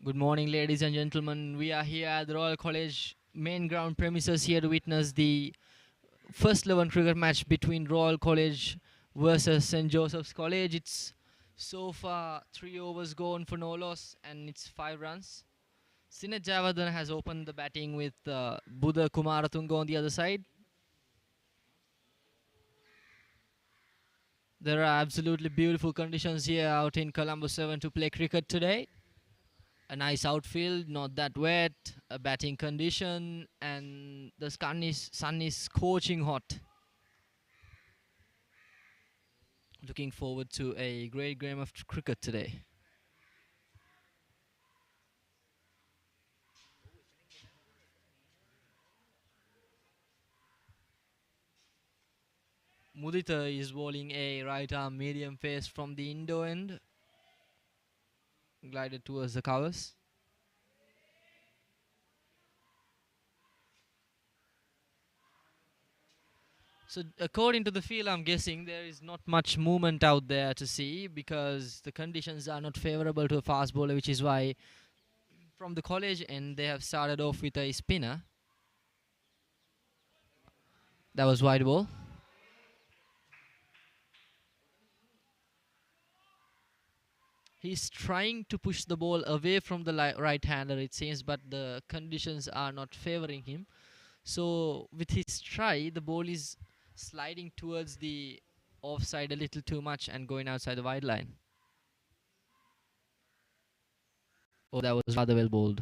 Good morning, ladies and gentlemen. We are here at the Royal College main ground premises here to witness the first 11 cricket match between Royal College versus St. Joseph's College. It's so far 3 overs gone for no loss and it's 5 runs. Sinet Javardhan has opened the batting with Buddha Kumaratunga on the other side. There are absolutely beautiful conditions here out in Colombo 7 to play cricket today. A nice outfield, not that wet, a batting condition, and the sun is scorching hot. Looking forward to a great game of cricket today. Mudita is bowling a right arm medium pace from the Indo end, glided towards the covers. So according to the field, I'm guessing there is not much movement out there to see because the conditions are not favorable to a fast bowler, which is why from the college end they have started off with a spinner. That was wide ball. He's trying to push the ball away from the right-hander, it seems, but the conditions are not favoring him. So with his try, the ball is sliding towards the offside a little too much and going outside the wide line. Oh, that was rather well bowled.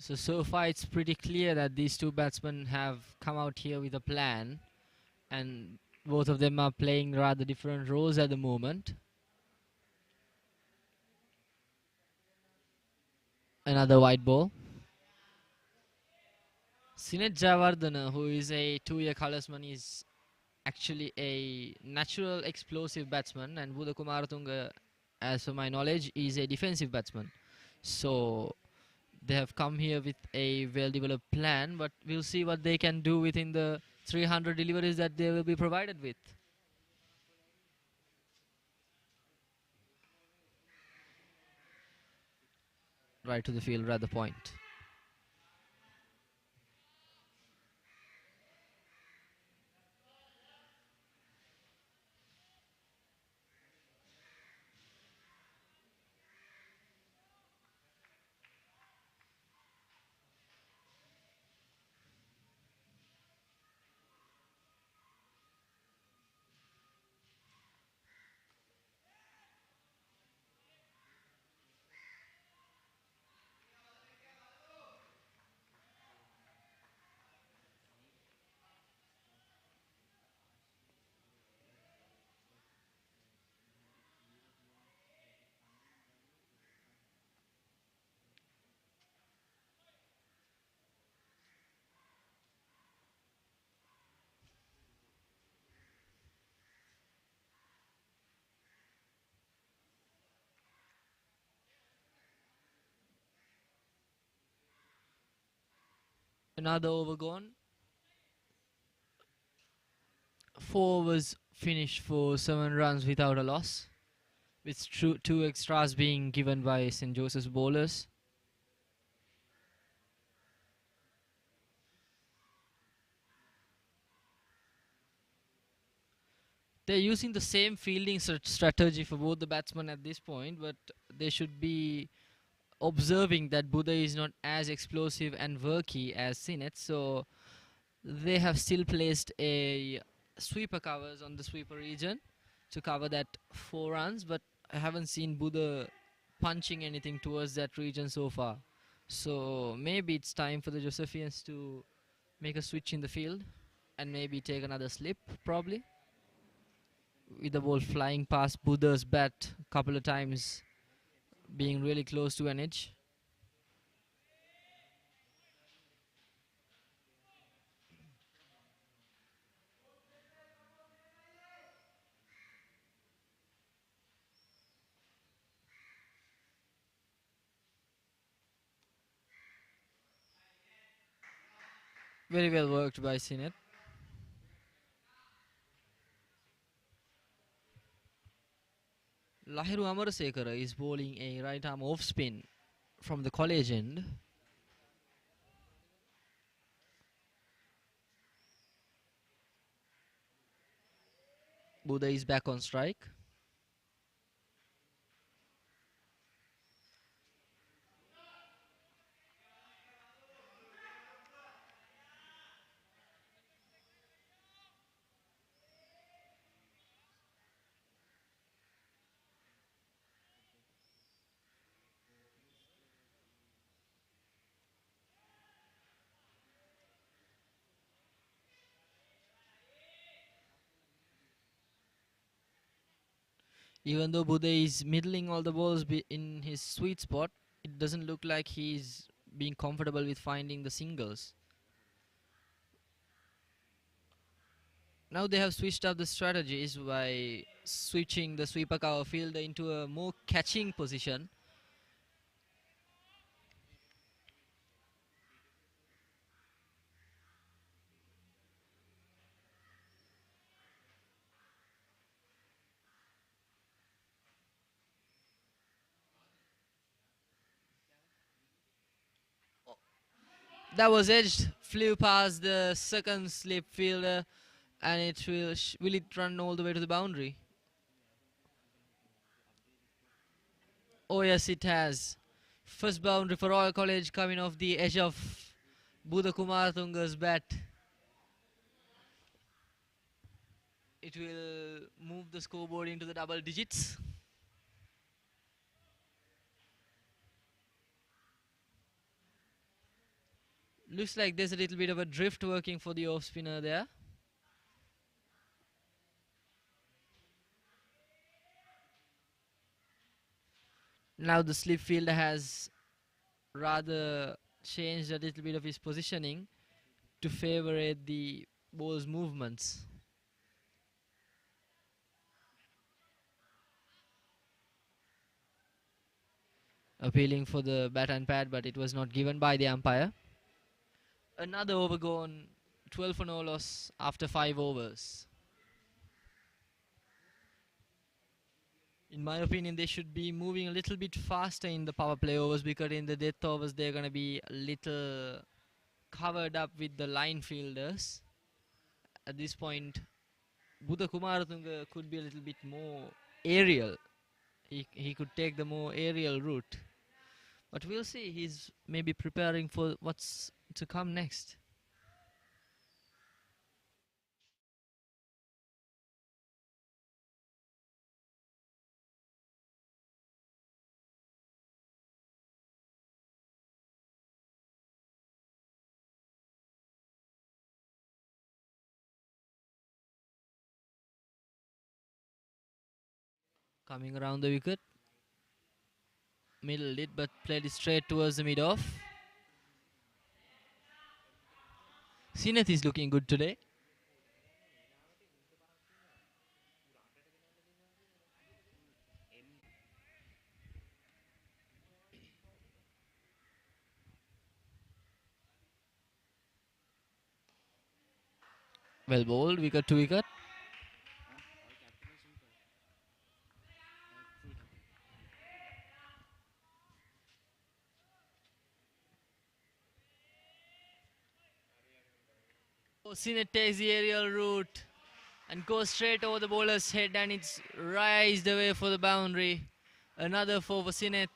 So far it's pretty clear that these two batsmen have come out here with a plan, and both of them are playing rather different roles at the moment. Another white ball. Sinet Javardhana, who is a 2-year colorsman, is actually a natural explosive batsman, and Buddha Kumaratunga, as per my knowledge, is a defensive batsman. So they have come here with a well-developed plan, but we'll see what they can do within the 300 deliveries that they will be provided with. Right to the field, at the point. Another over gone. 4 overs finished for 7 runs without a loss, with two extras being given by St. Joseph's bowlers. They're using the same fielding strategy for both the batsmen at this point, but they should be observing that Buddha is not as explosive and worky as Sinet, so they have still placed a sweeper covers on the sweeper region to cover that 4 runs, but I haven't seen Buddha punching anything towards that region so far. So maybe it's time for the Josephians to make a switch in the field and maybe take another slip, probably. With the ball flying past Buddha's bat a couple of times, being really close to an edge. Very well worked by Sinet. Lahiru Amarasekara is bowling a right arm off spin from the college end. Buddha is back on strike. Even though Buddha is middling all the balls in his sweet spot, it doesn't look like he's being comfortable with finding the singles. Now they have switched up the strategies by switching the sweeper cover fielder into a more catching position. That was edged, flew past the second slip fielder, and it will it run all the way to the boundary? Oh yes, it has. First boundary for Royal College coming off the edge of Buddha Kumar Tunga's bat. It will move the scoreboard into the double digits. Looks like there's a little bit of a drift working for the off spinner there. Now the slip fielder has rather changed a little bit of his positioning to favor the ball's movements. Appealing for the bat and pad, but it was not given by the umpire. Another over gone, 12 for no loss after 5 overs. In my opinion, they should be moving a little bit faster in the power play overs, because in the death overs they're going to be a little covered up with the line fielders. At this point, Buddha Kumaratunga could be a little bit more aerial. He could take the more aerial route. But we'll see. He's maybe preparing for what's to come next. Coming around the wicket. Middle it, but played it straight towards the mid-off. Sineth is looking good today. Well bowled, wicket to wicket. Oh, Sineth takes the aerial route and goes straight over the bowler's head, and it's raised away for the boundary. Another four for Sineth.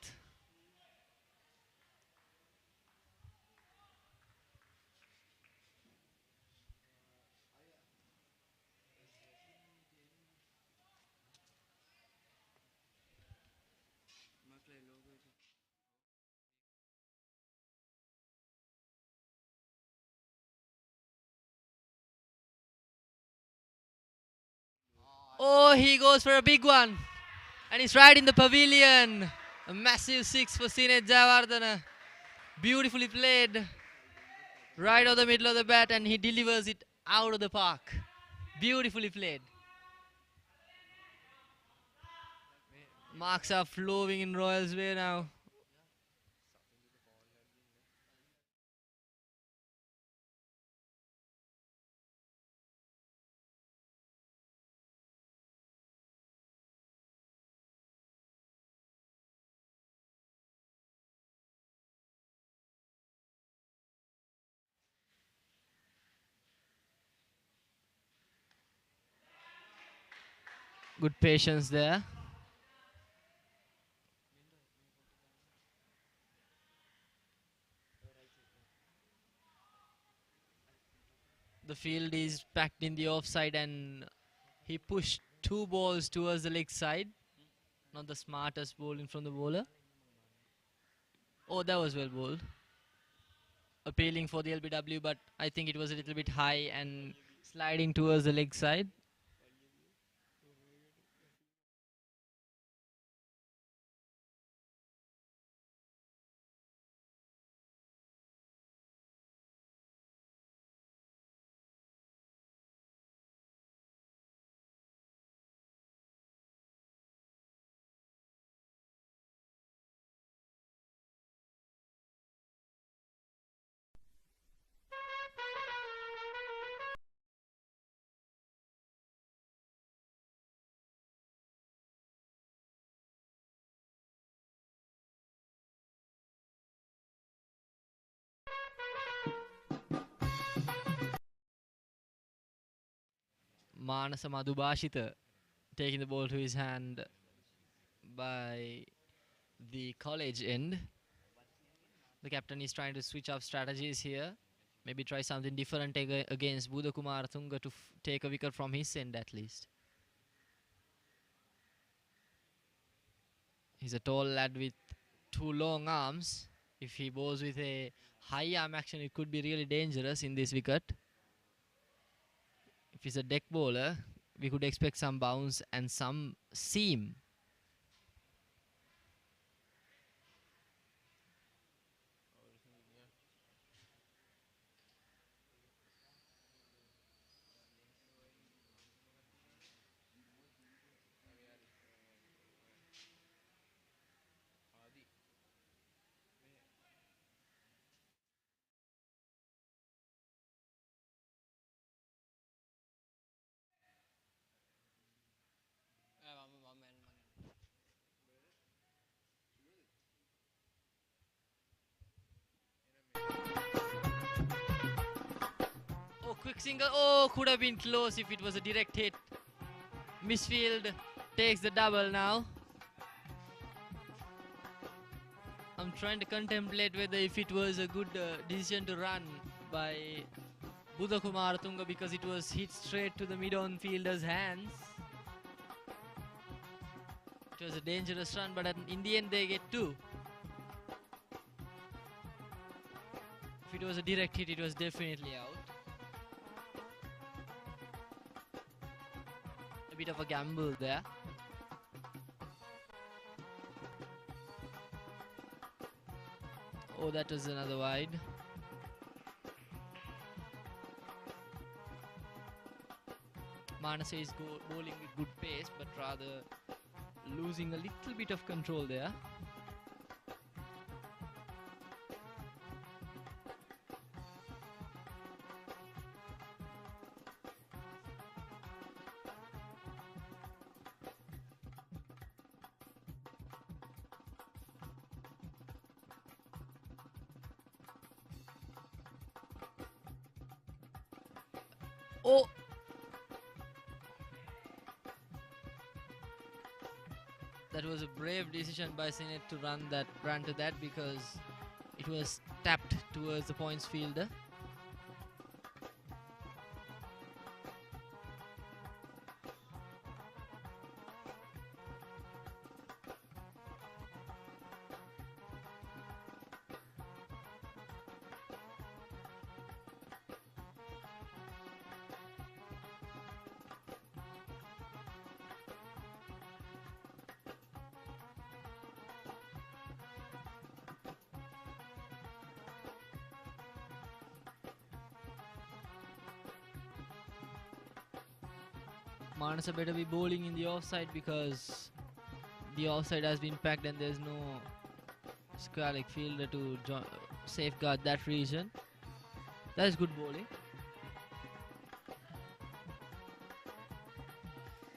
Oh, he goes for a big one. And he's right in the pavilion. A massive six for Sinet Javardhana. Beautifully played. Right over the middle of the bat, and he delivers it out of the park. Beautifully played. Marks are flowing in Royals' way now. Good patience there. The field is packed in the offside, and he pushed two balls towards the leg side. Not the smartest bowling from the bowler. Oh, that was well bowled. Appealing for the LBW, but I think it was a little bit high and sliding towards the leg side. Manasa Madhubashita taking the ball to his hand by the college end. The captain is trying to switch up strategies here. Maybe try something different against Budakumar Tunga to take a wicket from his end at least. He's a tall lad with two long arms. If he bowls with a high arm action, it could be really dangerous in this wicket. If he's a deck bowler, we could expect some bounce and some seam. Oh, quick single. Oh, could have been close if it was a direct hit. Misfield takes the double now. I'm trying to contemplate whether if it was a good decision to run by Buddha Tunga, because it was hit straight to the mid-on fielder's hands. It was a dangerous run, but in the end they get two. If it was a direct hit, it was definitely out. A bit of a gamble there. Oh, that was another wide. Manasa is bowling with good pace, but rather losing a little bit of control there. Oh! That was a brave decision by Sinet to run to that, because it was tapped towards the points fielder. Manasa better be bowling in the offside because the offside has been packed and there's no square leg fielder to safeguard that region. That's good bowling.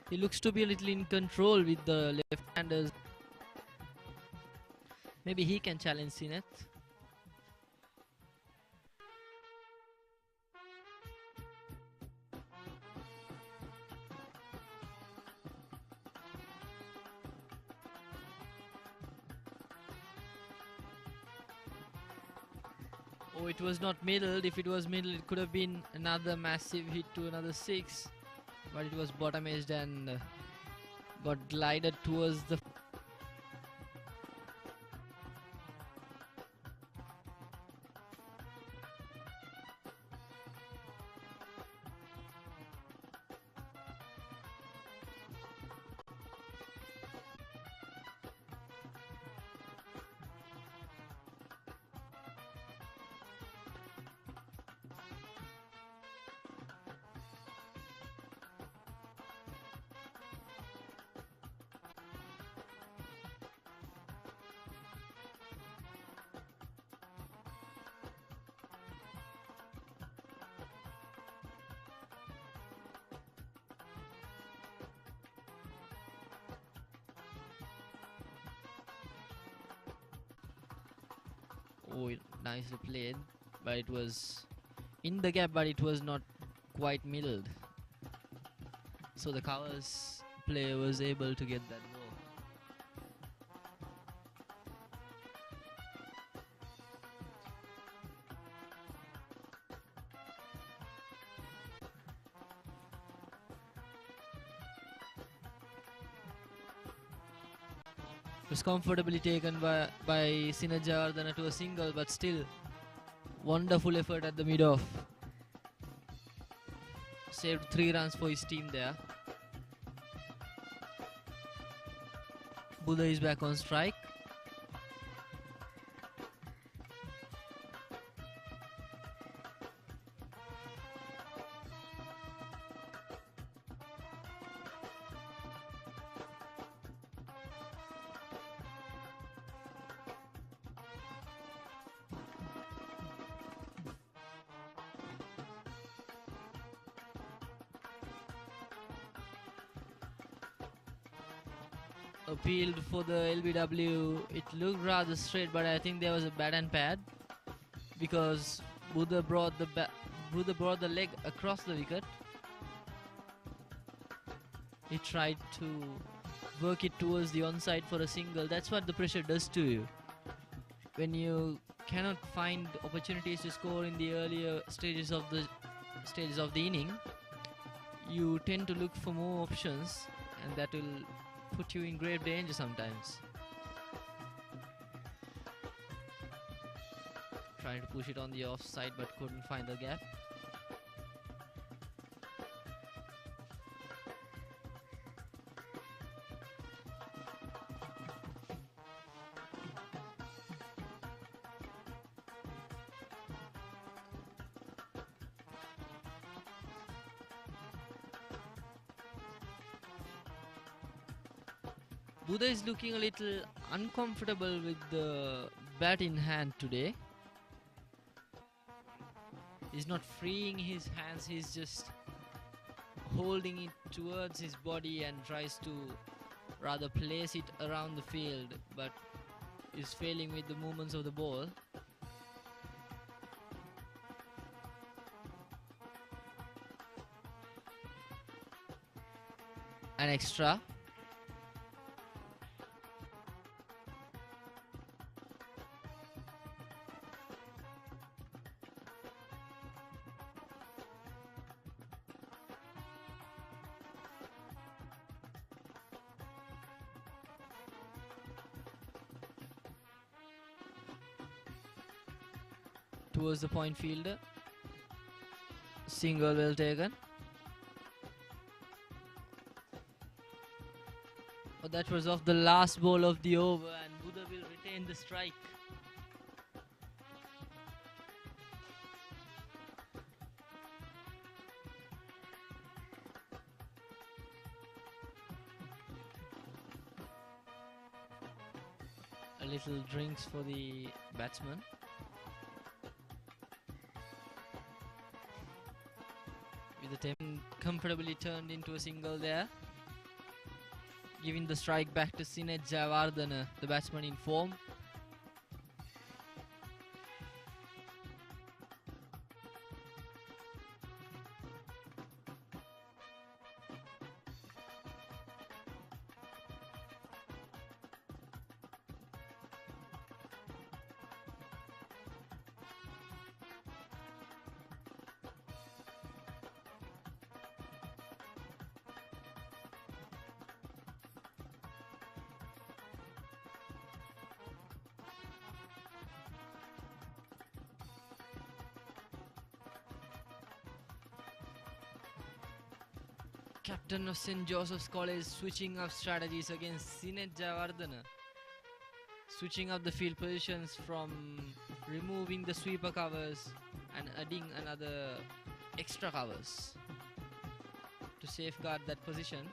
He looks to be a little in control with the left-handers. Maybe he can challenge Sineth. Oh, it was not middled. If it was middled, it could have been another massive hit to another 6. But it was bottom edged and got glided towards the... Oh, nicely played, but it was in the gap, but it was not quite middled. So the covers player was able to get that ball. It was comfortably taken by Sinajardana to a single, but still wonderful effort at the mid-off. Saved 3 runs for his team there. Buddha is back on strike. Appealed for the LBW. It looked rather straight, but I think there was a bat and pad because Buddha brought the leg across the wicket. He tried to work it towards the onside for a single. That's what the pressure does to you. When you cannot find opportunities to score in the earlier stages of the inning, you tend to look for more options, and that will put you in grave danger sometimes. Trying to push it on the offside but couldn't find the gap. Buddha is looking a little uncomfortable with the bat in hand today. He's not freeing his hands, he's just holding it towards his body and tries to rather place it around the field, but is failing with the movements of the ball. An extra. Towards the point fielder. Single well taken. But that was off the last ball of the over, and Buddha will retain the strike. little drinks for the batsman. With the 10 comfortably turned into a single there, giving the strike back to Sinet Jayawardena, the batsman in form. Captain of St. Joseph's College switching up strategies against Sinet Jayawardena. Switching up the field positions from removing the sweeper covers and adding another extra covers to safeguard that position.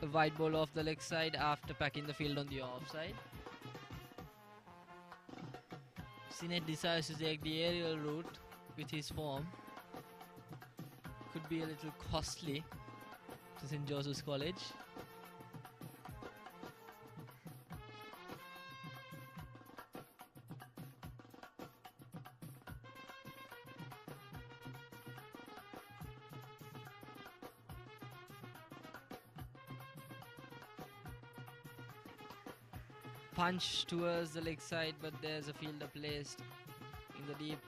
A wide ball off the leg side after packing the field on the offside. Sinet decides to take the aerial route with his form. Could be a little costly to St. Joseph's College. Punch towards the leg side, but there's a fielder placed in the deep.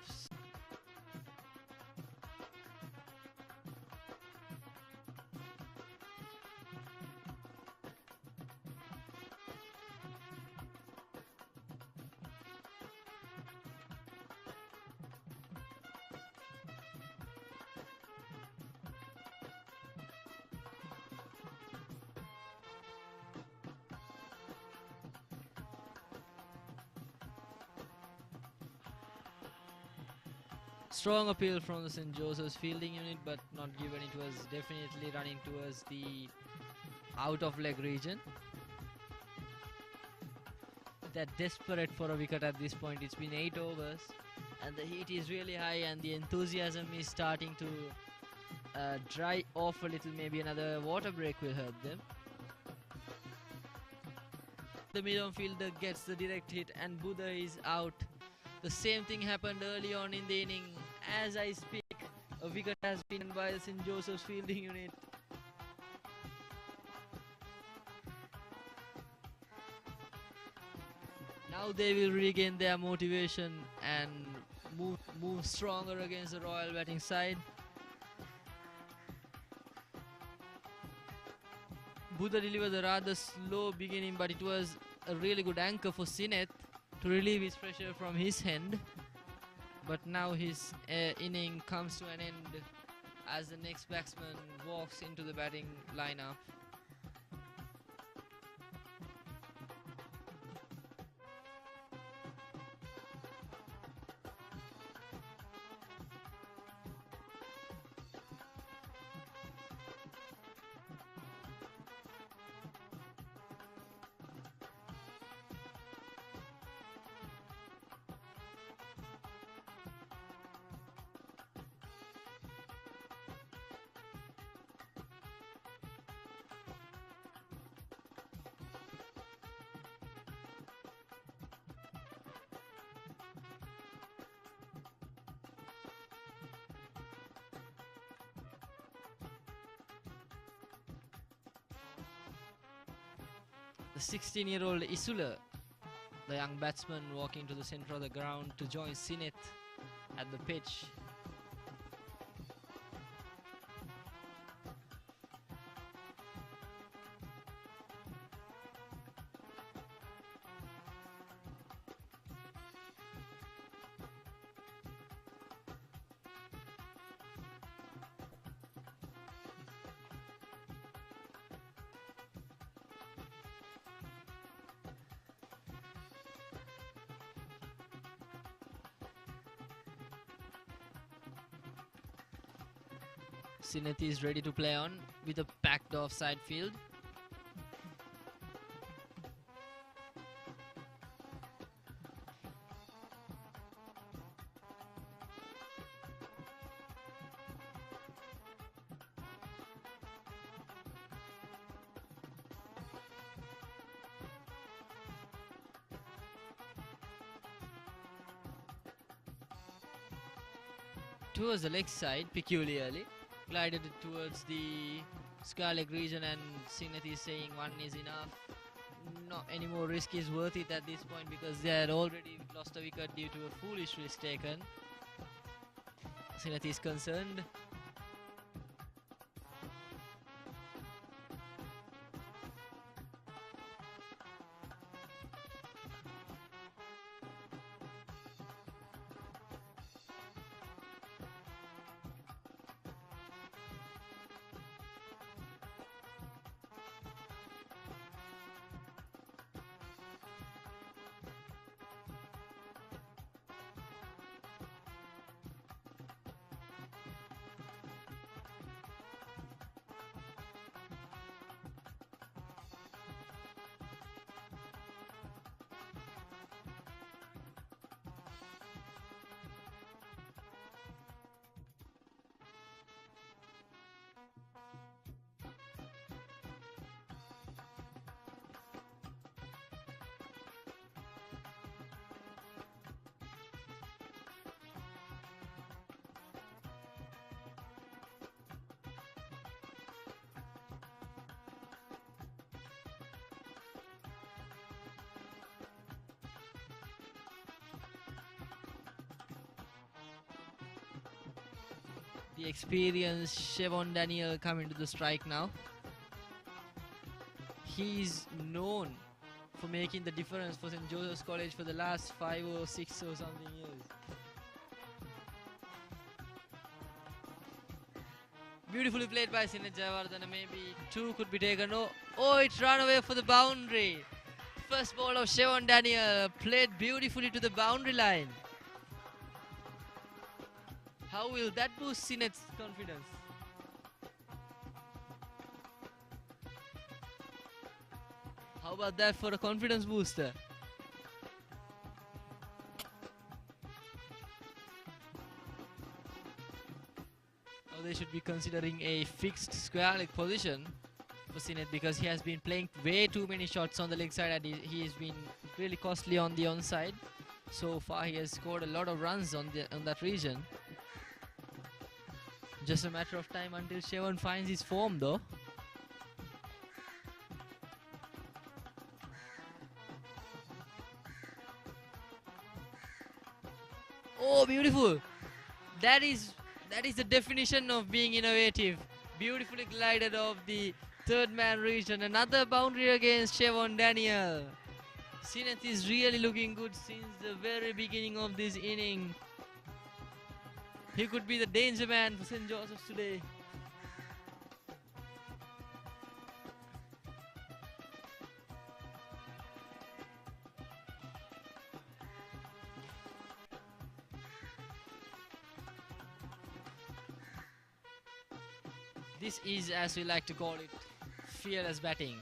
Strong appeal from the St. Joseph's fielding unit, but not given. It was definitely running towards the out of leg region. They're desperate for a wicket at this point. It's been 8 overs and the heat is really high and the enthusiasm is starting to dry off a little. Maybe another water break will help them. The middle fielder gets the direct hit and Buddha is out. The same thing happened early on in the inning. As I speak, a wicket has been taken by the St. Joseph's fielding unit. Now they will regain their motivation and move stronger against the Royal batting side. Buddha delivered a rather slow beginning, but it was a really good anchor for Sinet to relieve his pressure from his end. But now his inning comes to an end as the next batsman walks into the batting lineup. The 16-year-old Isula, the young batsman, walking to the center of the ground to join Sinet at the pitch. Sinet is ready to play on with a packed offside field. towards the leg side peculiarly, glided it towards the square leg region, and Sineth is saying one is enough. Not any more risk is worth it at this point because they had already lost a wicket due to a foolish risk taken. Sineth is concerned. The experienced Chevon Daniel coming to the strike now. He's known for making the difference for St. Joseph's College for the last 5 or 6 or something years. Beautifully played by Sineth Jayawardena. Maybe 2 could be taken. Oh, it ran away for the boundary. First ball of Chevon Daniel played beautifully to the boundary line. How will that boost Sineth's confidence? How about that for a confidence booster? Now they should be considering a fixed square leg position for Sineth because he has been playing way too many shots on the leg side and he has been really costly on the onside. So far he has scored a lot of runs on that region. Just a matter of time until Chevon finds his form though. Oh, beautiful. That is the definition of being innovative. Beautifully glided off the third man region. Another boundary against Chevon Daniel. Sineth is really looking good since the very beginning of this inning. He could be the danger man for St. Joseph's today. This is, as we like to call it, fearless batting.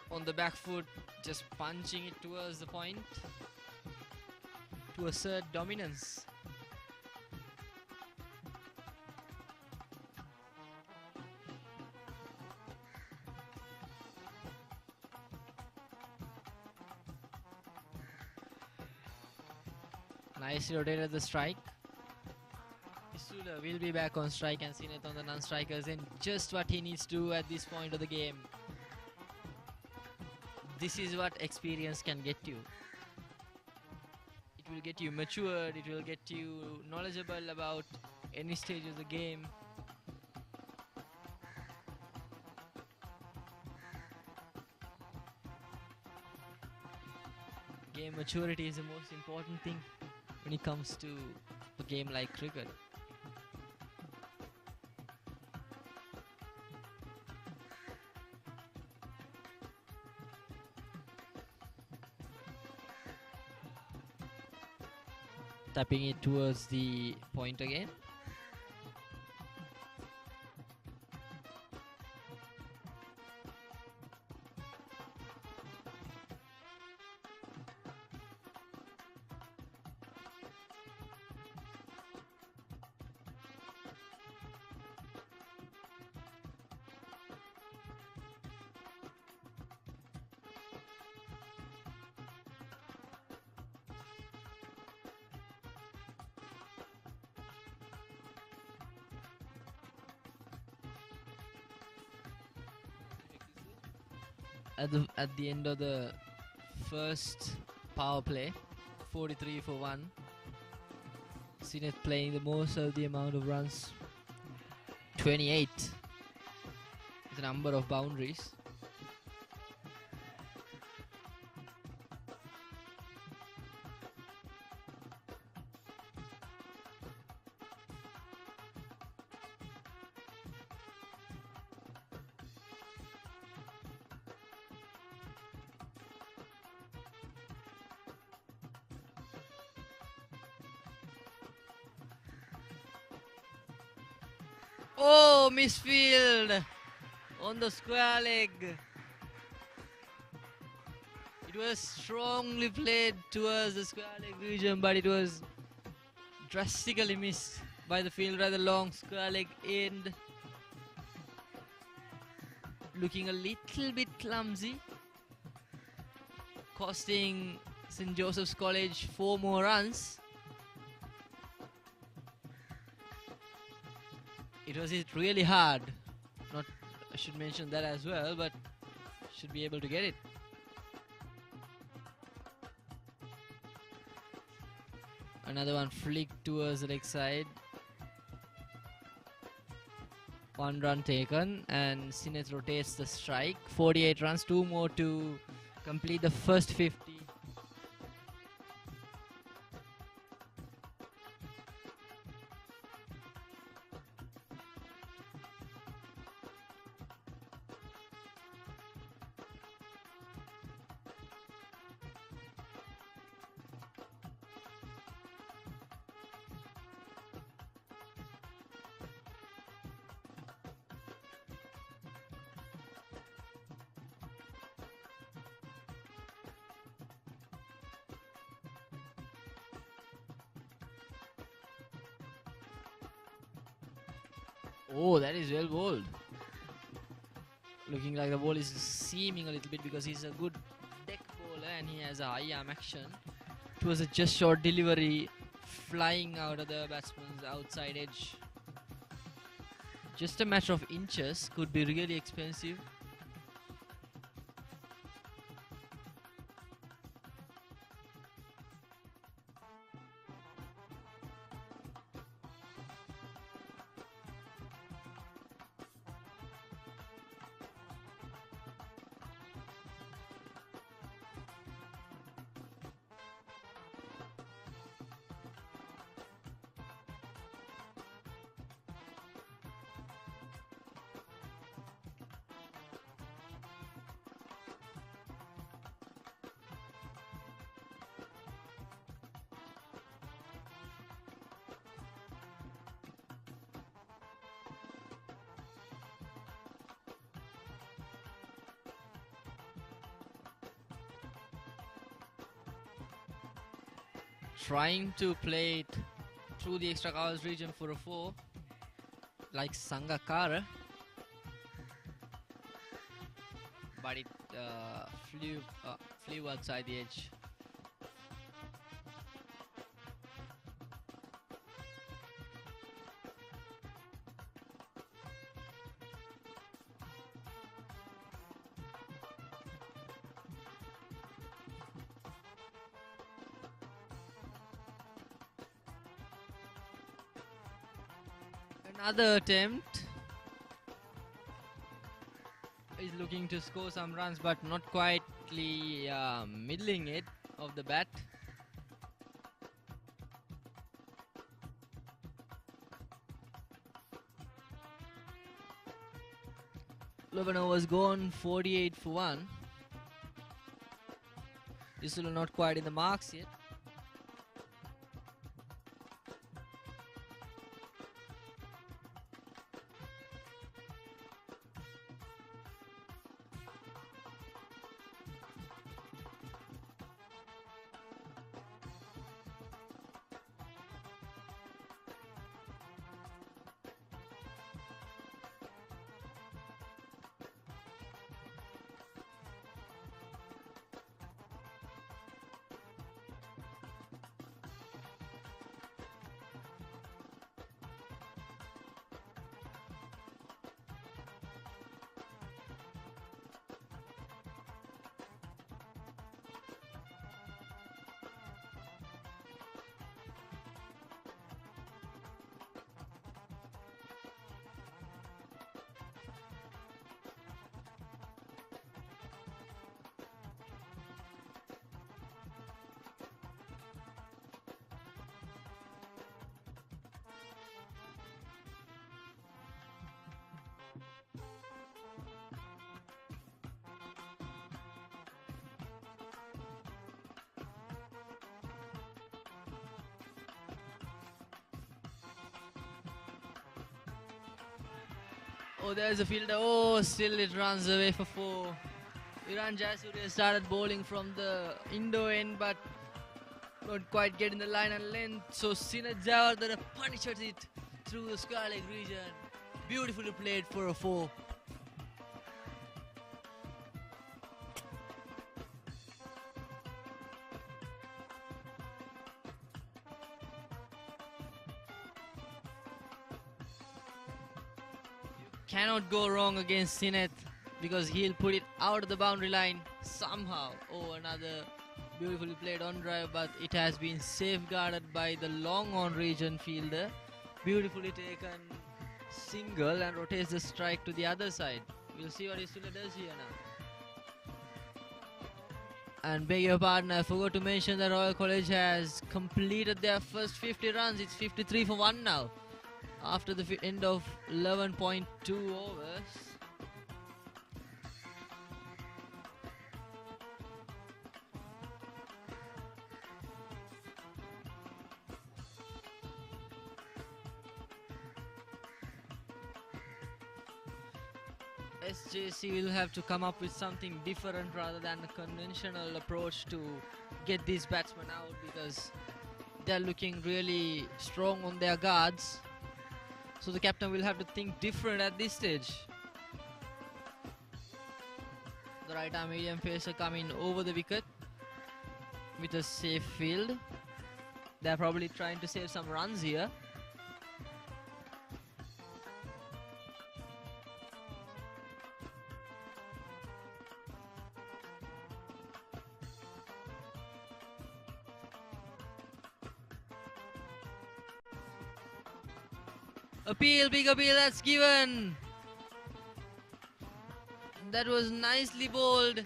On the back foot, just punching it towards the point to assert dominance. Nicely rotated the strike. Isula will be back on strike and Sineth on the non-strikers, and just what he needs to do at this point of the game. This is what experience can get you. It will get you matured, it will get you knowledgeable about any stage of the game. Game maturity is the most important thing when it comes to a game like cricket. Tapping it towards the point again. at the end of the first power play, 43 for 1. Sinet playing the most of the amount of runs, 28 is the number of boundaries. Oh, misfield on the square leg. It was strongly played towards the square leg region, but it was drastically missed by the fielder at the long square leg end. Looking a little bit clumsy, costing St. Joseph's College 4 more runs. It was hit really hard. I should mention that as well, but should be able to get it. Another one flicked towards the leg side. 1 run taken, and Sinet rotates the strike. 48 runs, 2 more to complete the first 50. Oh, that is well bowled. Looking like the ball is seaming a little bit because he's a good deck bowler and he has a high arm action. It was a just short delivery flying out of the batsman's outside edge. Just a matter of inches, could be really expensive. Trying to play it through the extra covers region for a 4, like Sangakkara, but it flew outside the edge. Another attempt. He's looking to score some runs, but not quite middling it of the bat. Lovano was gone, 48 for 1. This will not quite in the marks yet. Oh, there's a fielder. Oh, still it runs away for 4. Iran Jayasuriya started bowling from the Indo end, but not quite getting the line and length. So Sinet Javardhana punishes it through the square leg region. Beautifully played for a 4. Cannot go wrong against Sinet because he'll put it out of the boundary line somehow. Oh, another beautifully played on drive, but it has been safeguarded by the long on region fielder. Beautifully taken single and rotates the strike to the other side. We'll see what Istula does here now. And beg your pardon, I forgot to mention that Royal College has completed their first 50 runs. It's 53 for 1 now after the end of 11.2 overs. SJC will have to come up with something different rather than a conventional approach to get these batsmen out, because they're looking really strong on their guards. So the captain will have to think different at this stage. The right arm medium pacer coming over the wicket with a safe field. They're probably trying to save some runs here. Appeal, big appeal that's given. That was nicely bowled.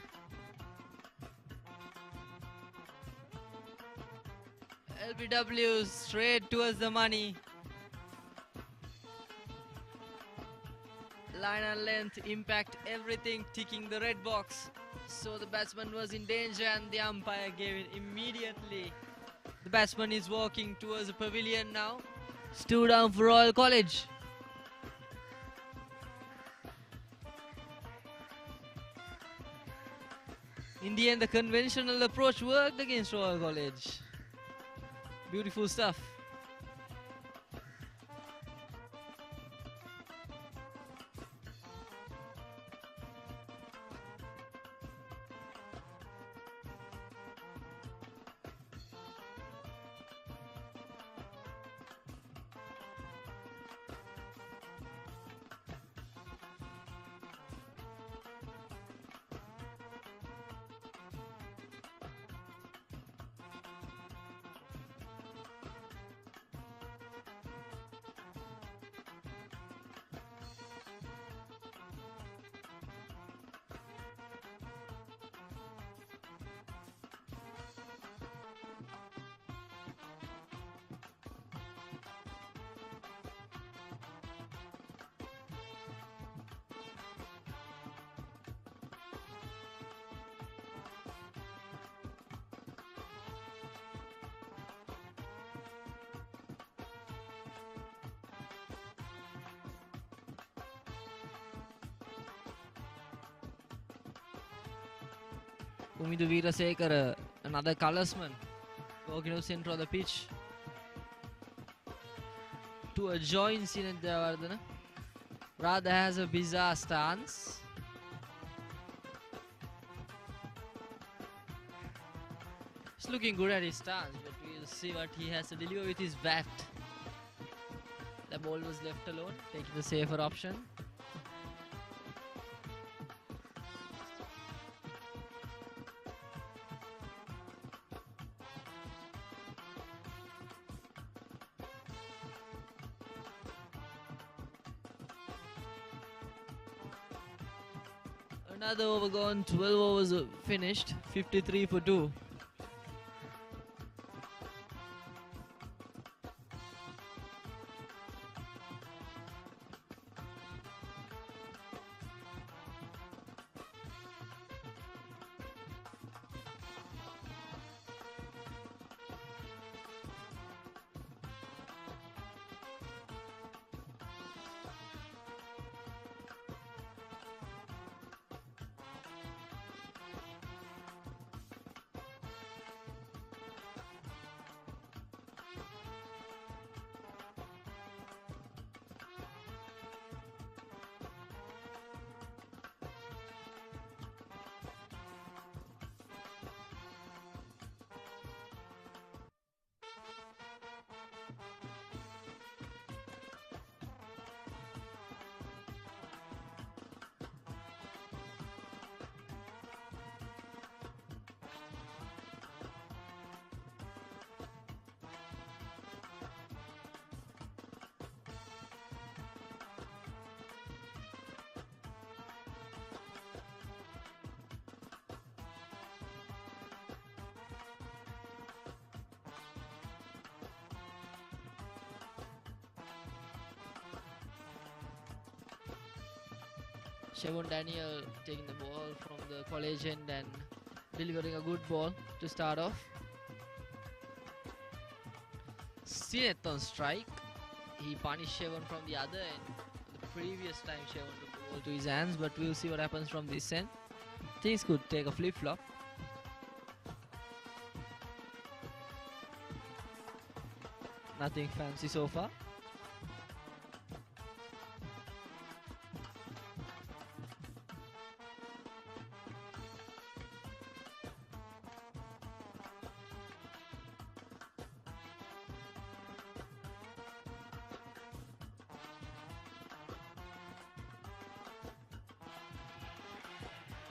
LBW straight towards the money. Line and length, impact, everything ticking the red box. So the batsman was in danger and the umpire gave it immediately. The batsman is walking towards the pavilion now. It's 2 down for Royal College. In the end, the conventional approach worked against Royal College. Beautiful stuff. Umidu Veerasekara, another colorsman, walking to the center of the pitch to join Sinet Javardhana. Radha has a bizarre stance. He's looking good at his stance, but we'll see what he has to deliver with his bat. The ball was left alone, taking the safer option. Another over gone, 12 overs finished, 53 for 2. Shevon Daniel taking the ball from the college end and delivering a good ball to start off. Sinet on strike. He punished Shevon from the other end. The previous time Shevon took the ball to his hands, but we'll see what happens from this end. Things could take a flip-flop. Nothing fancy so far.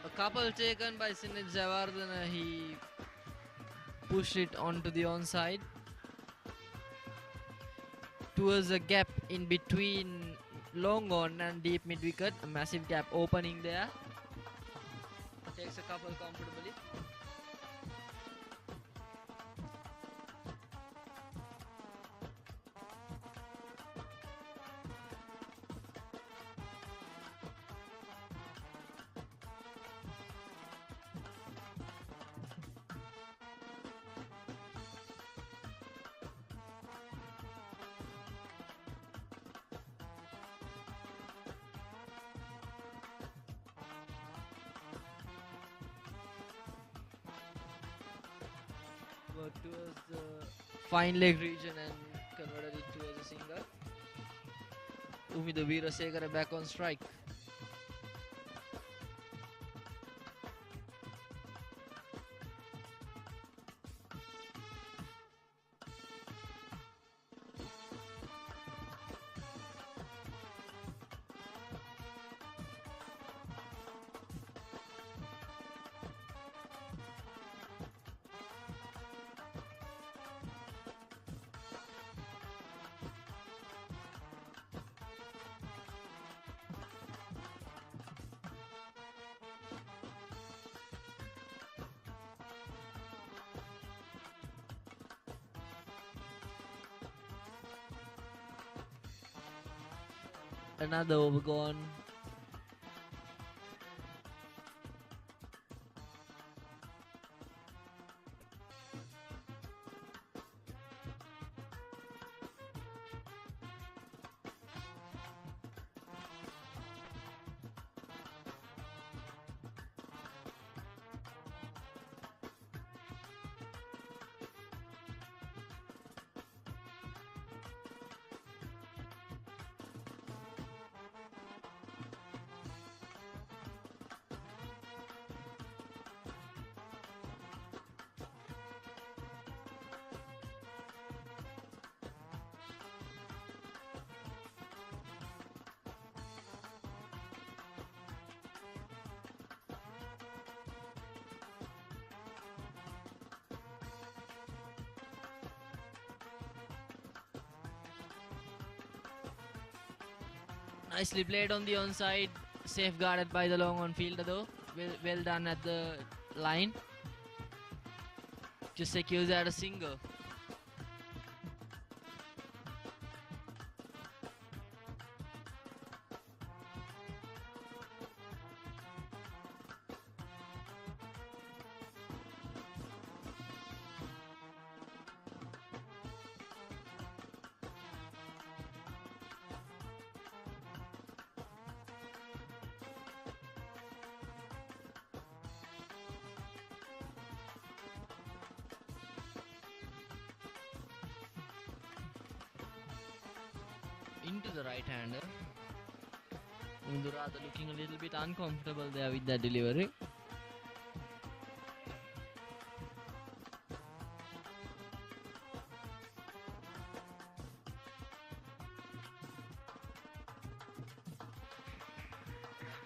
A couple taken by St.Joseph. He pushed it onto the onside towards a gap in between long on and deep mid wicket. A massive gap opening there. Takes a couple comfortably. Worked towards the fine leg region and converted it towards a single. Umida Veerasekara back on strike. Another over gone. Nicely played on the onside, safeguarded by the long on fielder though. Well done at the line. Just secures at a single. Into the right-hander. Undurada looking a little bit uncomfortable there with that delivery.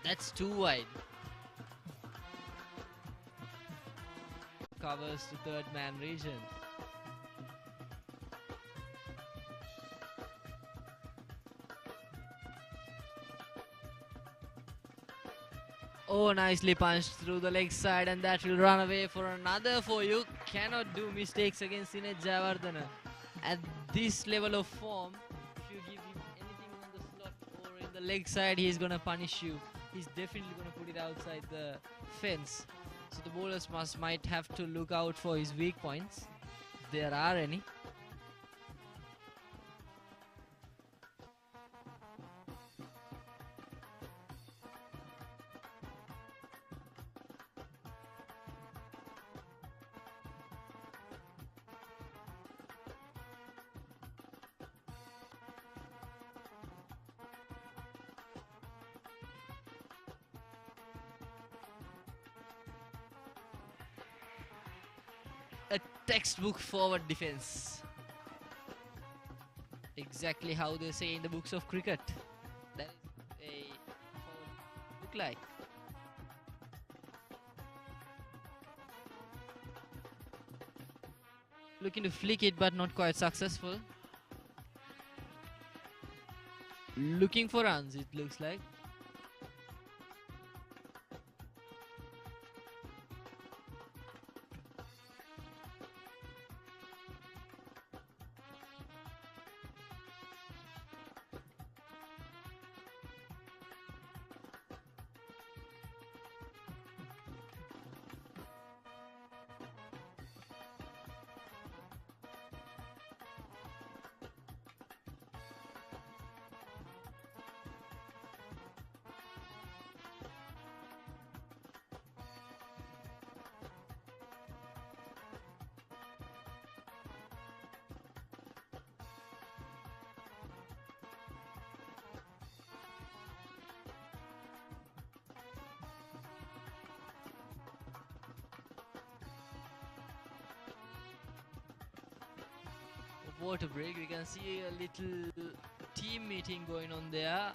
That's too wide. Covers the third man region. Oh, nicely punched through the leg side, and that will run away for another for you. Cannot do mistakes against Sinet Jayawardena. At this level of form, if you give him anything on the slot or in the leg side, he is going to punish you he's definitely going to put it outside the fence. So the bowlers might have to look out for his weak points, if there are any. A textbook forward defense. Exactly how they say in the books of cricket. That is a forward look like. Looking to flick it but not quite successful. Looking for runs, it looks like. Water break, we can see a little team meeting going on there.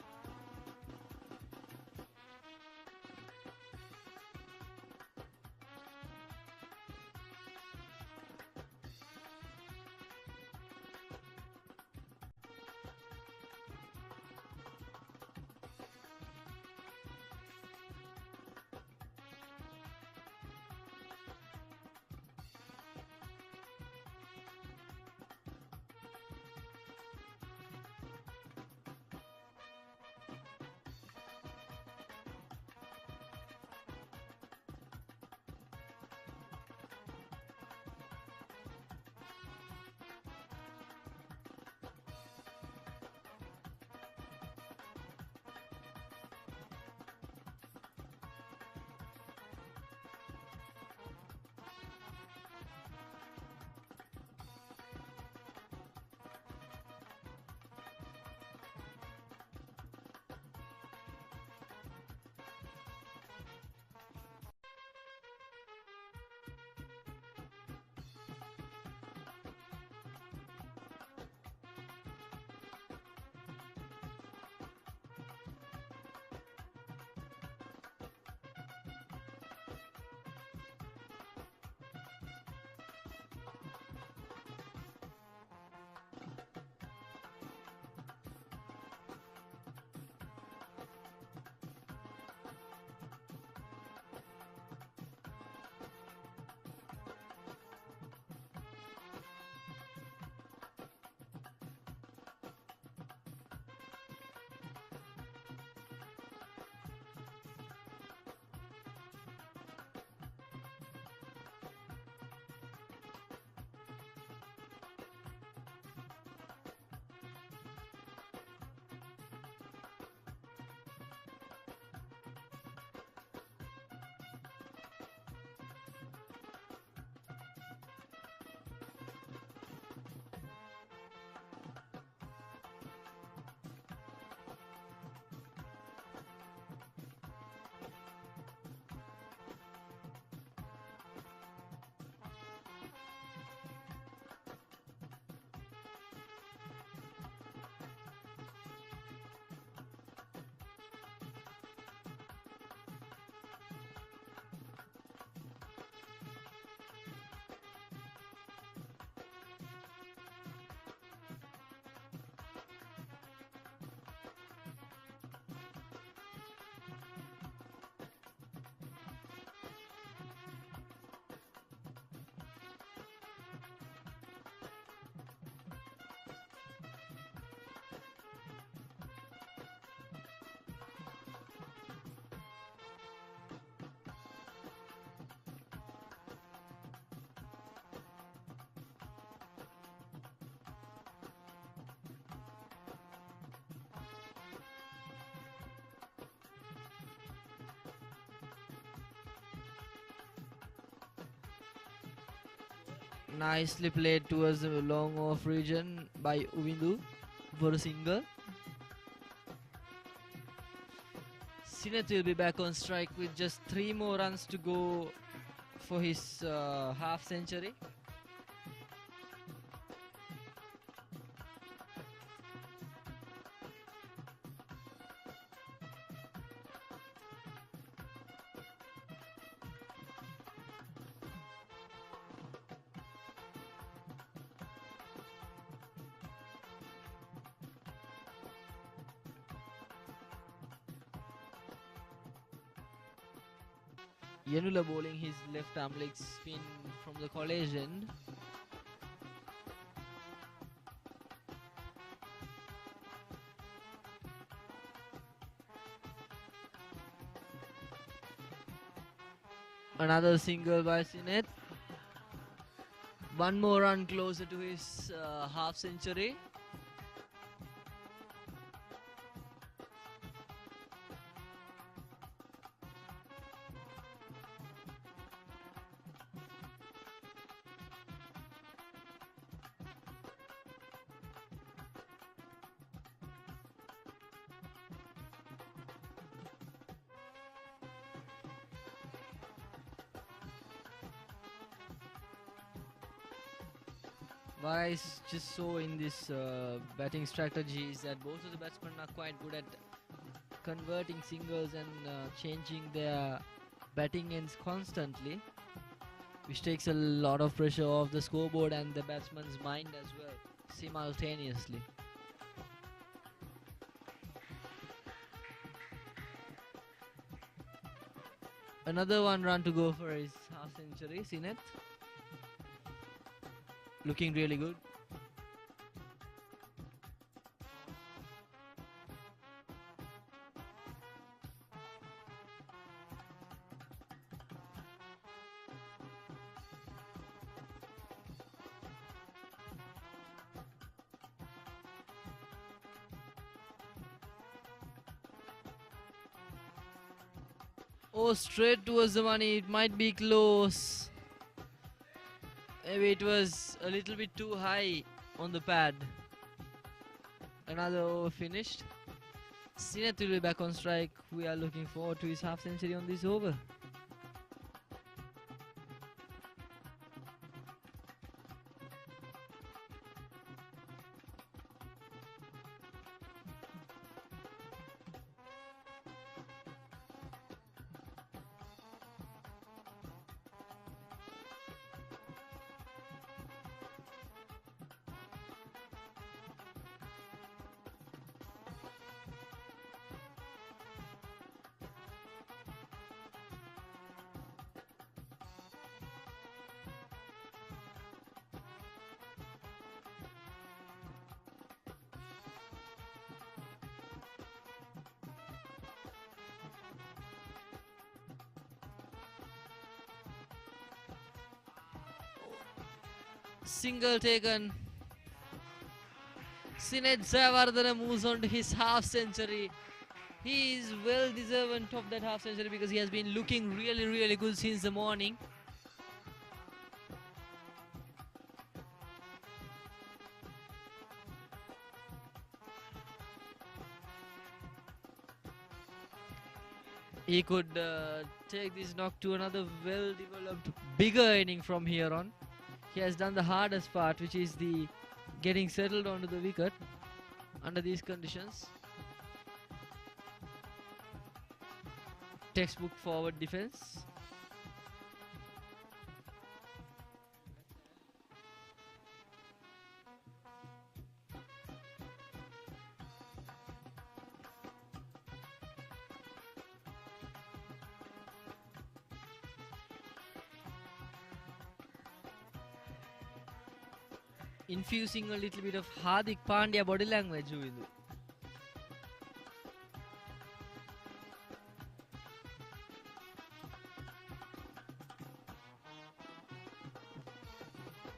Nicely played towards the long off region by Uvindu for a single. Sineth will be back on strike with just 3 more runs to go for his half century. Yanula bowling his left arm leg spin from the college end. Another single by Sineth. One more run closer to his half century. What I just saw in this batting strategy is that both of the batsmen are quite good at converting singles and changing their batting ends constantly, which takes a lot of pressure off the scoreboard and the batsman's mind as well, simultaneously. Another 1 run to go for his half century, Sineth. Looking really good. Oh, straight towards the money. It might be close. Maybe it was a little bit too high on the pad. Another over finished. Sineth will be back on strike. We are looking forward to his half century on this over. Single taken. Sineth Jayawardene moves on to his half century. He is well deserving of that half century because he has been looking really good since the morning. He could take this knock to another well developed bigger inning from here on. He has done the hardest part, which is the getting settled onto the wicket under these conditions. Textbook forward defense. Infusing a little bit of Hardik Pandya body language.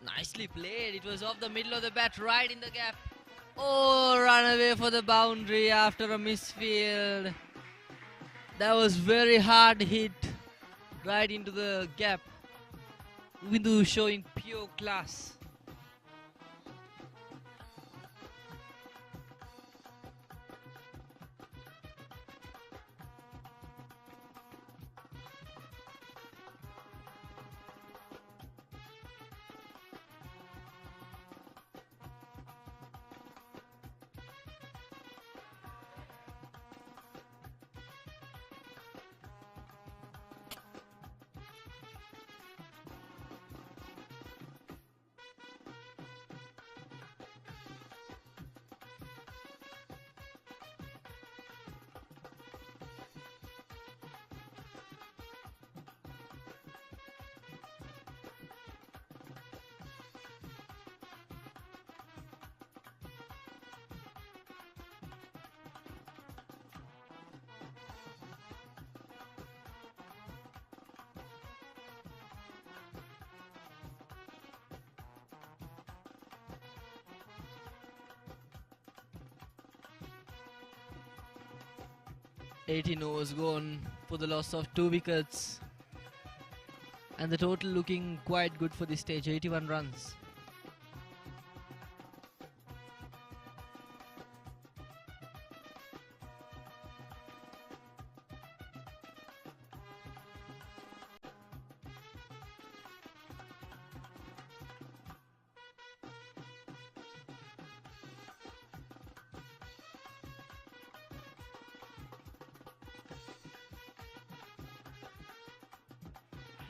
Nicely played. It was off the middle of the bat, right in the gap. Oh, run away for the boundary after a misfield. That was very hard hit right into the gap. Windu showing pure pure class. Eighteen overs gone for the loss of 2 wickets, and the total looking quite good for this stage, 81 runs.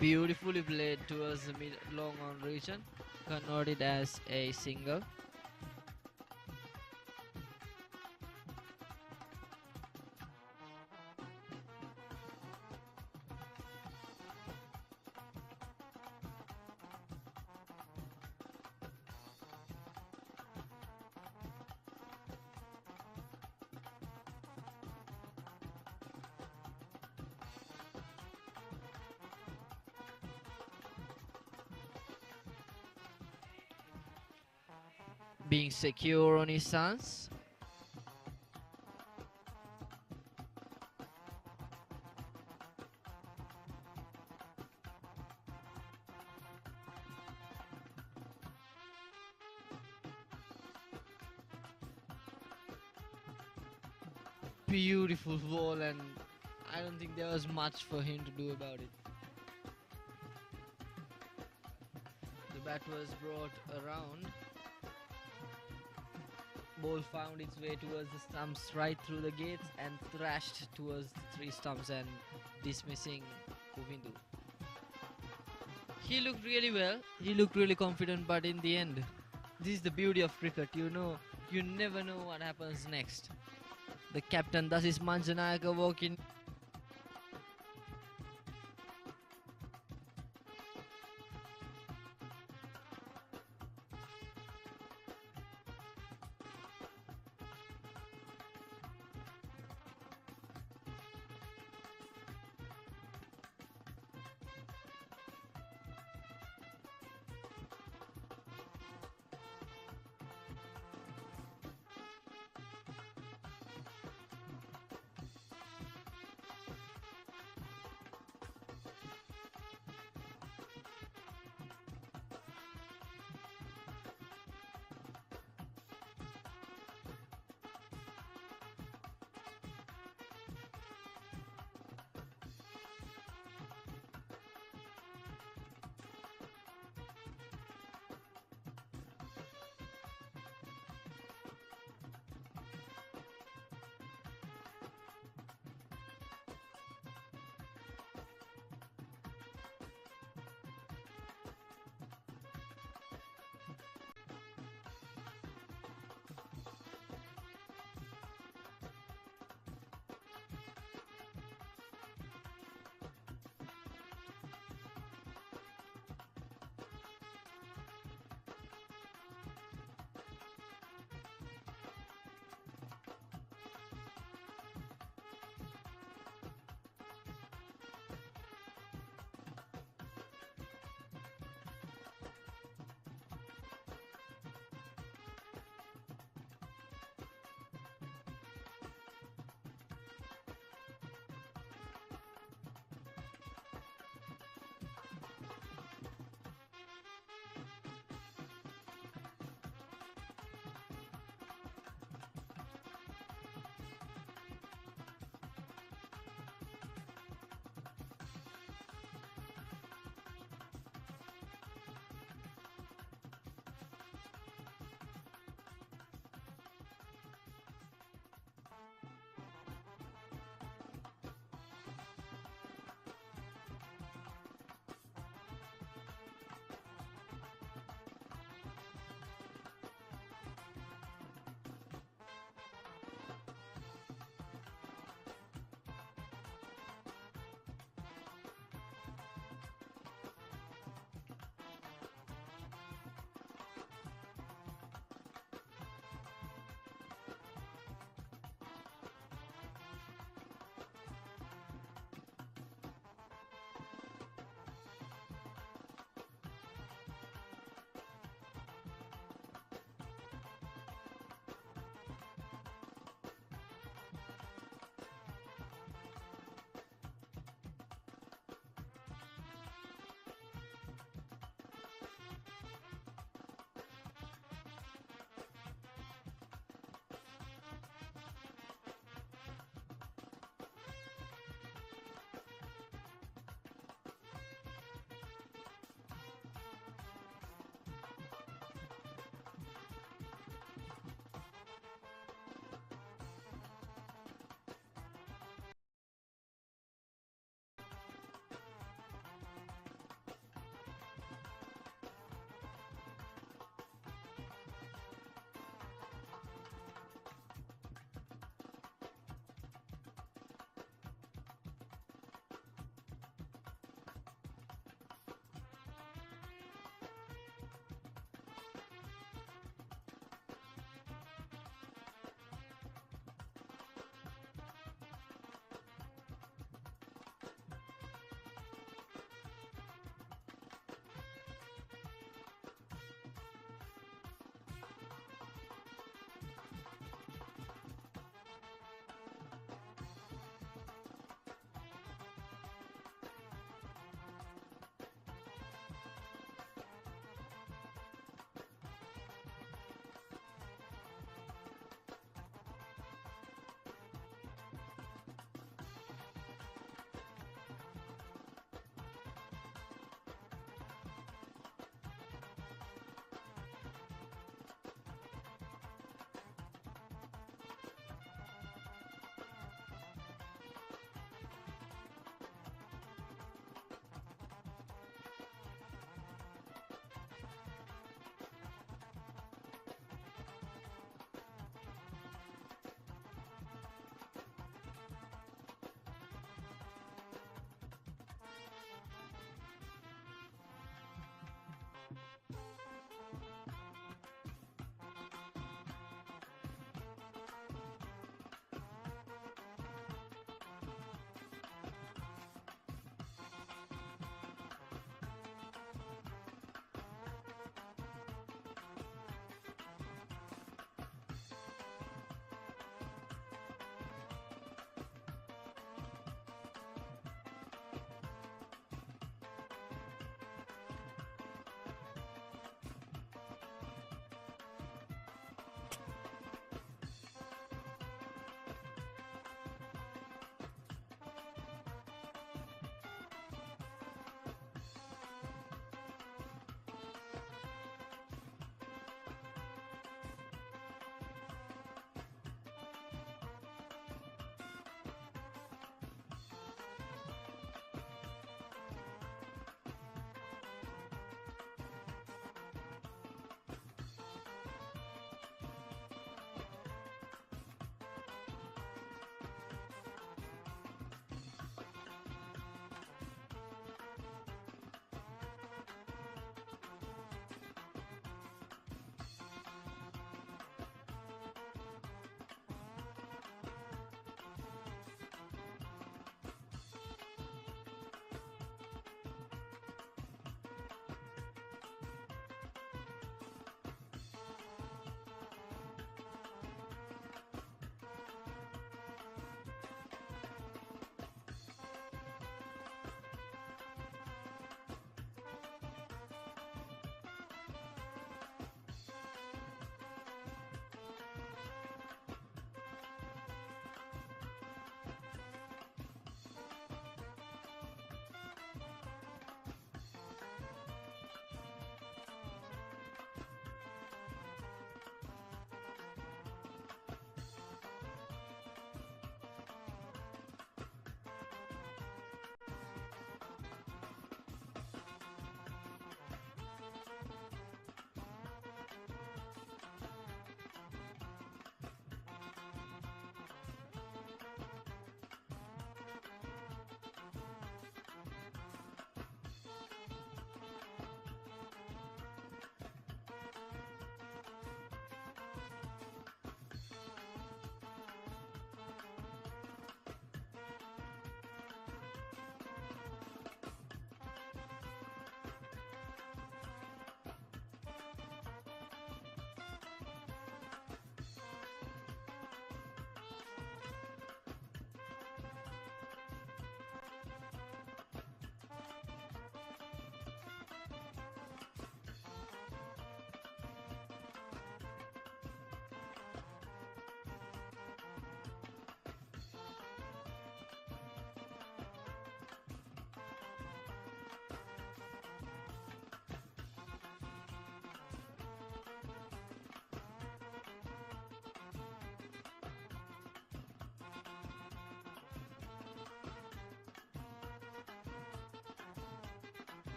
Beautifully played towards the mid long on region, converted as a single. Being secure on his stance. Beautiful ball, and I don't think there was much for him to do about it. The bat was brought around. Ball found its way towards the stumps right through the gates and thrashed towards the 3 stumps and dismissing Govindu. He looked really well, he looked really confident, but in the end, this is the beauty of cricket, you never know what happens next. The captain, thus is Manjanayaka, walking.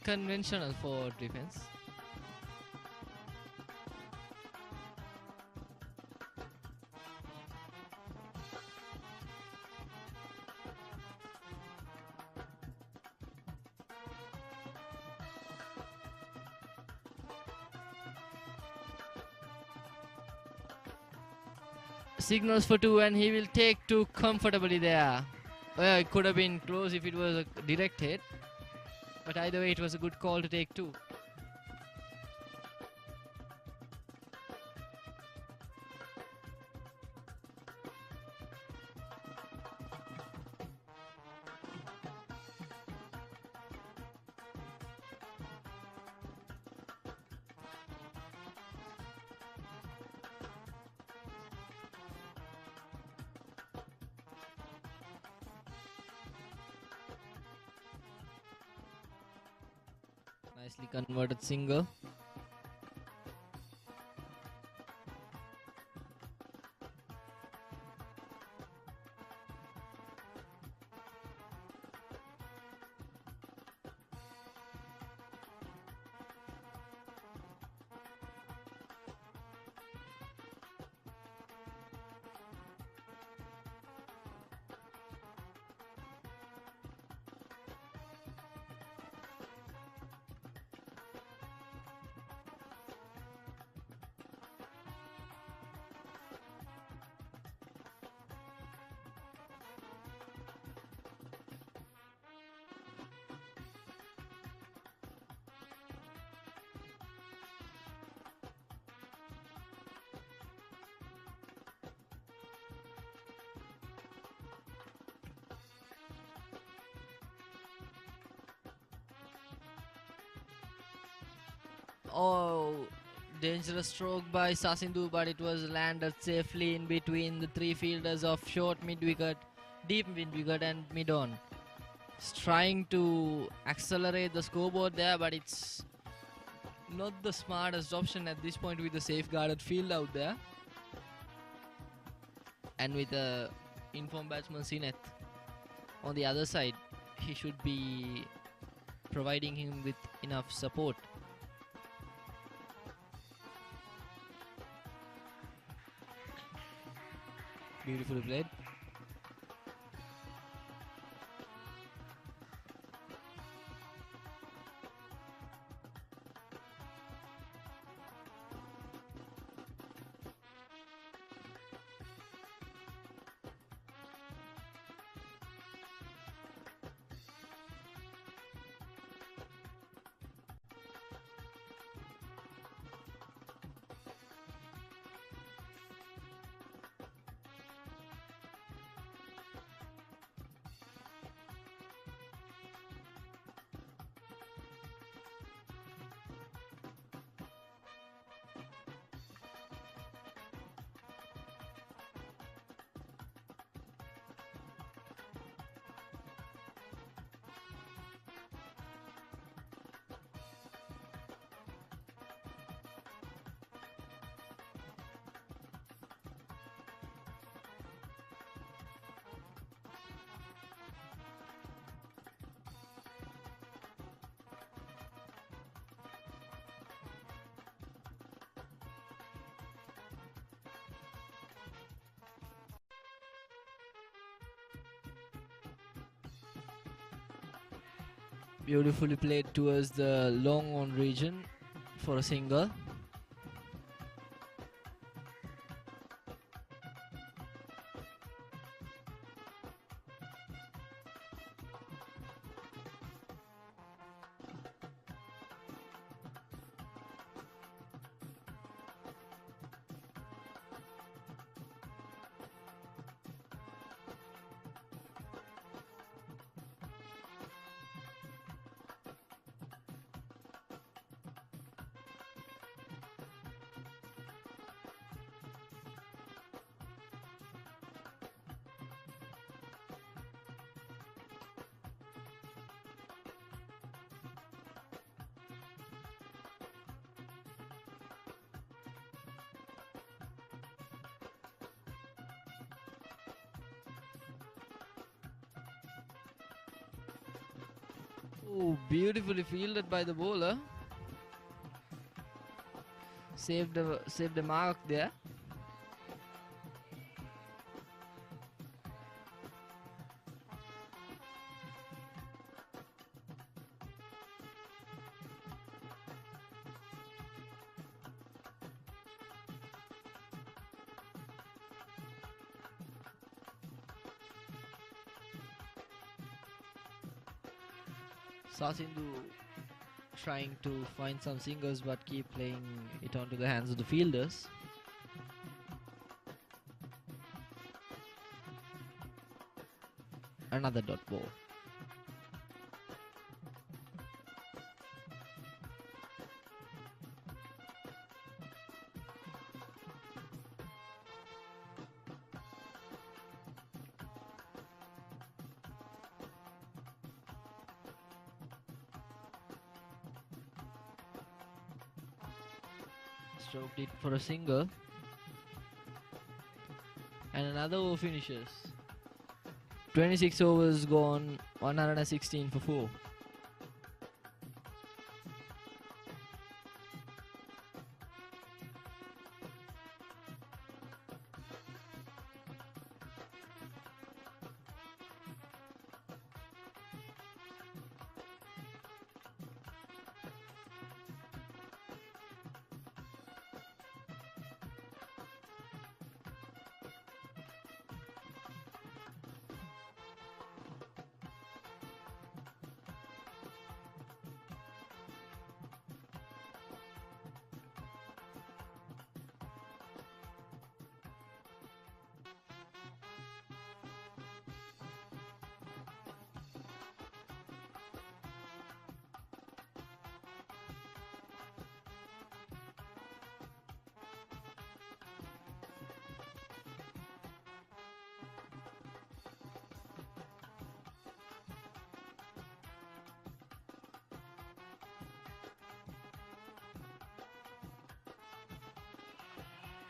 conventional for defense. Signals for two, and he will take two comfortably there. Well, it could have been close if it was a direct hit, but either way, it was a good call to take two. Nicely converted single. Oh, dangerous stroke by Sasindu, but it was landed safely in between the three fielders of short mid-wicket, deep mid-wicket and mid-on. It's trying to accelerate the scoreboard there, but it's not the smartest option at this point with the safeguarded field out there. And with the informed batsman Sineth on the other side, he should be providing him with enough support. Beautifully played. Beautifully played towards the long on region for a single. Oh, beautifully fielded by the bowler. Saved the mark there. Sasindu trying to find some singles but keep playing it onto the hands of the fielders. Another dot ball. Stroked it for a single. And another over finishes. 26 overs gone, 116 for 4.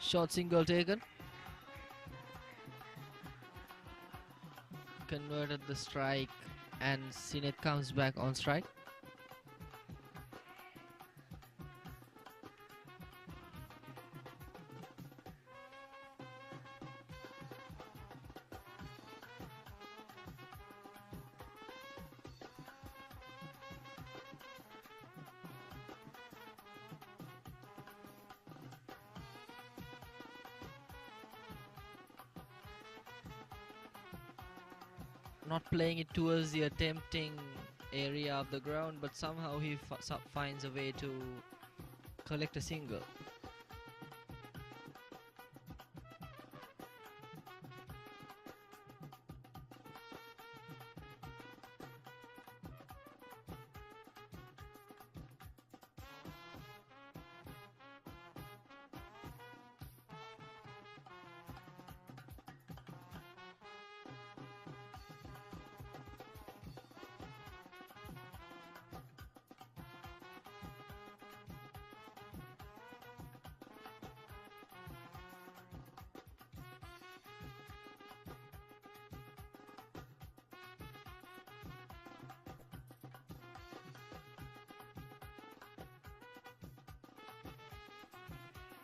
Short single taken. Converted the strike and Sinet comes back on strike. Not playing it towards the attempting area of the ground, but somehow he finds a way to collect a single.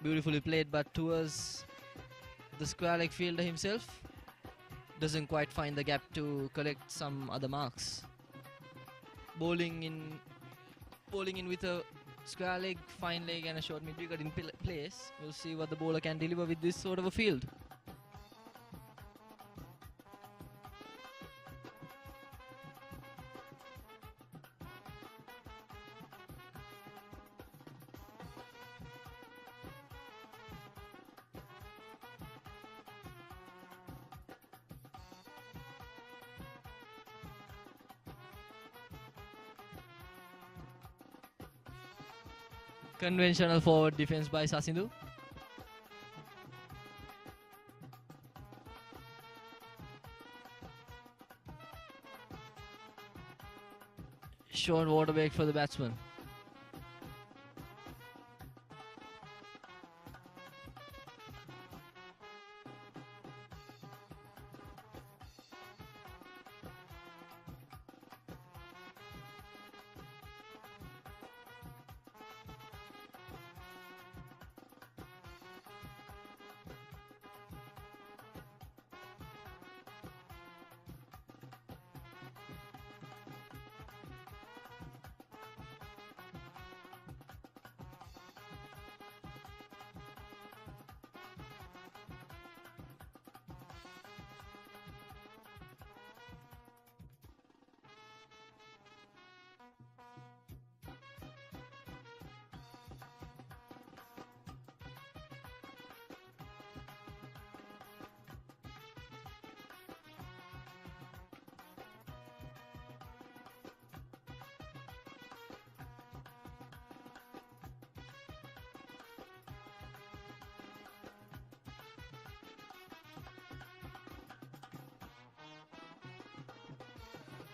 Beautifully played, but towards the square leg fielder himself. Doesn't quite find the gap to collect some other marks. Bowling in with a square leg, fine leg and a short mid wicket in place. We'll see what the bowler can deliver with this sort of a field. Conventional forward defense by Sasindu. Short water break for the batsman.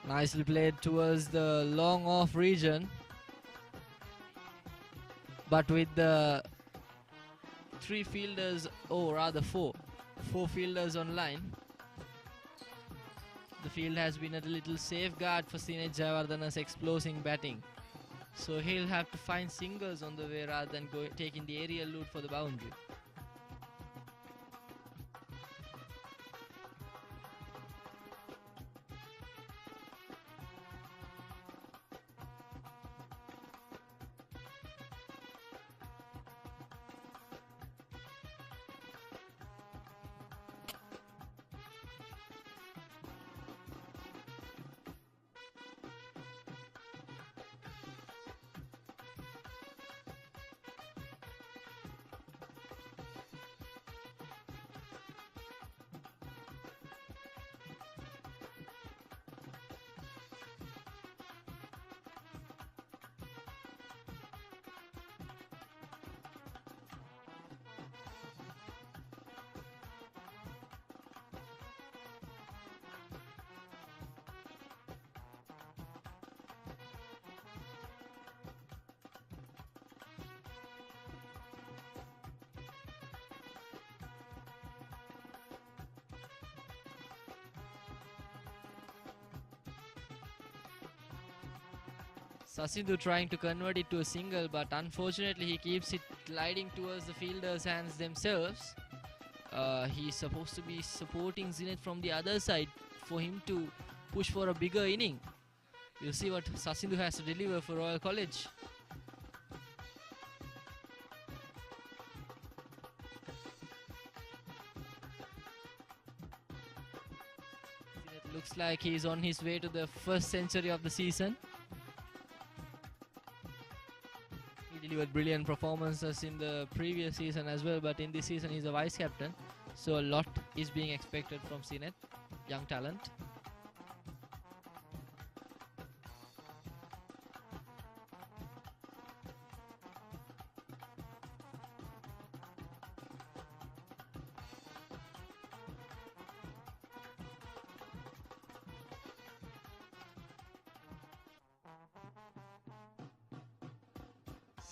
Nicely played towards the long off region. But with the three fielders, or rather four fielders on line, the field has been a little safeguard for Sinet Jayawardena's explosive batting. So he'll have to find singles on the way rather than taking the aerial loot for the boundary. Sasidhu trying to convert it to a single, but unfortunately he keeps it gliding towards the fielder's hands themselves. He's supposed to be supporting Zenith from the other side for him to push for a bigger inning. We'll see what Sasidhu has to deliver for Royal College. Zenith looks like he's on his way to the first century of the season. Delivered brilliant performances in the previous season as well, but in this season he's a vice captain, so a lot is being expected from Sinet, young talent.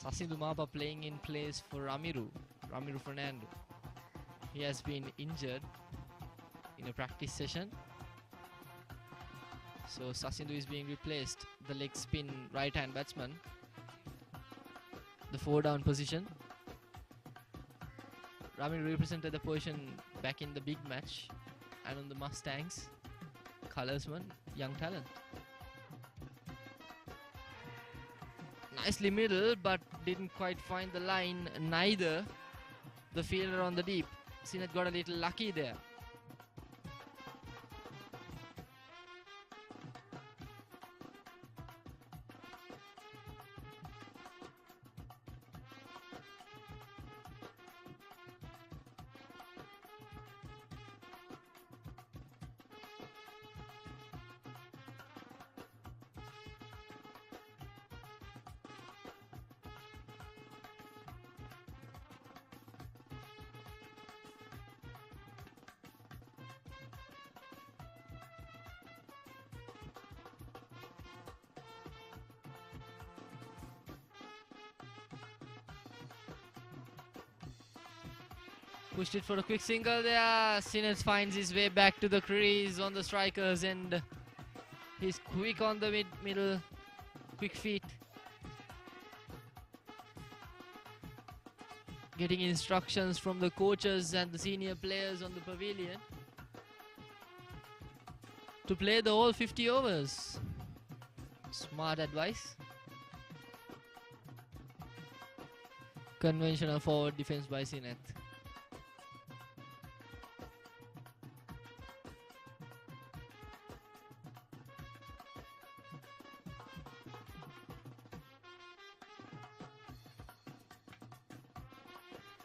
Sasidhu Mapa playing in place for Ramiro Fernando. He has been injured in a practice session. So Sasidhu is being replaced, the leg spin right hand batsman. The 4 down position. Ramiro represented the position back in the big match and on the Mustangs. Colorsman, young talent. Nicely middle, but didn't quite find the line, neither the fielder on the deep. Sinet got a little lucky there. Pushed it for a quick single there. Sinet finds his way back to the crease on the strikers, and he's quick on the middle, quick feet. Getting instructions from the coaches and the senior players on the pavilion to play the whole 50 overs. Smart advice. Conventional forward defense by Sinet.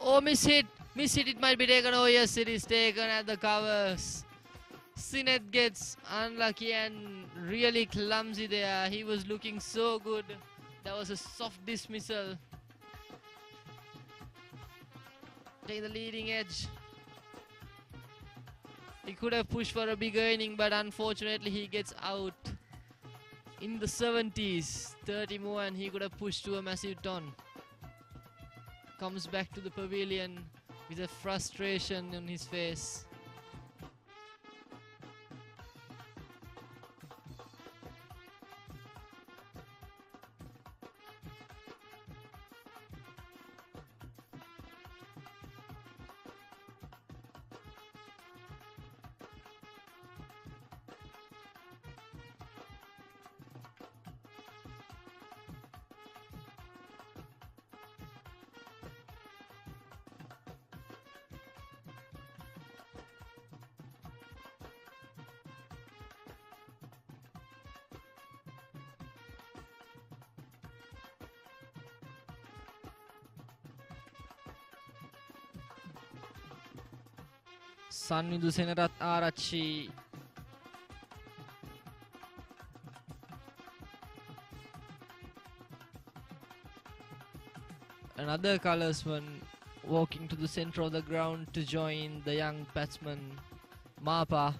Oh, miss hit, it might be taken. Oh yes, it is taken at the covers. Sinet gets unlucky and really clumsy there. He was looking so good. That was a soft dismissal. Take the leading edge. He could have pushed for a bigger inning, but unfortunately he gets out In the 70s, 30 more and he could have pushed to a massive ton. Comes back to the pavilion with a frustration on his face. Sannidu Senarath Arachi. Another colorsman walking to the center of the ground to join the young batsman Mapa.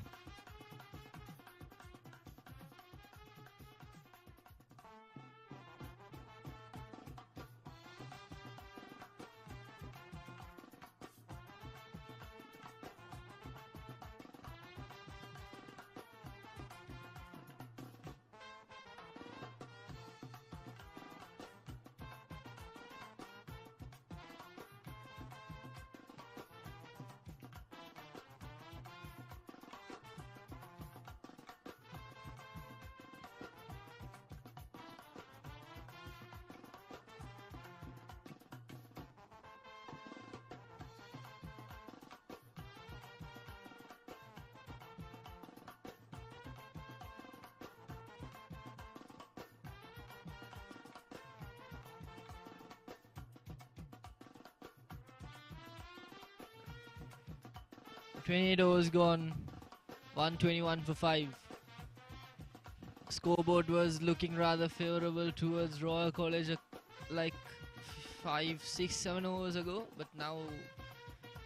$28 overs gone, 121 for 5. Scoreboard was looking rather favourable towards Royal College like 5, 6, 7 overs ago, but now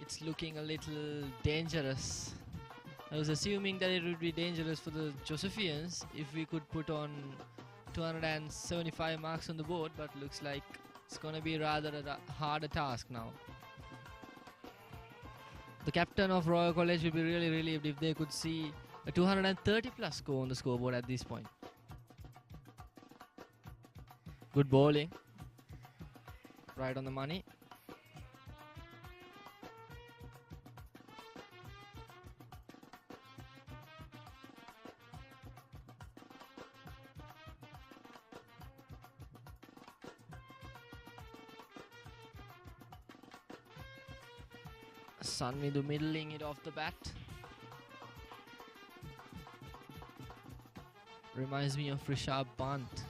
it's looking a little dangerous. I was assuming that it would be dangerous for the Josephians if we could put on 275 marks on the board, but looks like it's gonna be rather a harder task now. The captain of Royal College will be really relieved if they could see a 230 plus score on the scoreboard at this point. Good bowling. Right on the money. Sannidu middling it off the bat. Reminds me of Rishabh Pant.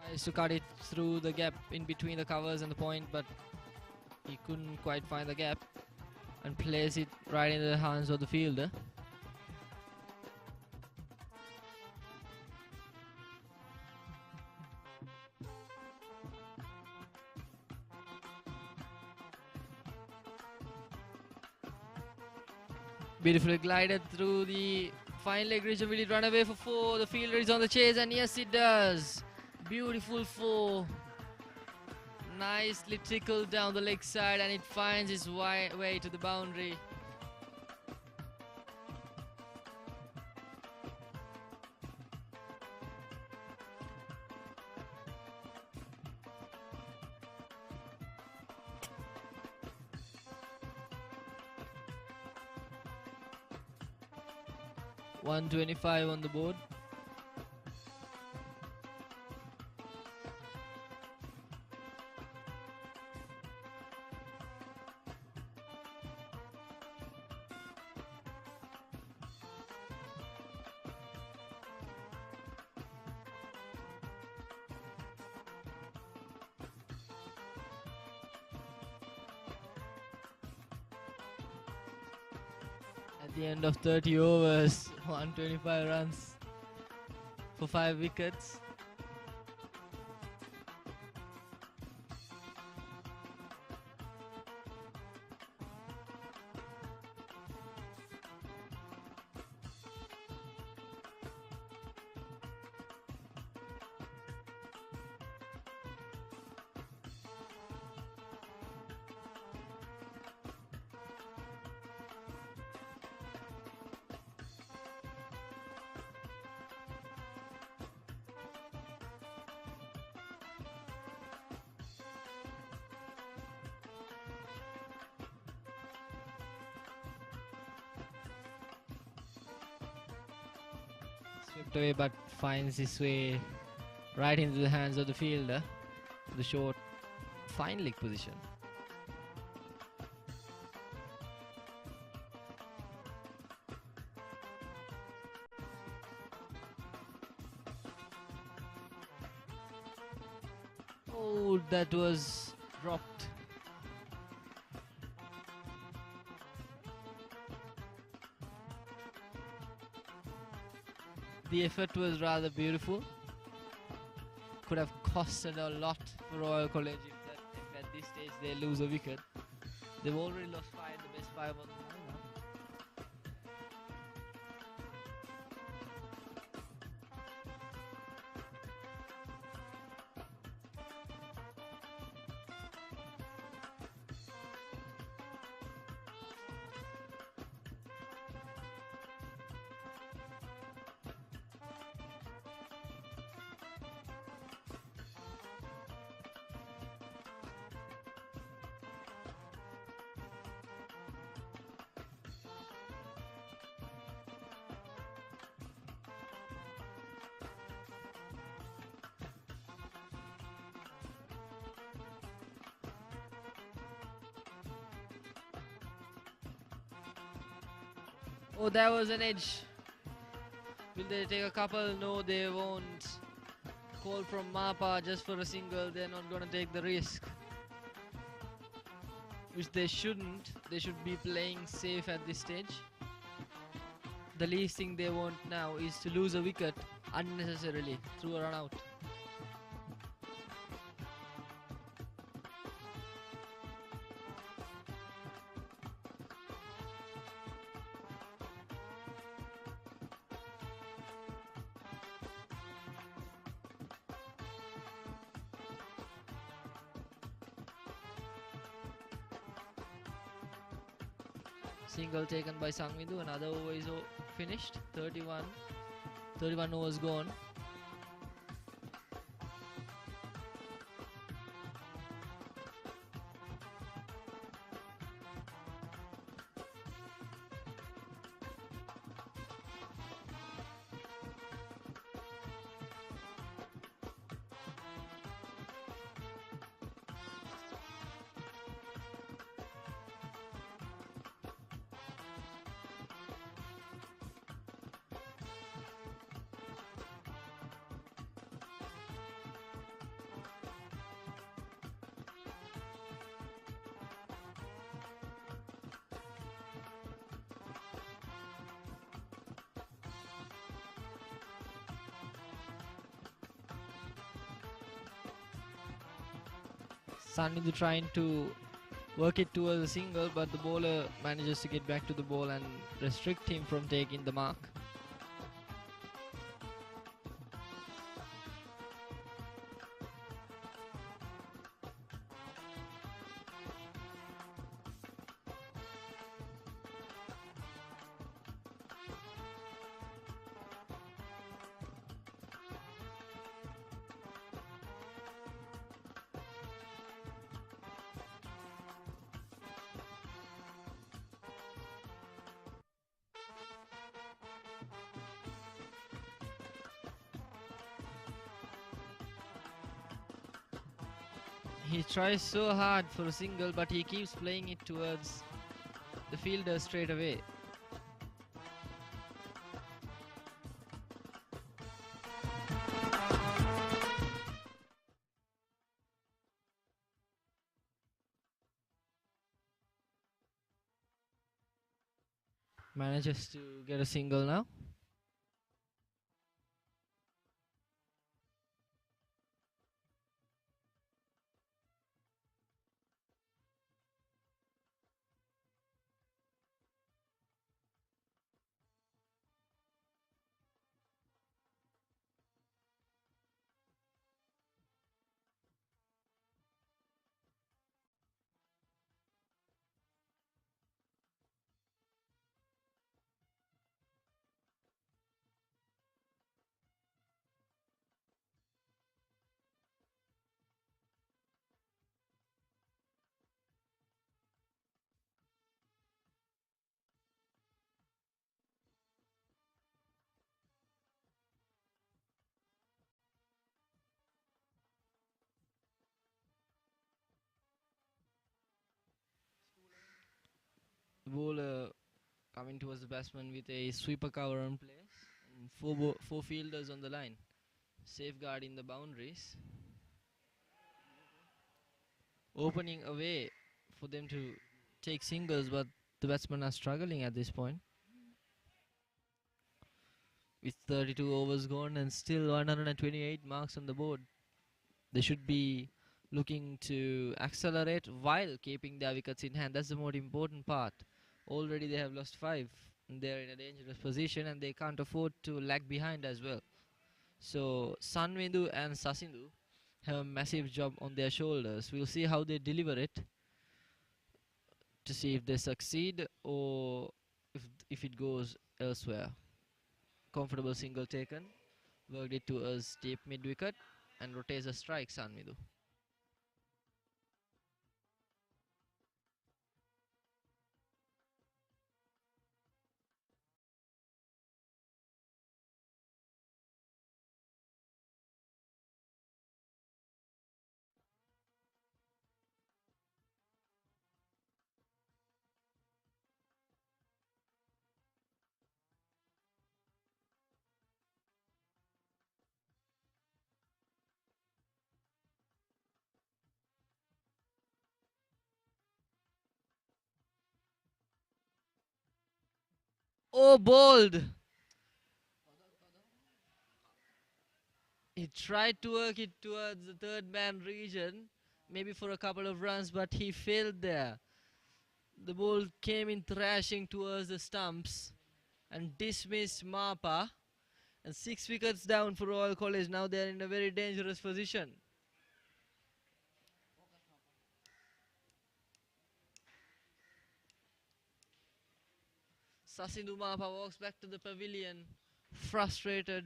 Tries to cut it through the gap in between the covers and the point, but he couldn't quite find the gap and plays it right into the hands of the fielder. Beautifully glided through the fine leg region. Will it run away for 4? The fielder is on the chase, and yes, it does. Beautiful 4. Nicely trickled down the leg side, and it finds its way to the boundary. $125 on the board. The end of 30 overs, 125 runs for 5 wickets. Swept away but finds his way right into the hands of the fielder. The short, fine leg position. Oh, that was dropped. The effort was rather beautiful. Could have costed a lot for Royal College if at this stage they lose a wicket. They've already lost 5, the best 5 on the lineup. Oh, that was an edge. Will they take a couple? No, they won't. Call from Mapa just for a single. They're not going to take the risk. Which they shouldn't. They should be playing safe at this stage. The least thing they want now is to lose a wicket unnecessarily through a run out. Single taken by Sangmindu, another over is finished. 31 overs gone. Sangmindu trying to work it towards a single, but the bowler manages to get back to the ball and restrict him from taking the mark. He tries so hard for a single, but he keeps playing it towards the fielder straight away. Manages to get a single now. The bowler coming towards the batsman with a sweeper cover on place. And four fielders on the line, safeguarding the boundaries, opening a way for them to take singles, but the batsmen are struggling at this point. With 32 overs gone and still 128 marks on the board, they should be looking to accelerate while keeping their wickets in hand. That's the more important part. Already they have lost 5. And they're in a dangerous position and they can't afford to lag behind as well. So Sanvindu and Sasindu have a massive job on their shoulders. We'll see how they deliver it to see if they succeed or if it goes elsewhere. Comfortable single taken, worked it towards deep mid wicket and rotates a strike Sanvindu. Oh, bowled! He tried to work it towards the third man region, maybe for a couple of runs, but he failed there. The ball came in thrashing towards the stumps and dismissed Mapa. And 6 wickets down for Royal College. Now they are in a very dangerous position. Sasindu Mapa walks back to the pavilion, frustrated.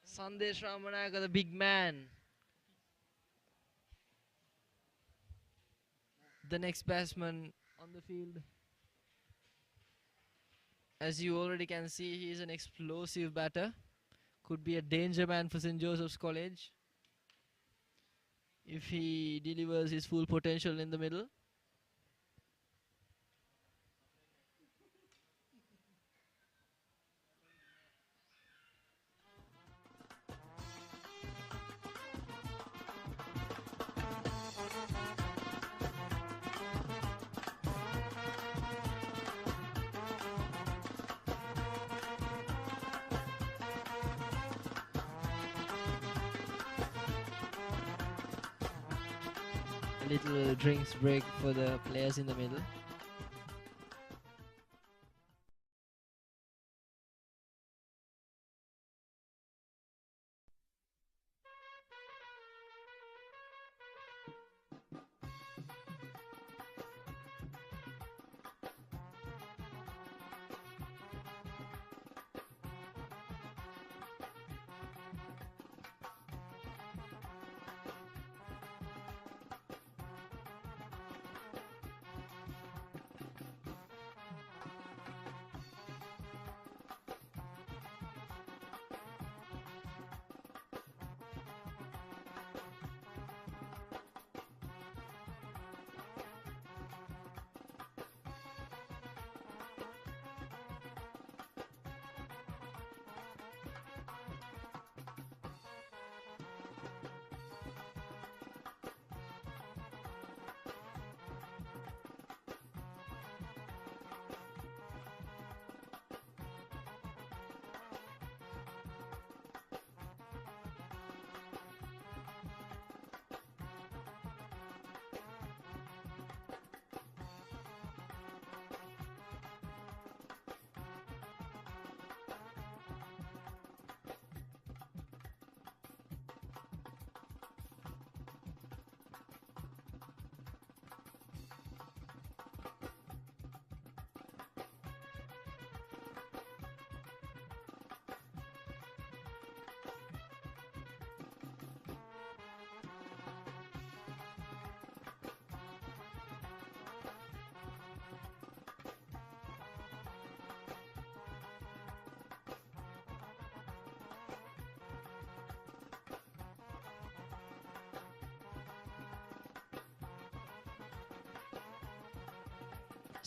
Sandesh Ramanayaka, the big man. The next batsman on the field. As you already can see, he is an explosive batter. Could be a danger man for St. Joseph's College if he delivers his full potential in the middle. A little drinks break for the players in the middle.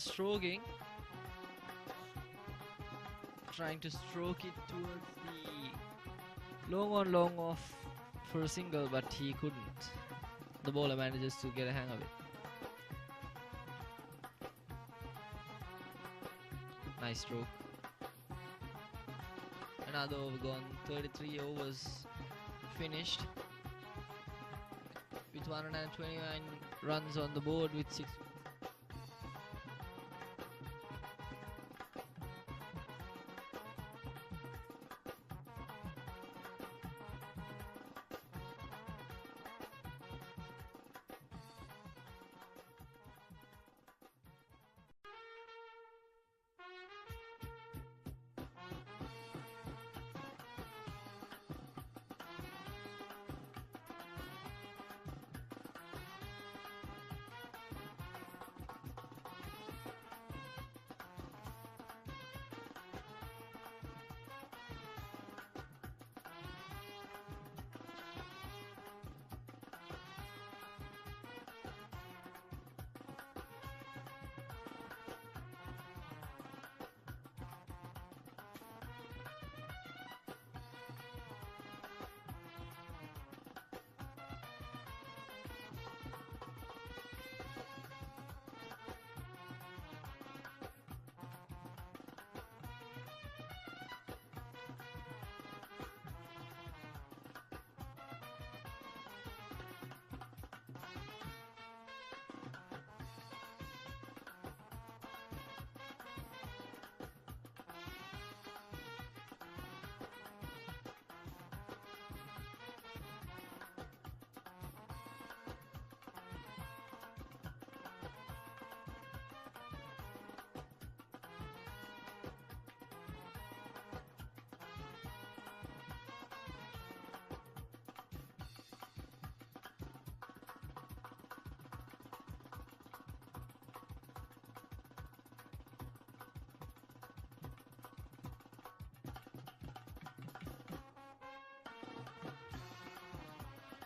stroking, trying to stroke it towards the long on long off for a single, but he couldn't. The bowler manages to get a hang of it. Nice stroke. Another over gone. 33 overs finished with 129 runs on the board with 6.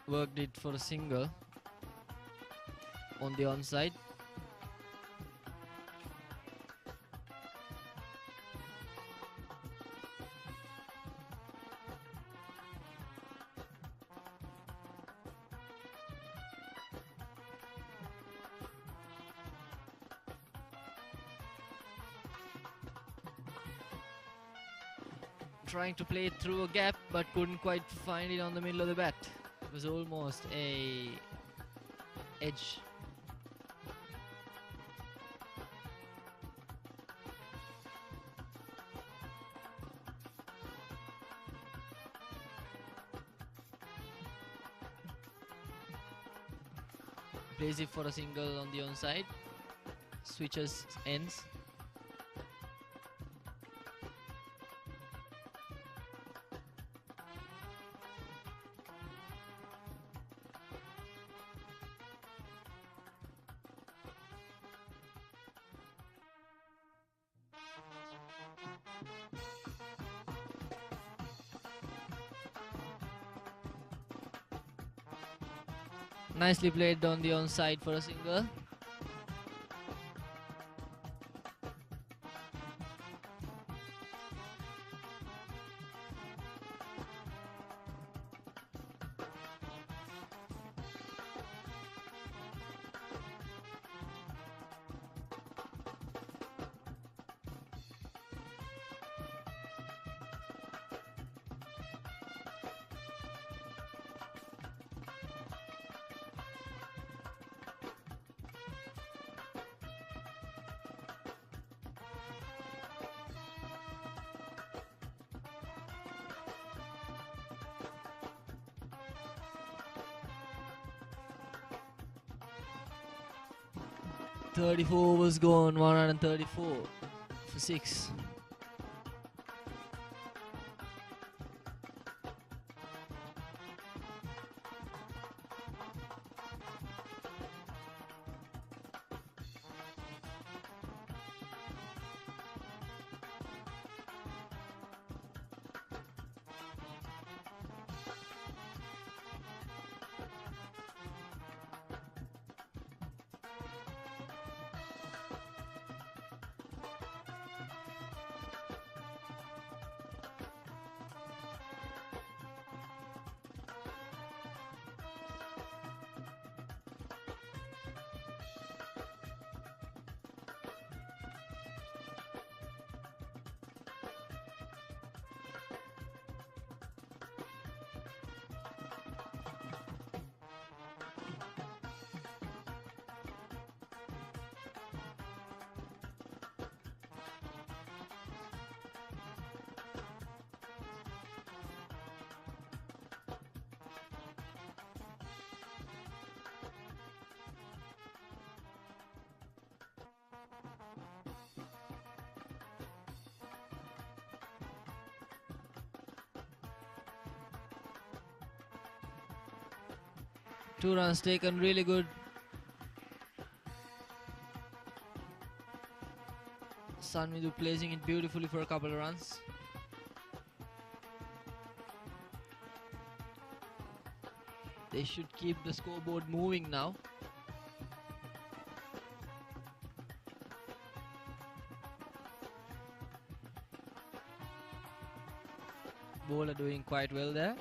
Worked it for a single on the onside. Trying to play it through a gap, but couldn't quite find it on the middle of the bat. It was almost a edge. Plays it for a single on the onside. Switches ends. Nicely played on the onside for a single. .34 was gone, 134 for 6. 2 runs taken, really good. Sanmidu placing it beautifully for a couple of runs. They should keep the scoreboard moving now. Bowler doing quite well there.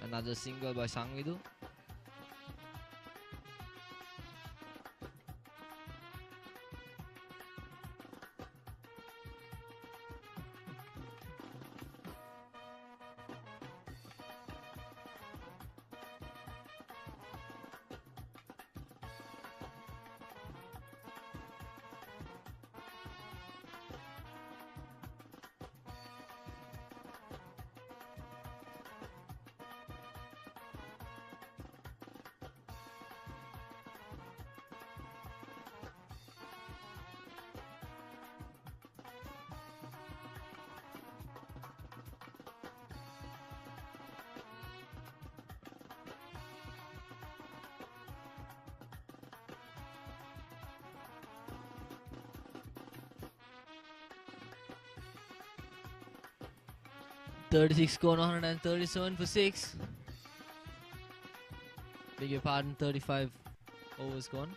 Another single by Sangvidu. .36 gone, 137 for 6. Beg your pardon, 35 overs gone.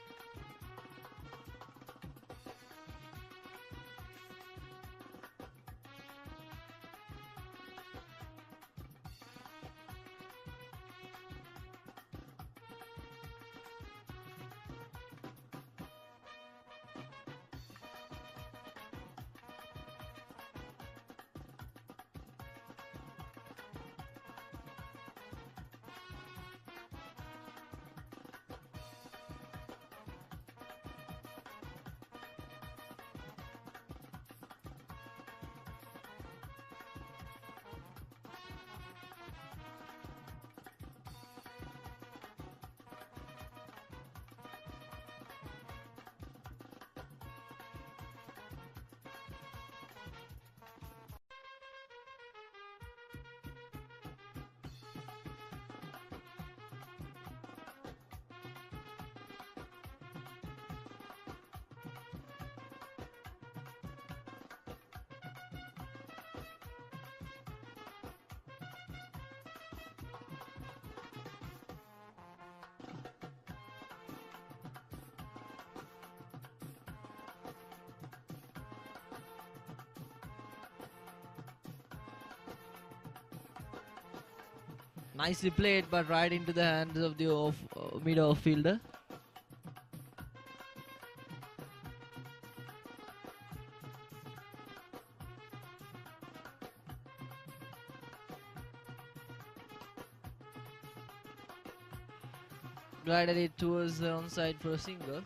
Nicely played, but right into the hands of the mid-off fielder. Glided it towards the onside for a single.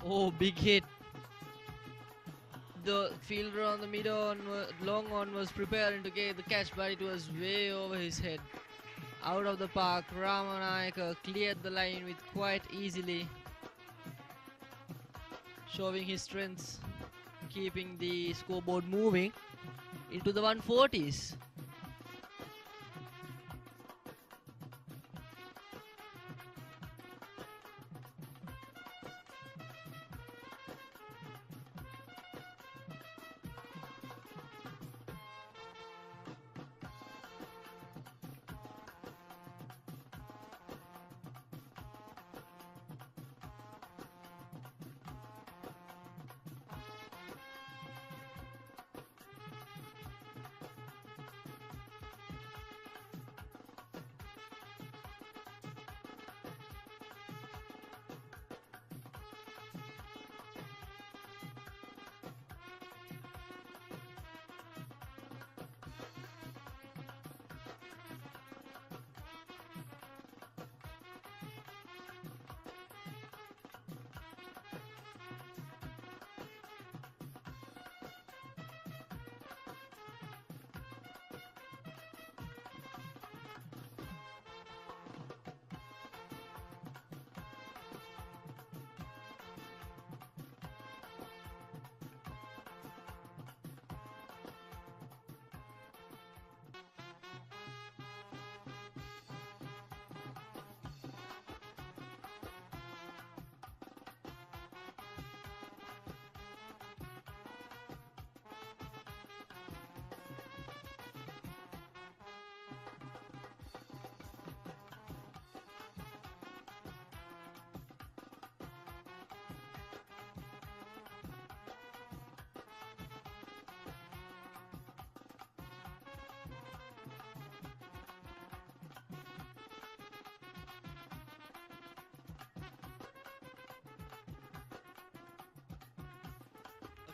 Oh, big hit. The fielder on the long on was preparing to get the catch, but it was way over his head. Out of the park, Ramanayaka cleared the line with quite easily, showing his strengths, keeping the scoreboard moving into the 140s.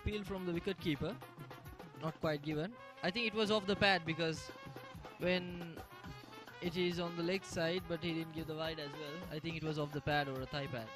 appeal from the wicket keeper. Not quite given. I think it was off the pad because when it is on the leg side, but he didn't give the wide as well. I think it was off the pad or a thigh pad.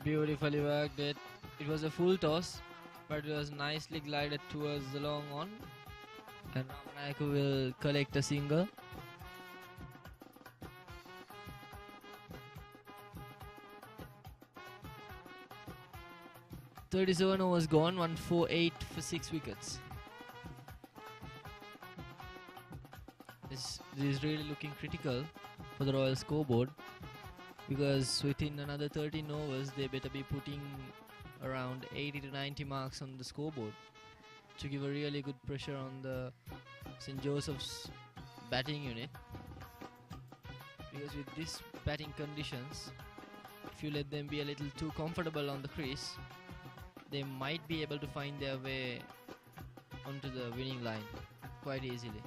Beautifully worked it. It was a full toss, but it was nicely glided towards the long on. And Ramanayaku will collect a single. "37 overs gone, 148 for 6 wickets. This is really looking critical for the Royal scoreboard, because within another 13 overs they better be putting around 80 to 90 marks on the scoreboard to give a really good pressure on the St. Joseph's batting unit. Because with these batting conditions, if you let them be a little too comfortable on the crease, they might be able to find their way onto the winning line quite easily.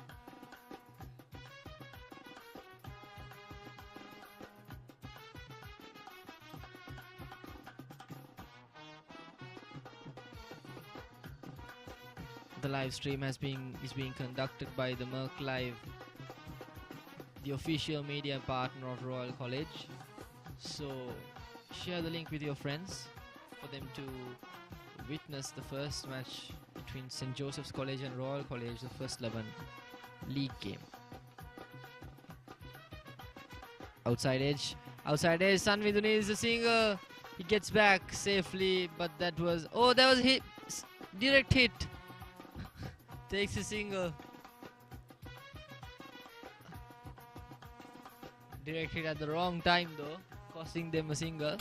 The live stream is being conducted by the Merc Live, the official media partner of Royal College. So share the link with your friends for them to witness the first match between St. Joseph's College and Royal College, the first 11 league game. Outside edge, Sanviduni is a single. He gets back safely, but that was hit, direct hit. Takes a single. Direct hit at the wrong time though, costing them a single.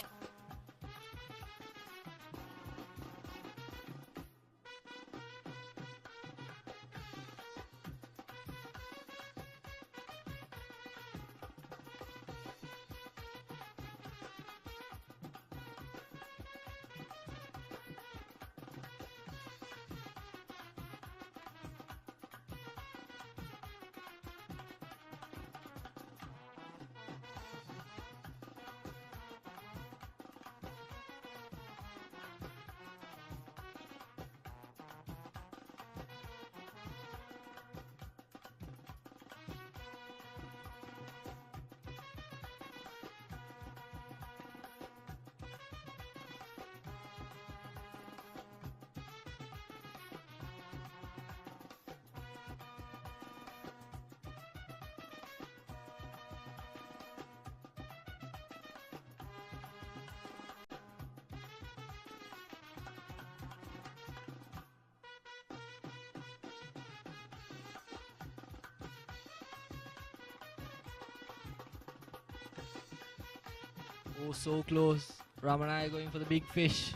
Oh, so close. Ramanaya going for the big fish,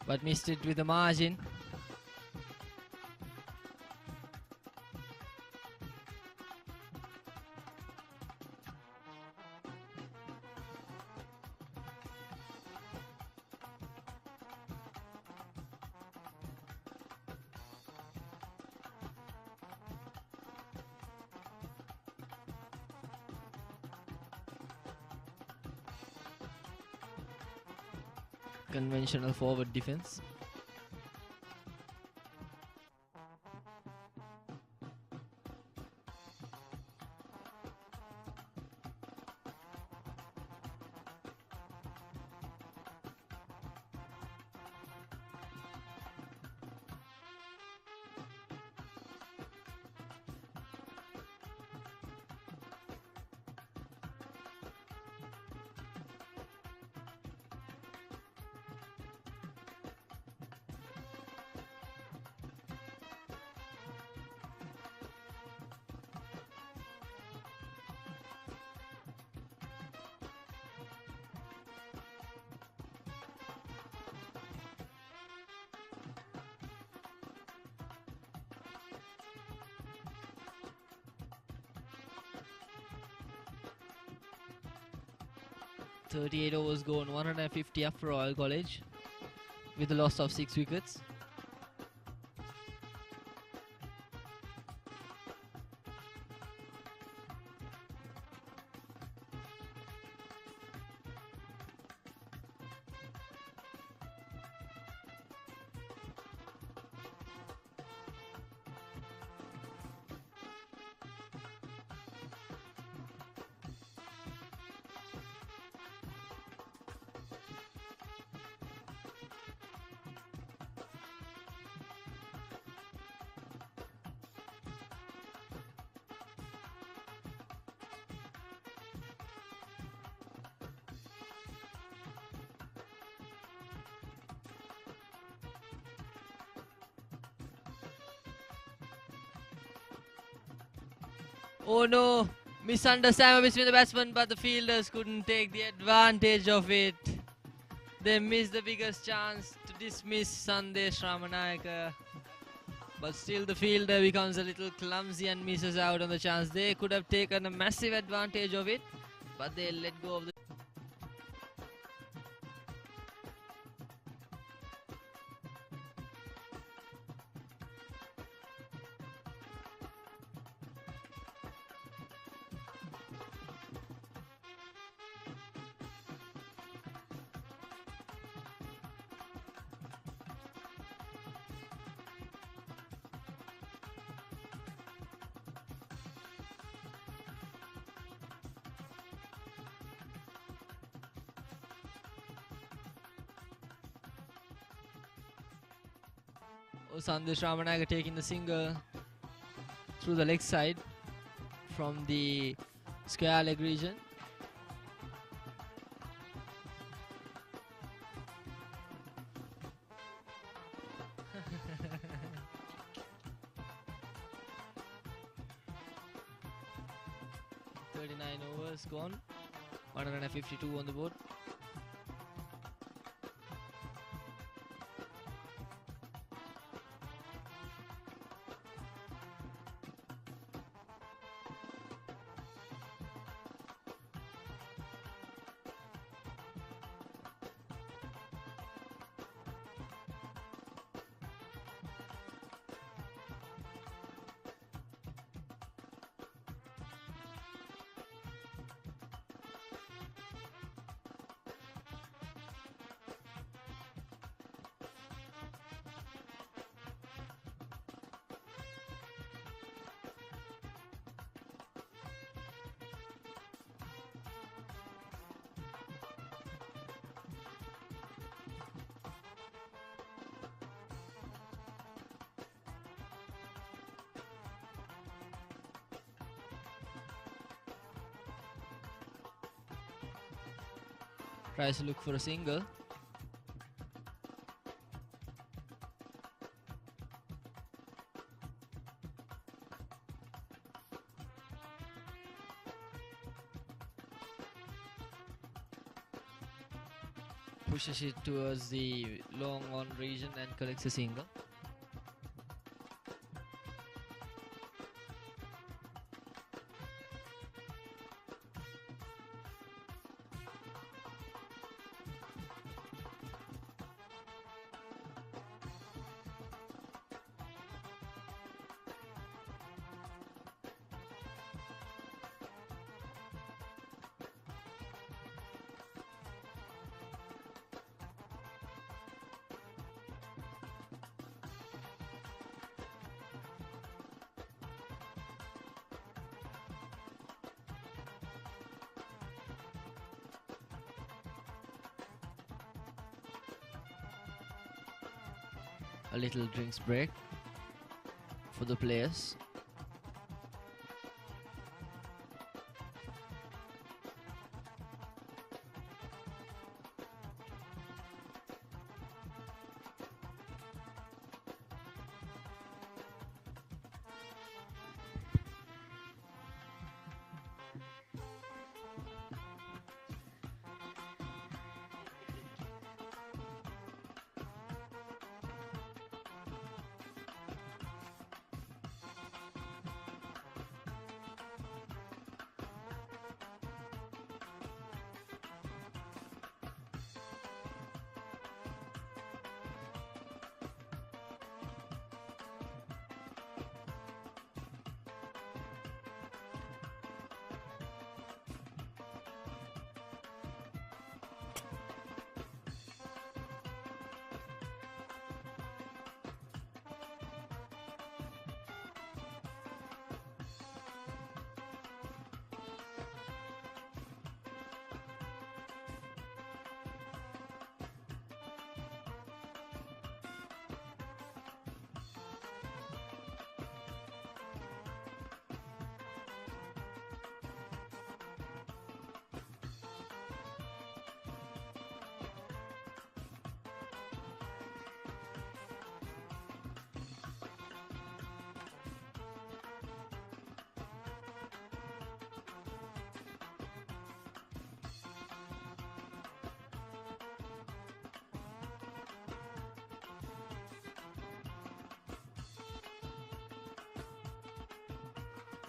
but missed it with a margin. Conventional forward defense. .38 overs gone, 150 up for Royal College with a loss of 6 wickets. Oh no, misunderstanding between the batsmen, but the fielders couldn't take the advantage of it. They missed the biggest chance to dismiss Sandesh Ramanayaka. But still the fielder becomes a little clumsy and misses out on the chance. They could have taken a massive advantage of it, but they let go of the... Oh, Sandesh Ramanayaka taking the single through the leg side from the square leg region. Overs gone, 152 on the board. Tries to look for a single. pushes it towards the long on region and collects a single. A little drinks break for the players.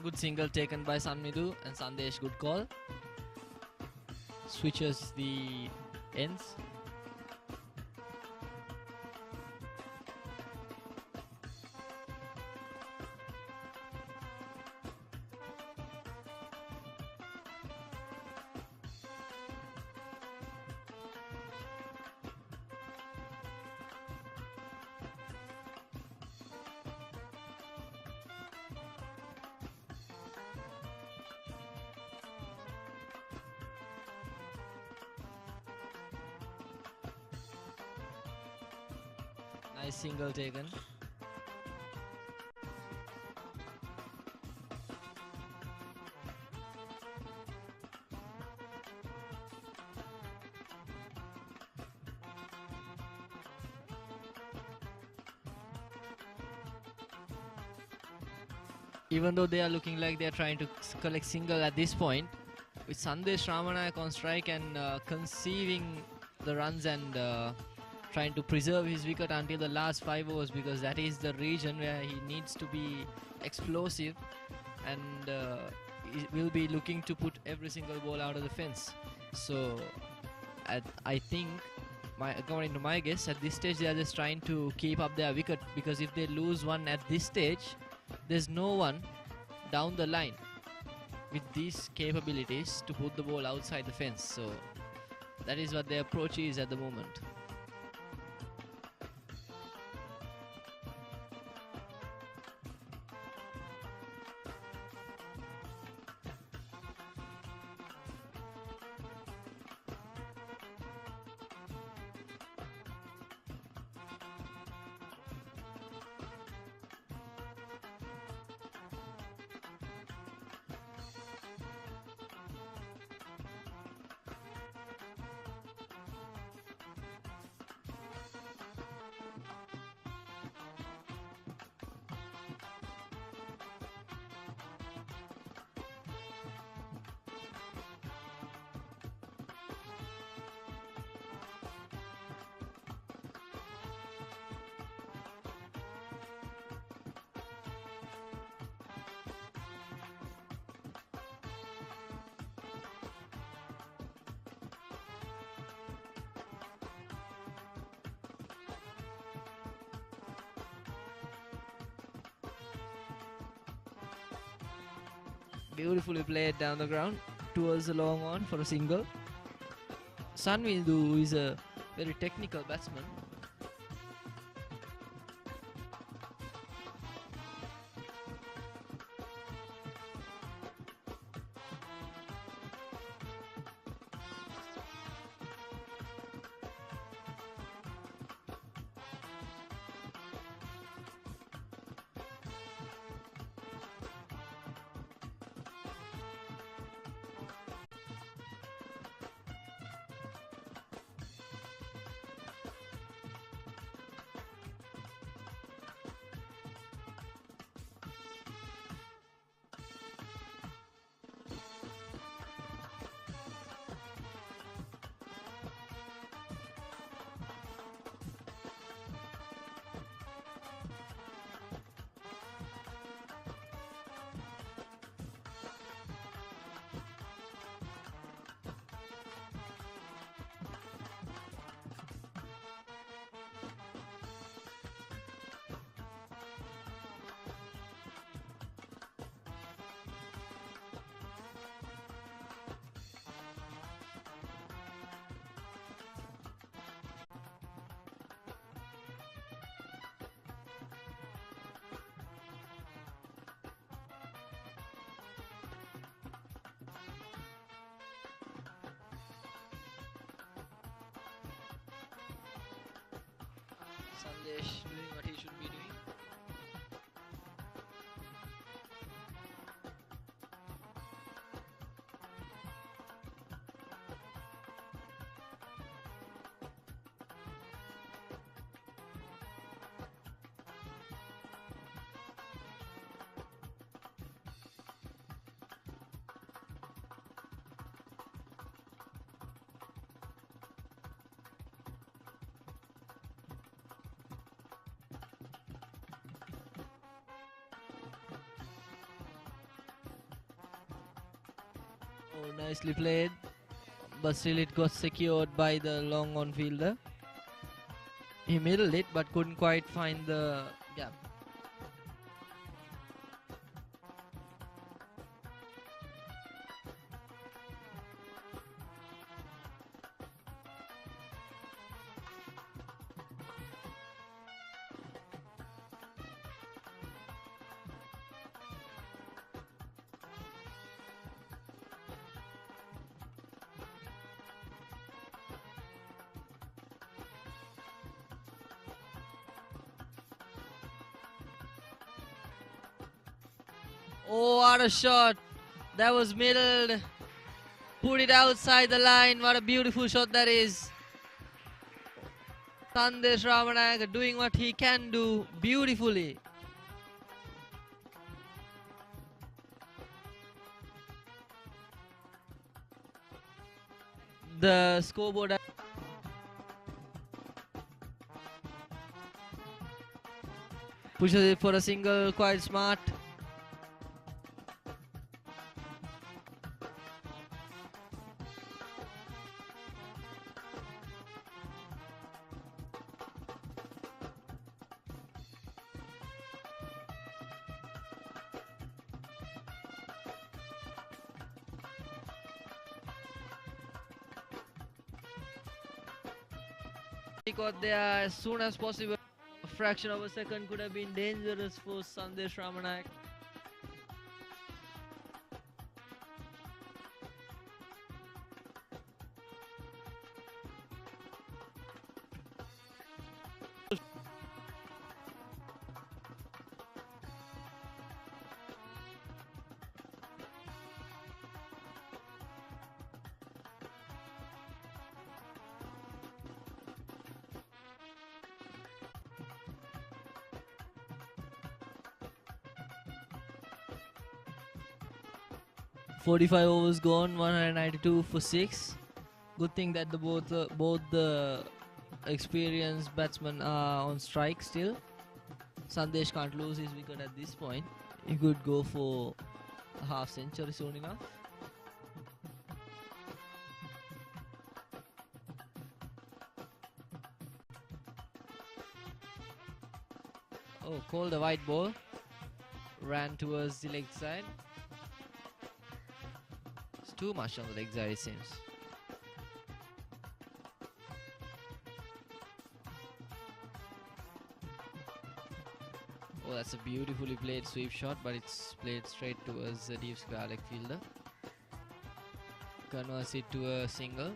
Good single taken by Sanmidu, and Sandesh, good call. Switches the ends. Nice single taken. Even though they are looking like they are trying to collect single at this point, with Sandesh Ramanayak on strike and conceiving the runs and trying to preserve his wicket until the last 5 overs, because that is the region where he needs to be explosive, and he will be looking to put every single ball out of the fence. So I think, according to my guess, at this stage they are just trying to keep up their wicket, because if they lose one at this stage, there's no one down the line with these capabilities to put the ball outside the fence. So that is what their approach is at the moment. Beautifully played down the ground towards the long on for a single. Sanvindu is a very technical batsman. Sandesh doing what he should be doing. Oh, nicely played. But still it got secured by the long on fielder. He middled it but couldn't quite find the gap. Oh, what a shot! That was middled. Put it outside the line. What a beautiful shot that is. Sandesh Ramanayak doing what he can do beautifully. The scoreboard pushes it for a single, quite smart. He got there as soon as possible. A fraction of a second could have been dangerous for Sandesh Ramanayak. .45 overs gone, 192 for 6. Good thing that both the experienced batsmen are on strike still. Sandesh can't lose his wicket at this point. He could go for a half century soon enough. Oh, called a white ball. Ran towards the leg side. too much on the leg side, it seems. Oh, that's a beautifully played sweep shot, but it's played straight towards the deep square leg fielder. Converts it to a single.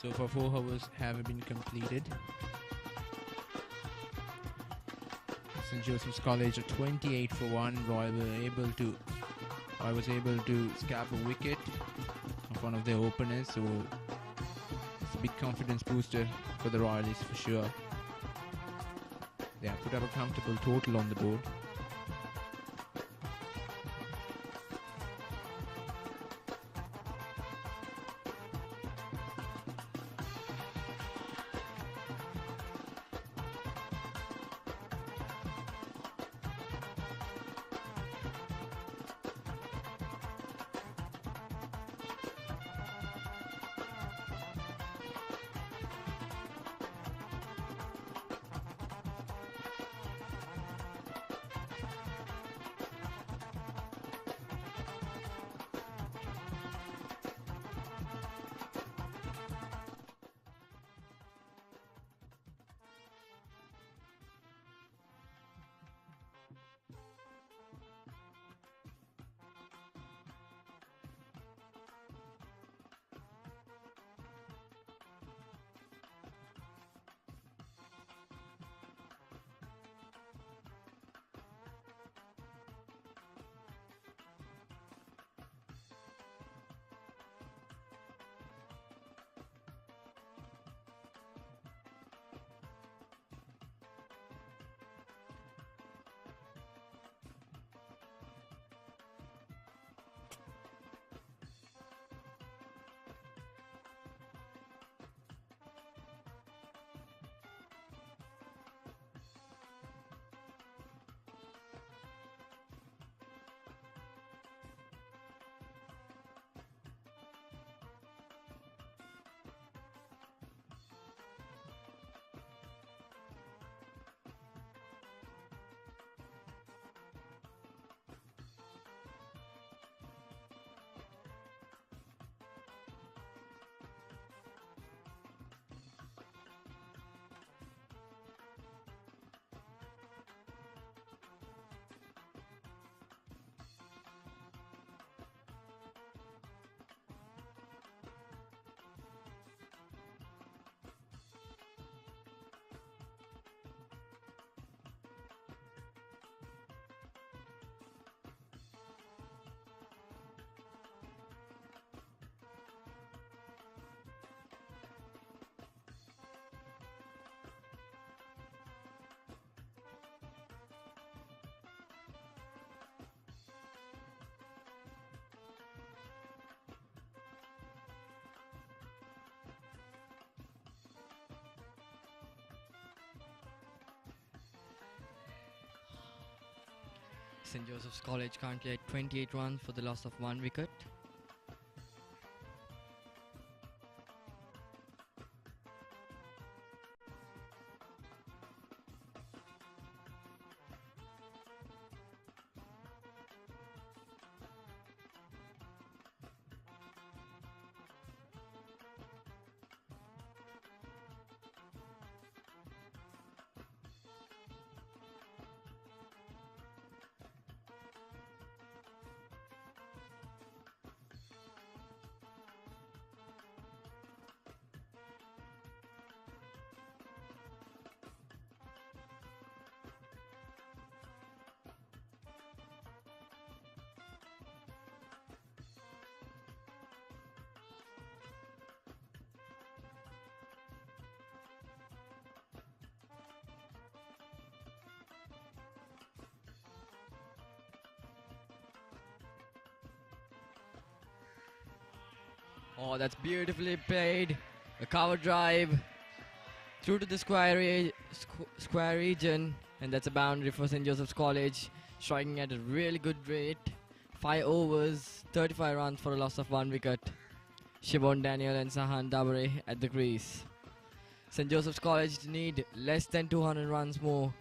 So far 4 overs have been completed. St. Joseph's College at 28 for 1. Roy was able to scalp a wicket of one of their openers, so it's a big confidence booster for the Royalists for sure. They have put up a comfortable total on the board. St. Joseph's College currently at 28 runs for the loss of 1 wicket. Oh, that's beautifully played. A cover drive through to the square region, and that's a boundary for St. Joseph's College, striking at a really good rate. 5 overs, 35 runs for a loss of 1 wicket. Shivon Daniel and Sahan Dabare at the crease. St. Joseph's College need less than 200 runs more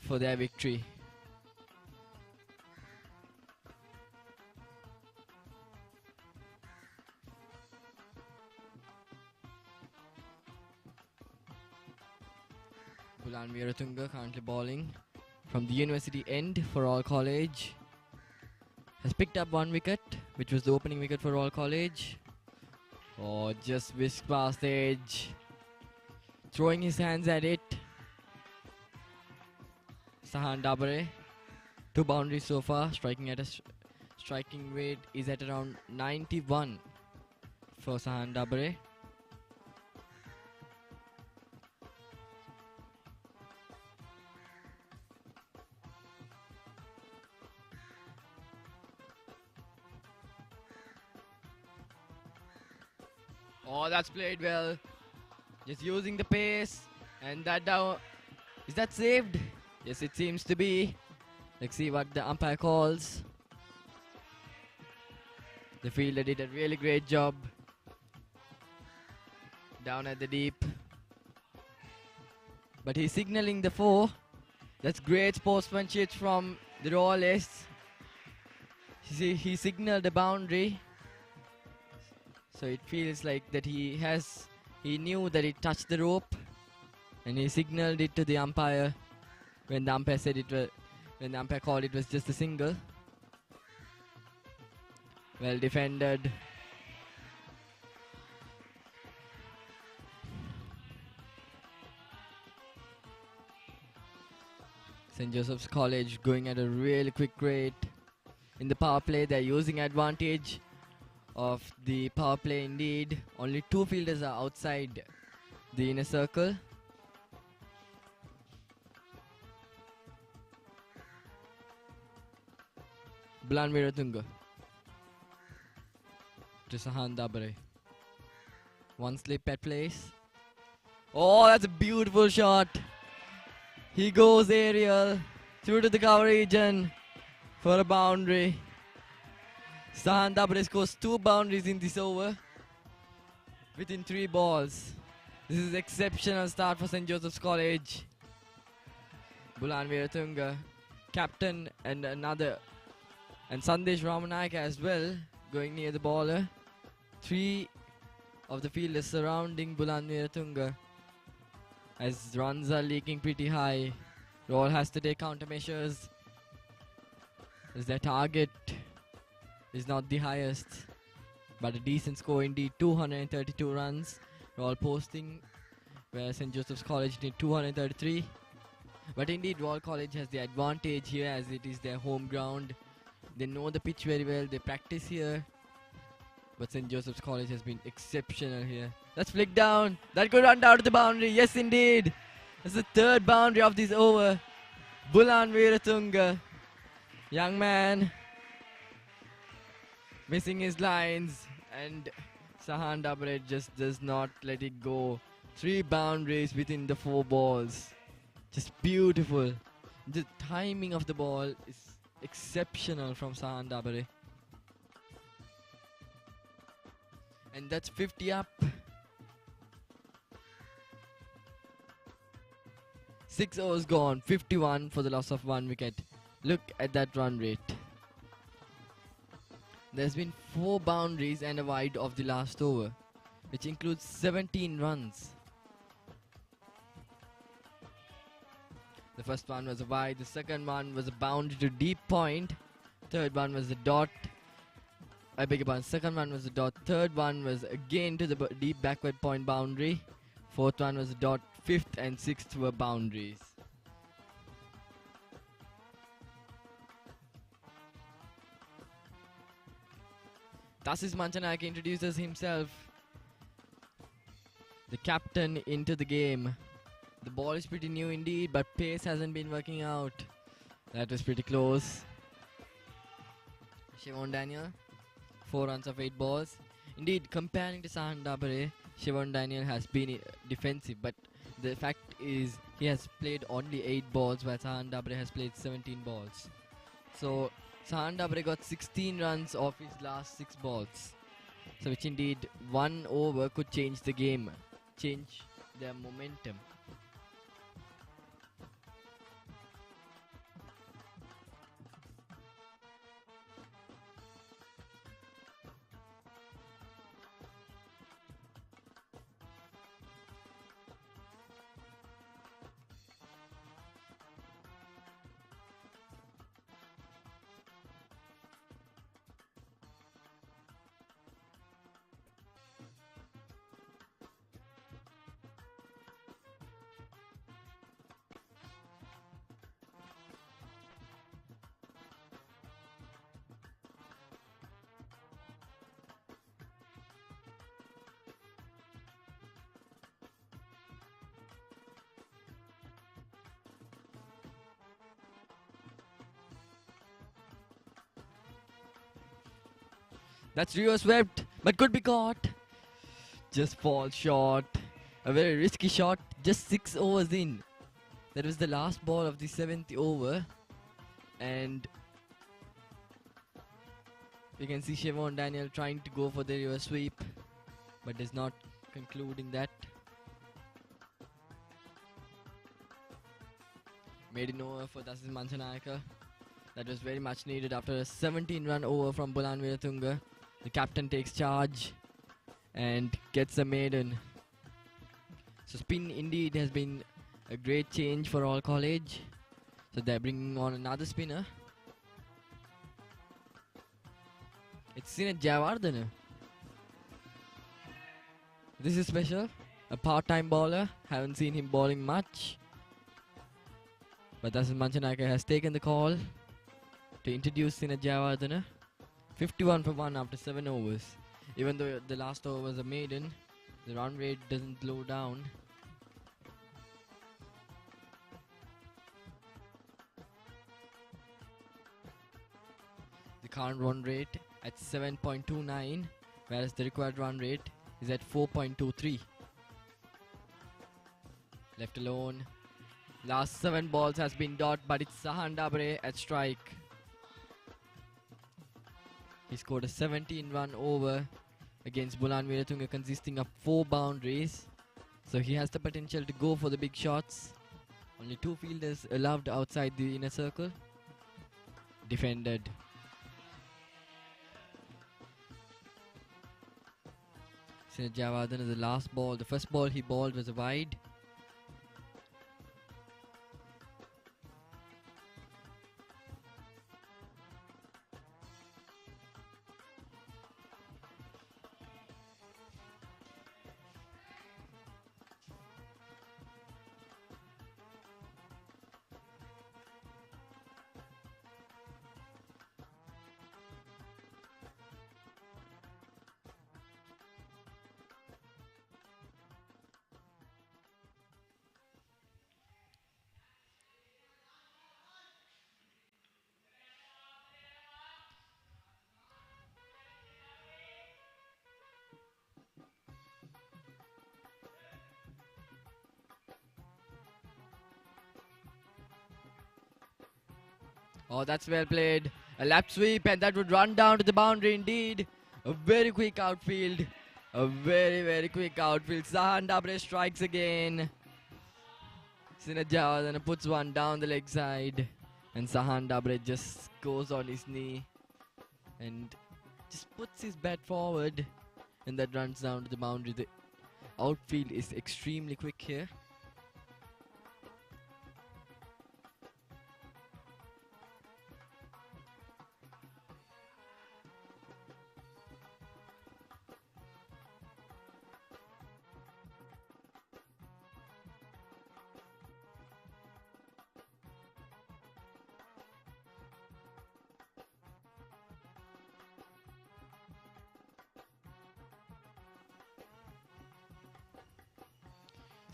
for their victory. Bulan Veeratunga currently bowling from the university end for Royal College. Has picked up 1 wicket, which was the opening wicket for Royal College. Oh, just whisk past the edge. Throwing his hands at it. Sahan Dabare. 2 boundaries so far. Striking at a striking rate is at around 91 for Sahan Dabare. Oh, that's played well. Just using the pace. And that down. Is that saved? Yes, it seems to be. Let's see what the umpire calls. The fielder did a really great job. Down at the deep. But he's signaling the 4. That's great sportsmanship from the Royalists. See, he signaled the boundary. So it feels like that he knew that it touched the rope. And he signaled it to the umpire when the umpire said it was, when the umpire called it was just a single. Well defended. St. Joseph's College going at a really quick rate. In the power play, they're using advantage of the power play indeed. Only 2 fielders are outside the inner circle. Bulan Viratunga to Sahan Dabare. One slip at place. Oh, that's a beautiful shot. He goes aerial through to the cover region for a boundary. Sahan Dabare scores 2 boundaries in this over within 3 balls. This is exceptional start for St. Joseph's College. Bulan Viratunga, captain, and Sandesh Ramanayaka as well, going near the baller. 3 of the fielders surrounding Bulan Viratunga as runs are leaking pretty high. Roll has to take countermeasures as their target is not the highest, but a decent score indeed. 232 runs. Roll posting where St. Joseph's College need 233. But indeed Royal College has the advantage here as it is their home ground. They know the pitch very well, they practice here. But St. Joseph's College has been exceptional here. That's flicked down. That could run down to the boundary. Yes, indeed. That's the 3rd boundary of this over. Bulan Viratunga. Young man. Missing his lines. And Sahan Dabare just does not let it go. 3 boundaries within the 4 balls. Just beautiful. The timing of the ball is exceptional from Sahan Dabare. And that's 50 up. 6 overs gone. 51 for the loss of 1 wicket. Look at that run rate. There's been 4 boundaries and a wide of the last over, which includes 17 runs. The first one was a wide, the second one was a boundary to deep point, third one was a dot. I beg your pardon, second one was a dot, third one was again to the deep backward point boundary, fourth one was a dot, fifth and sixth were boundaries. Tasis Manchanayake introduces himself, the captain, into the game. The ball is pretty new indeed, but pace hasn't been working out. That was pretty close. Shivon Daniel, 4 runs of 8 balls. Indeed, comparing to Sahan Dabare, Shivon Daniel has been defensive, but the fact is he has played only 8 balls, while Sahan Dabare has played 17 balls. So Sahan Dabare got 16 runs off his last 6 balls. So which indeed, 1 over could change the game, change their momentum. That's reverse swept, but could be caught. Just falls short. A very risky shot. Just 6 overs in. That was the last ball of the 7th over. And we can see Siobhan Daniel trying to go for the reverse sweep, but is not concluding that. Maiden over for Dasis Manchanayaka. That was very much needed after a 17-run over from Bulan Viratunga. The captain takes charge and gets a maiden. So spin indeed has been a great change for All College. So they're bringing on another spinner. It's Sinet Jayawardene. This is special. A part-time bowler. Haven't seen him bowling much. But Dasis Manchanayaka has taken the call to introduce Sinet Jayawardene. 51 for 1 after 7 overs. Even though the last over was a maiden, the run rate doesn't slow down. The current run rate at 7.29, whereas the required run rate is at 4.23. Left alone. Last 7 balls has been dot, but it's Sahan Dabre at strike. He scored a 17-run over against Bulan Viratunga consisting of 4 boundaries. So he has the potential to go for the big shots. Only 2 fielders allowed outside the inner circle. Defended. Sinet Jayawardene, the last ball, the first ball he bowled was a wide. Oh, that's well played. A lap sweep, and that would run down to the boundary indeed. A very quick outfield. A very, very quick outfield. Sahan Dabre strikes again. Sinet Jayawardene puts one down the leg side. And Sahan Dabre just goes on his knee and just puts his bat forward. And that runs down to the boundary. The outfield is extremely quick here.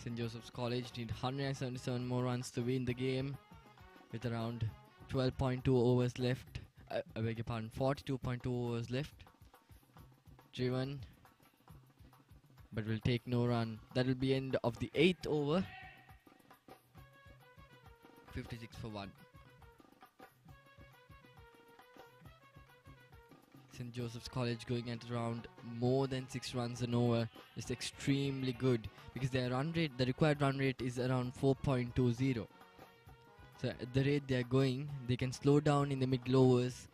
St. Joseph's College need 177 more runs to win the game with around 12.2 overs left. I beg your pardon, 42.2 overs left. Driven, but will take no run. That will be end of the 8th over. 56 for 1. St. Joseph's College going at around more than 6 runs an over is extremely good because their run rate, the required run rate is around 4.20. So at the rate they are going, they can slow down in the middle overs,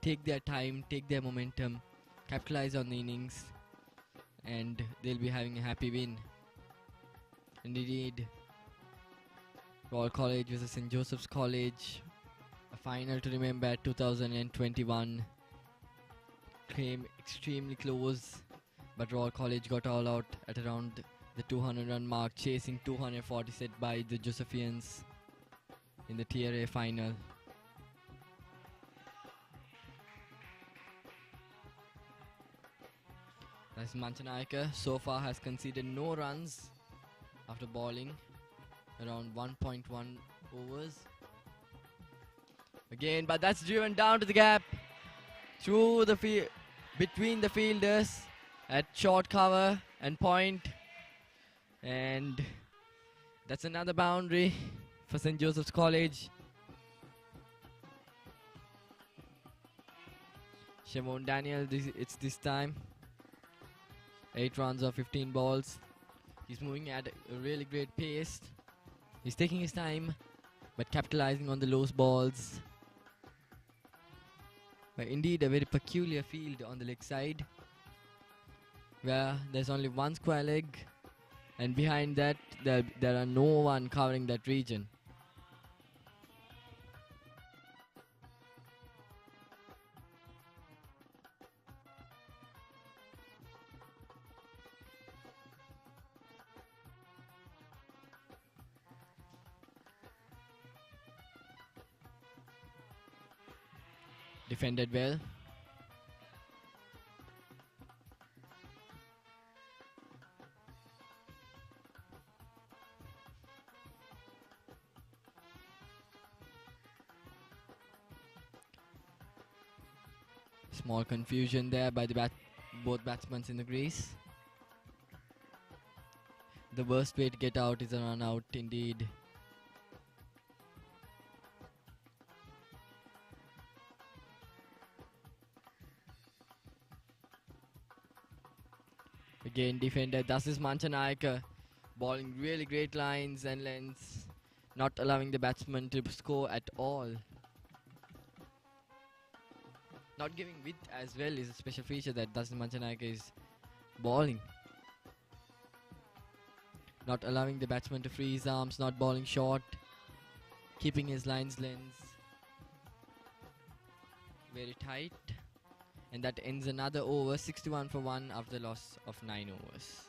take their time, take their momentum, capitalize on the innings, and they'll be having a happy win. And indeed, Royal College versus St. Joseph's College, a final to remember at 2021. Came extremely close, but Royal College got all out at around the 200-run mark, chasing 240 set by the Josephians in the Tier A final. That's Manchanayaka so far has conceded no runs after bowling around 1.1 overs. Again, but that's driven down to the gap through the field. between the fielders at short cover and point. And that's another boundary for St. Joseph's College. Shimon Daniel, it's this time. 8 runs of 15 balls. He's moving at a really great pace. He's taking his time, but capitalizing on the loose balls. But indeed, a very peculiar field on the leg side, where there's only one square leg, and behind that, there are no one covering that region. Defended well. Small confusion there by the both batsmen in the crease. The worst way to get out is a run out indeed. Again defended. Thus is Manchanayaka bowling really great lines and lengths, not allowing the batsman to score at all. Not giving width as well is a special feature that Dasis Manchanayaka is bowling. Not allowing the batsman to free his arms, not bowling short, keeping his lines lengths very tight. And that ends another over, 61 for 1 after the loss of 9 overs.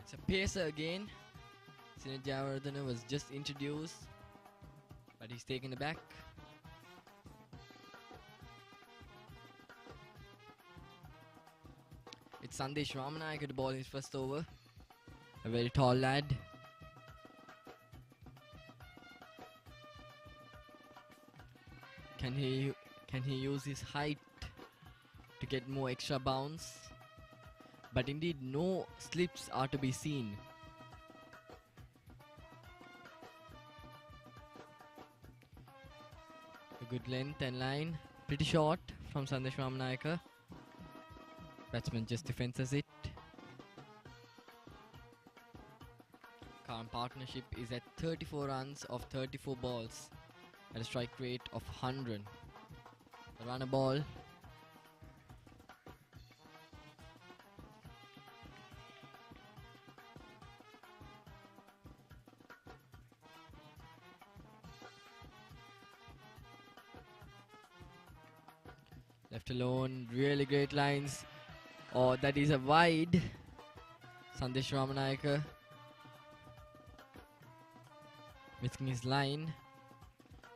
It's a pacer again. Sinat Jayawardene was just introduced, but he's taken aback. It's Sandesh Ramanayaka to bowl his first over. A very tall lad. Can he use his height to get more extra bounce? But indeed, no slips are to be seen. A good length and line. Pretty short from Sandesh Ramanayaka. Batsman just defenses it. Current partnership is at 34 runs of 34 balls at a strike rate of 100. A runner ball. Left alone, really great lines. Oh, that is a wide. Sandesh Ramanayaka missing his line,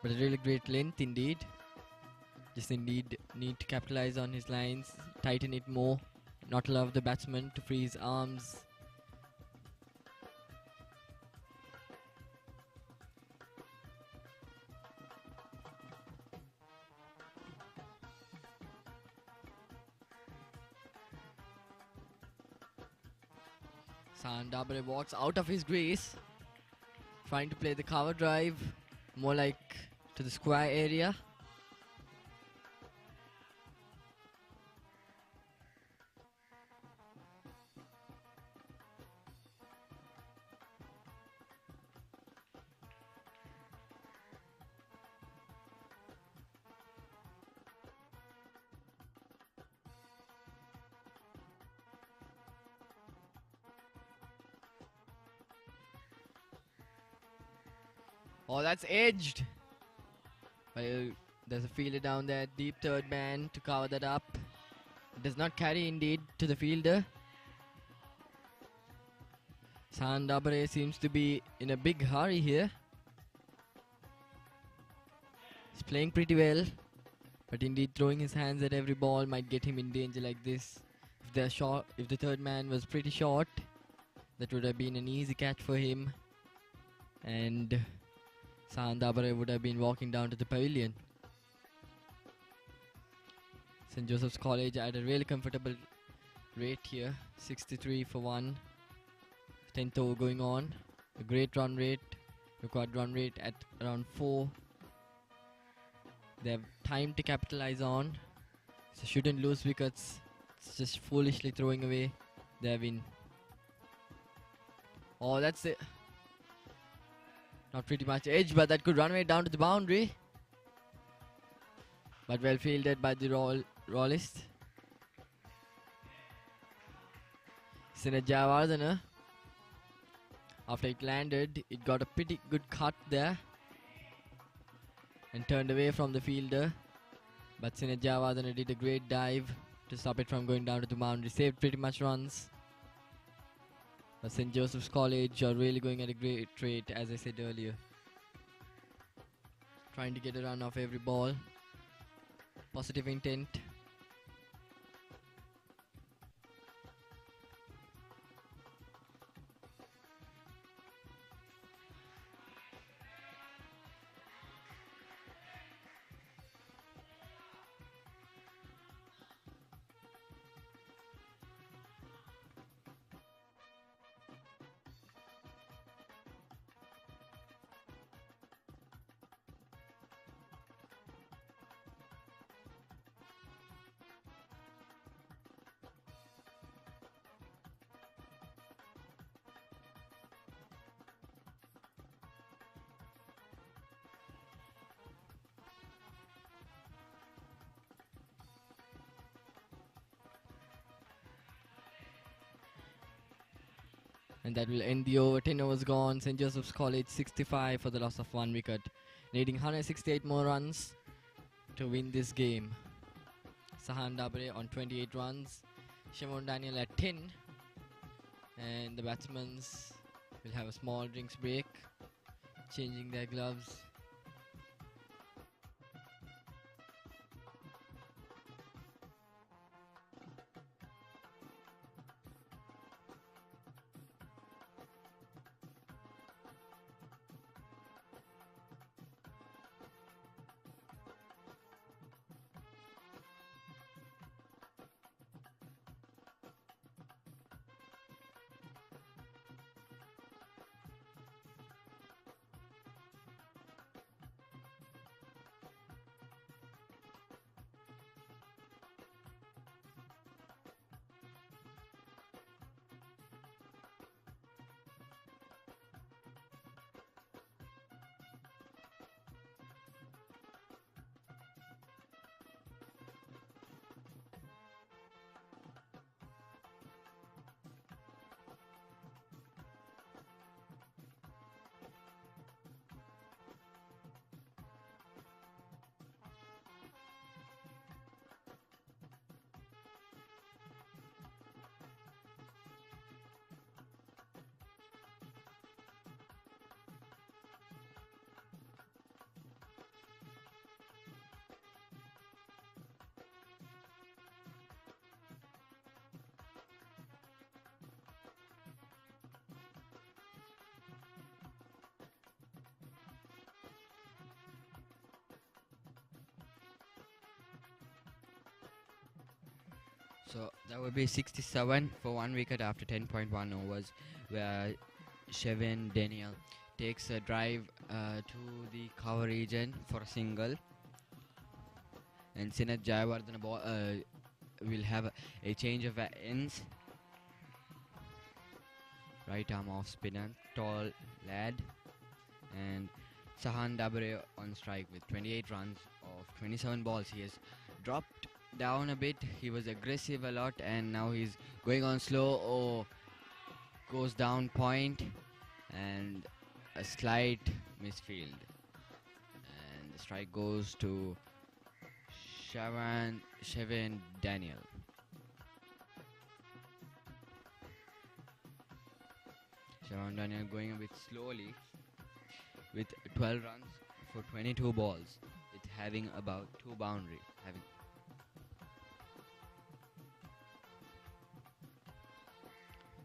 but a really great length indeed. Just indeed need to capitalize on his lines, tighten it more, not allow the batsman to free his arms. Sandabare walks out of his crease, trying to play the cover drive, more like to the square area. Oh, that's edged. Well, there's a fielder down there. Deep third man to cover that up. It does not carry indeed to the fielder. Sandabare seems to be in a big hurry here. He's playing pretty well, but indeed throwing his hands at every ball might get him in danger like this. If the third man was pretty short, that would have been an easy catch for him, and Sandabare would have been walking down to the pavilion. St. Joseph's College at a really comfortable rate here, 63 for 1. 10th over going on. A great run rate, required run rate at around 4. They have time to capitalize on, so shouldn't lose wickets. It's just foolishly throwing away their win. Oh, that's it. Not pretty much edge, but that could run away down to the boundary. But well fielded by the rollist. Sinat Jayawardena. After it landed, it got a pretty good cut there and turned away from the fielder. But Sinat Jayawardena did a great dive to stop it from going down to the boundary. Saved pretty much runs. But St. Joseph's College are really going at a great rate, as I said earlier. Trying to get a run off every ball. Positive intent. And that will end the over. 10 overs gone. St. Joseph's College 65 for the loss of 1 wicket. Needing 168 more runs to win this game. Sahan Dabre on 28 runs. Shimon Daniel at 10. And the batsmen will have a small drinks break, changing their gloves. So that would be 67 for 1 wicket after 10.1 overs, where Shevin Daniel takes a drive to the cover region for a single, and Sinat Jayawardena will have a change of ends. Right arm off spinner, tall lad, and Sahan Dabre on strike with 28 runs of 27 balls. He has dropped down a bit. He was aggressive a lot, and now he's going on slow or goes down point, and a slight misfield. And the strike goes to Chevin Daniel. Chevin Daniel going a bit slowly with 12 runs for 22 balls, with having about 2 boundary.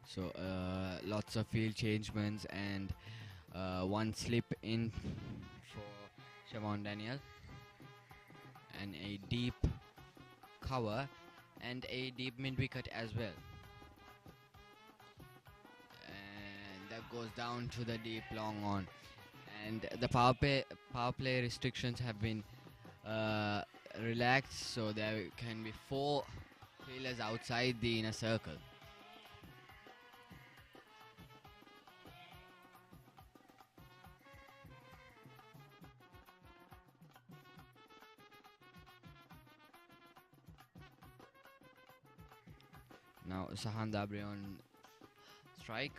So lots of field changements and one slip in for Siobhan Daniel, and a deep cover and a deep mid wicket as well. And that goes down to the deep long on. And the power play restrictions have been relaxed, so there can be 4 fielders outside the inner circle. Now Sahan Dabri on strike.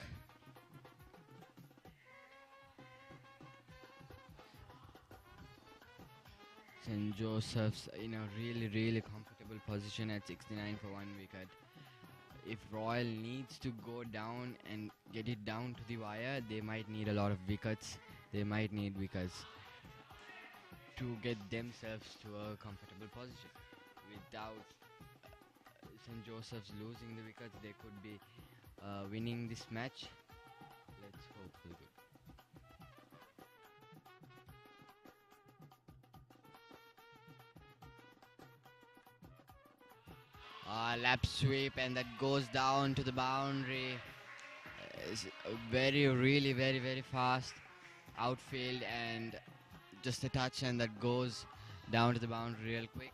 St. Joseph's in a really comfortable position at 69 for 1 wicket. If Royal needs to go down and get it down to the wire, they might need a lot of wickets. They might need wickets to get themselves to a comfortable position. Without St. Joseph's losing the wickets, they could be winning this match. Let's hope for the good. Lap sweep, and that goes down to the boundary. It's very fast outfield, and just a touch, and that goes down to the boundary real quick.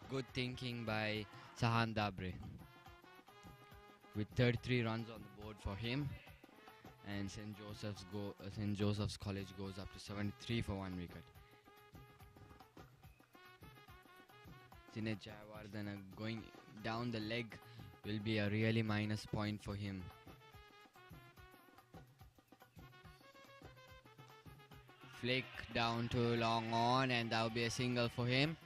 Good thinking by Sahan Dabri, with 33 runs on the board for him, and St. Joseph's College goes up to 73 for 1 wicket. Sinet Jayawardena going down the leg will be a really minus point for him. Flick down to long on, and that will be a single for him.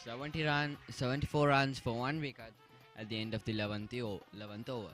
74 runs for 1 wicket at the end of the 11th over.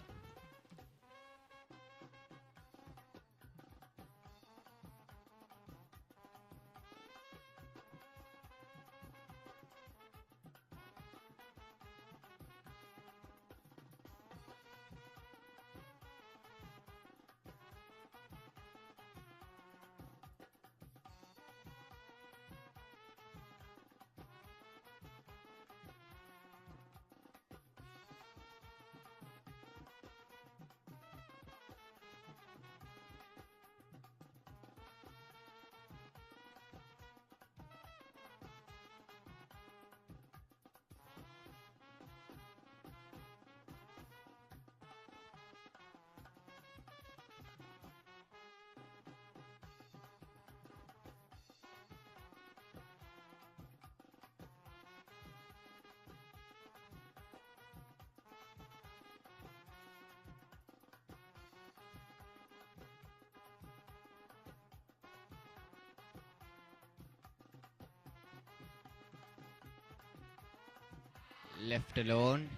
Left alone.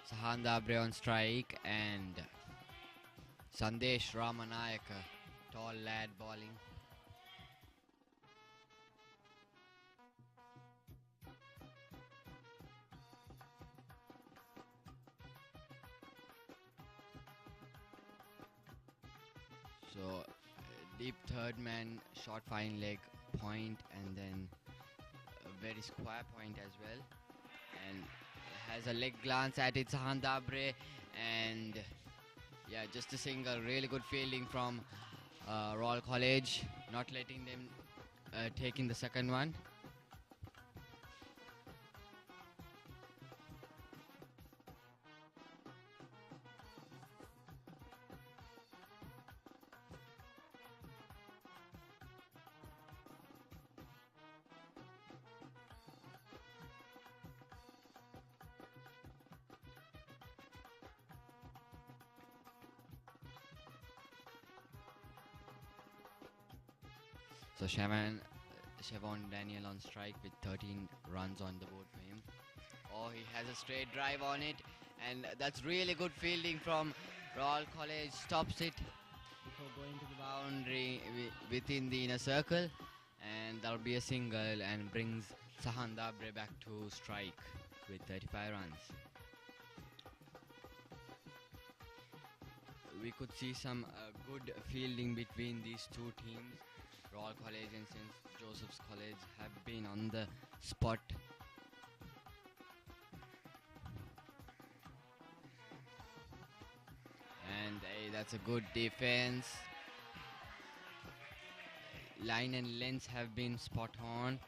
Sahan Dabri on strike, and Sandesh Ramanayaka, tall lad, bowling. So deep third man, short fine leg point, and then a very square point as well, and has a leg glance at it, Sahan Dabri, and yeah, just a single. Really good fielding from Royal College, not letting them take in the second one. So Chevon Daniel on strike with 13 runs on the board for him. Oh, he has a straight drive on it, and that's really good fielding from Royal College. Stops it before going to the boundary within the inner circle, and that'll be a single and brings Sahan Dabre back to strike with 35 runs. We could see some good fielding between these two teams. Royal College and St. Joseph's College have been on the spot. And that's a good defense. Line and length have been spot on.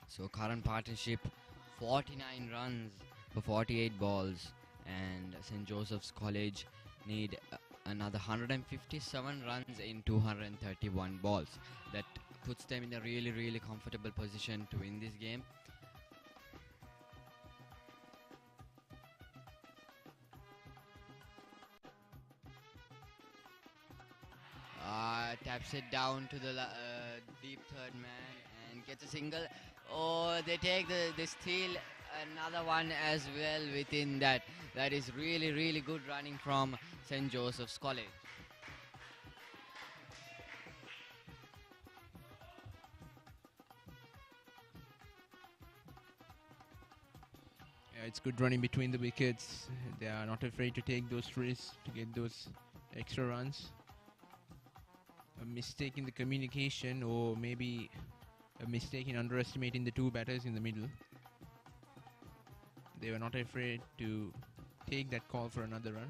So current partnership 49 runs for 48 balls, and St. Joseph's College need another 157 runs in 231 balls. That puts them in a really comfortable position to win this game. Taps it down to the deep third man and gets a single. Oh, they take the steal, another one as well within that. That is really good running from St. Joseph's College. Yeah, it's good running between the wickets. They are not afraid to take those risks to get those extra runs. A mistake in the communication, or maybe a mistake in underestimating the two batters in the middle. They were not afraid to take that call for another run.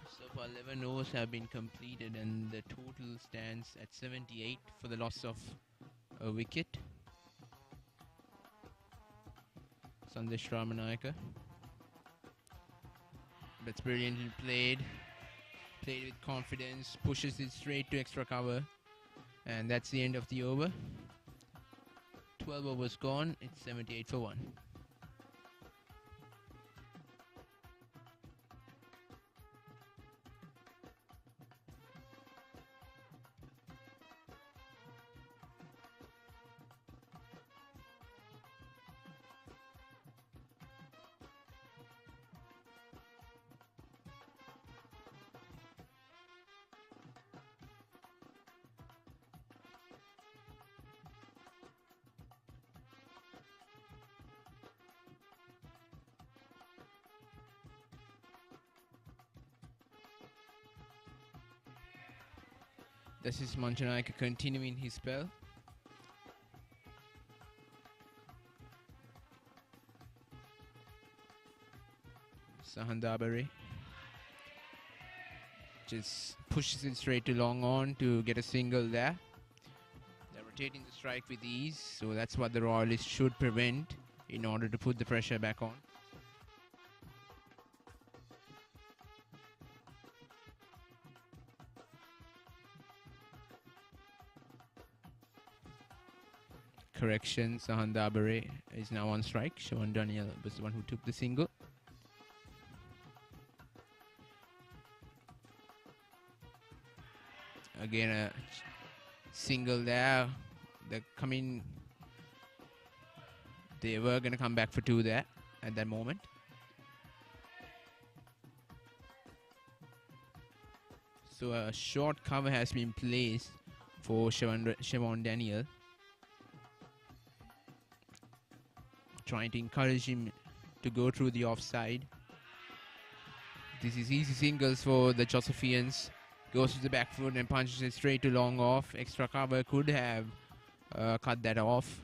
So far 11 overs have been completed, and the total stands at 78 for the loss of a wicket. Sandesh Ramanayaka. That's brilliantly played. Played with confidence, pushes it straight to extra cover, and that's the end of the over. 12 overs gone, it's 78 for 1. This is Manjanayaka continuing his spell. Sahan Dabari just pushes it straight to long on to get a single there. They're rotating the strike with ease, so that's what the Royalists should prevent in order to put the pressure back on. Correction, Sahan Dabare is now on strike. Chevon Daniel was the one who took the single. Again, a single there. They were going to come back for two there at that moment. So a short cover has been placed for Chevon Daniel, trying to encourage him to go through the offside. This is easy singles for the Josephians. Goes to the back foot and punches it straight to long off. Extra cover could have cut that off.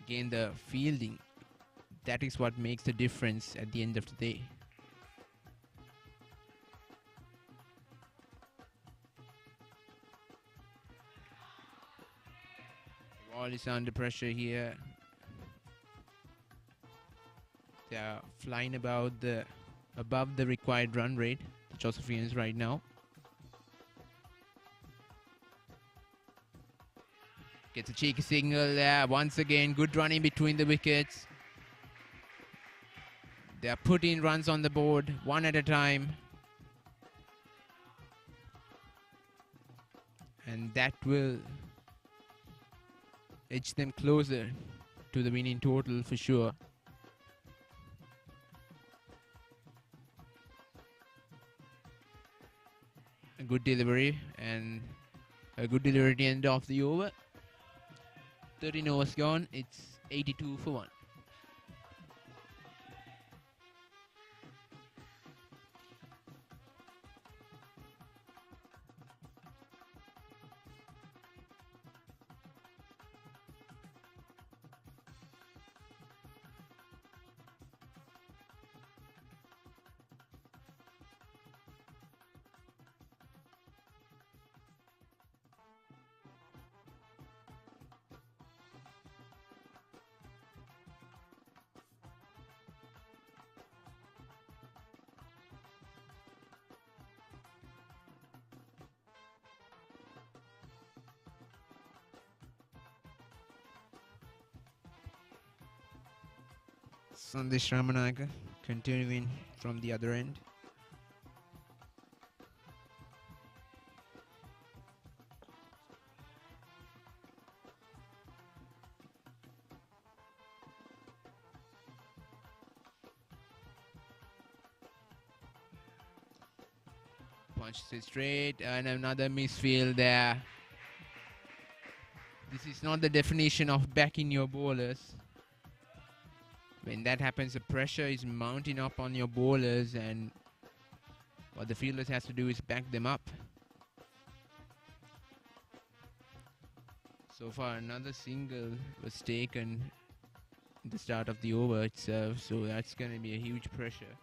Again, the fielding, that is what makes the difference at the end of the day. Royal is under pressure here. They are flying above the required run rate, the Josephians right now. Gets a cheeky signal there. Once again, good running between the wickets. They are putting runs on the board, one at a time. and that will edge them closer to the winning total for sure. A good delivery, and a good delivery at the end of the over. 13 overs gone, it's 82 for 1. Sandesh Ramanaka continuing from the other end. Punches it straight, and another misfield there. This is not the definition of backing your bowlers. When that happens, the pressure is mounting up on your bowlers, and what the fielders has to do is back them up. So far, another single was taken at the start of the over itself, so that's going to be a huge pressure.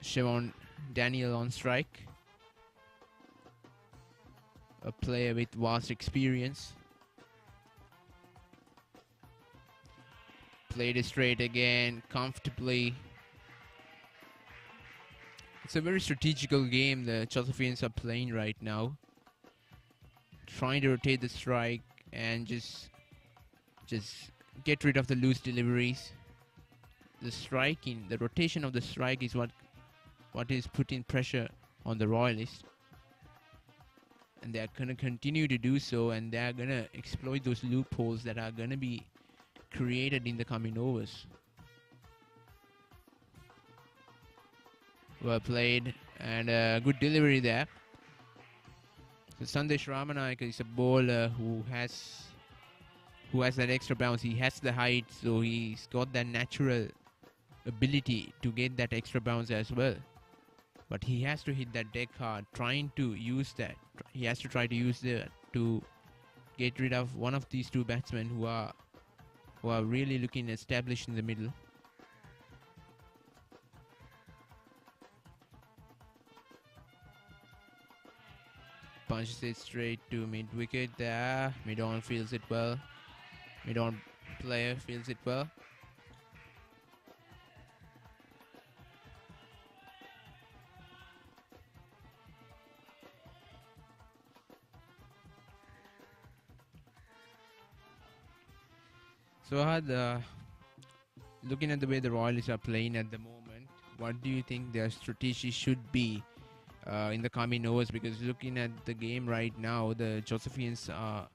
Siobhan Daniel on strike, a player with vast experience. Played it straight again, comfortably. It's a very strategical game the Josephians are playing right now. Trying to rotate the strike and just get rid of the loose deliveries. The rotation of the strike is what is putting pressure on the Royalists. And they're going to continue to do so, and they're going to exploit those loopholes that are going to be created in the coming overs. Well played, and a good delivery there. So Sandesh Ramanayaka is a bowler who has that extra bounce. He has the height, so he's got that natural ability to get that extra bounce as well. But he has to hit that deck hard, trying to use that. He has to try to use that to get rid of one of these two batsmen who are really looking established in the middle. Punches it straight to mid-wicket there. Mid-on feels it well. Mid-on player feels it well. So looking at the way the Royalists are playing at the moment, what do you think their strategy should be in the coming overs? Because looking at the game right now, the Josephians are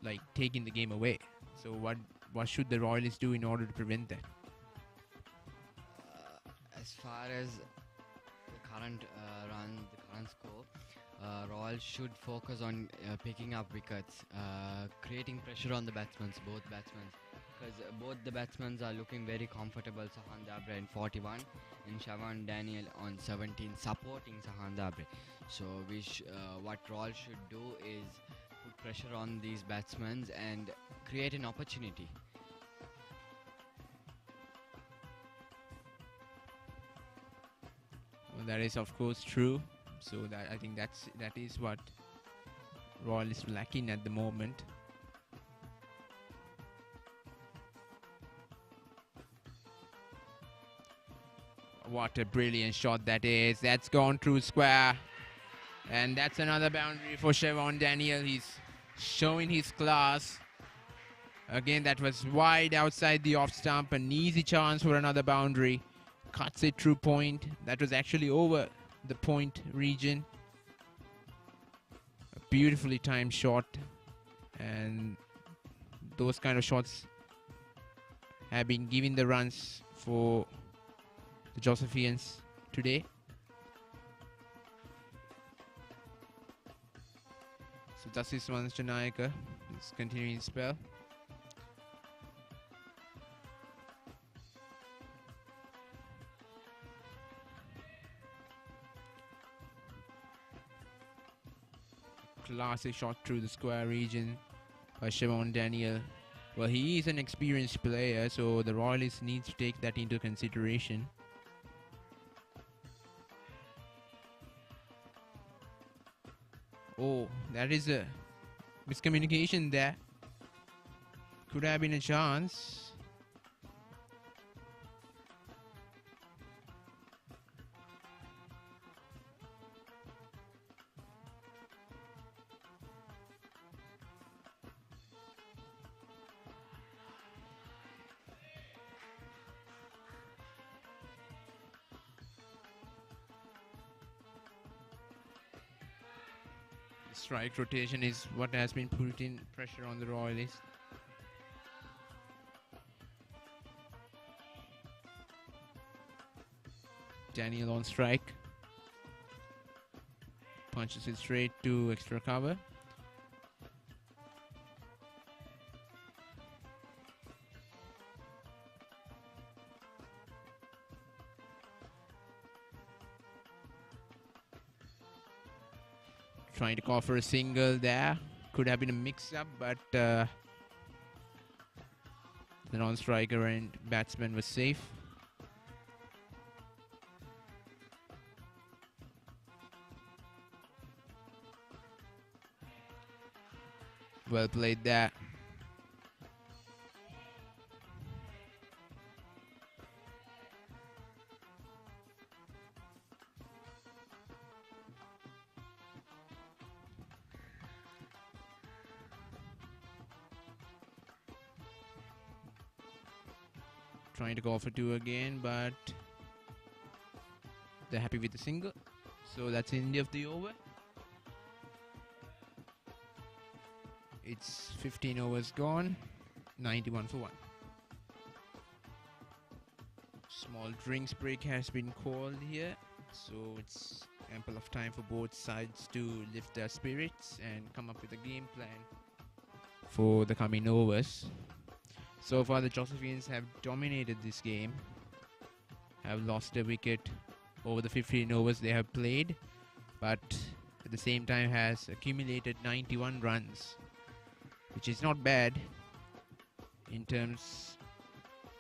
like taking the game away. So what should the Royalists do in order to prevent that? As far as the current current score, Royal should focus on picking up wickets, creating pressure on the both batsmen, because both the batsmen are looking very comfortable. Sahan Dabre in 41 and Siobhan Daniel on 17, supporting Sahan Dabre. So what Royal should do is put pressure on these batsmen and create an opportunity. Well, that is of course true. So I think that is what Royal is lacking at the moment. What a brilliant shot that is. That's gone through square. And that's another boundary for Siobhan Daniel. He's showing his class. Again, that was wide outside the off stump. An easy chance for another boundary. Cuts it through point. That was actually over the point region. beautifully timed shot, and those kind of shots have been giving the runs for the Josephians today. So Justice Janayaka is continuing his spell. Classic shot through the square region by Siobhan Daniel. Well, he is an experienced player, so the Royalists need to take that into consideration. Oh, that is a miscommunication there. Could have been a chance. Strike rotation is what has been putting pressure on the Royalists. Daniel on strike. Punches it straight to extra cover. Trying to call for a single there. Could have been a mix-up, but the non-striker and batsman was safe. Well played there. Trying to go for two again, but they're happy with the single. So that's the end of the over. It's 15 overs gone, 91 for 1. Small drinks break has been called here, so it's ample of time for both sides to lift their spirits and come up with a game plan for the coming overs. So far, the Josephians have dominated this game, have lost a wicket over the 15 overs they have played, but at the same time has accumulated 91 runs, which is not bad in terms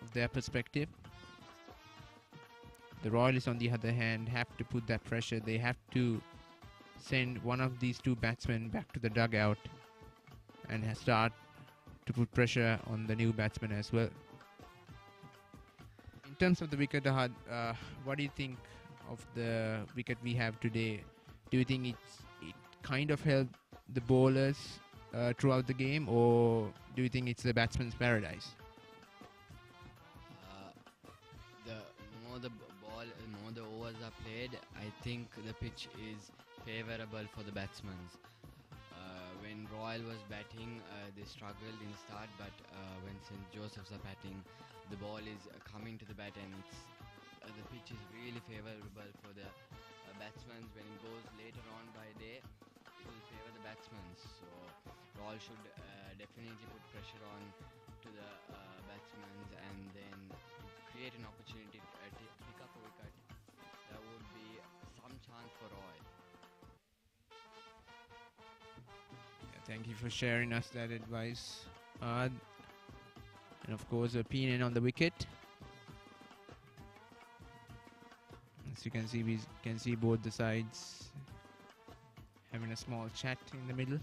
of their perspective. The Royalists, on the other hand, have to put that pressure. They have to send one of these two batsmen back to the dugout and start to put pressure on the new batsman as well. In terms of the wicket, what do you think of the wicket we have today? Do you think it kind of helped the bowlers throughout the game, or do you think it's the batsman's paradise? The more the overs are played, I think the pitch is favourable for the batsmen. When Royal was batting, they struggled in the start, but when St. Joseph's are batting, the ball is coming to the bat, and the pitch is really favourable for the batsmen. When it goes later on by day, it will favour the batsmen. So Royal should definitely put pressure on to the batsmen, and then create an opportunity to pick up a wicket. There would be some chance for Royal. Thank you for sharing us that advice. And of course, opinion on the wicket. As you can see, we can see both the sides having a small chat in the middle.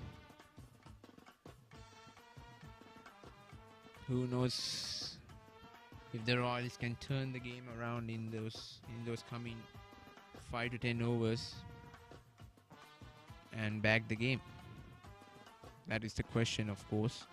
Who knows if the Royals can turn the game around in those coming 5 to 10 overs and bag the game. That is the question, of course.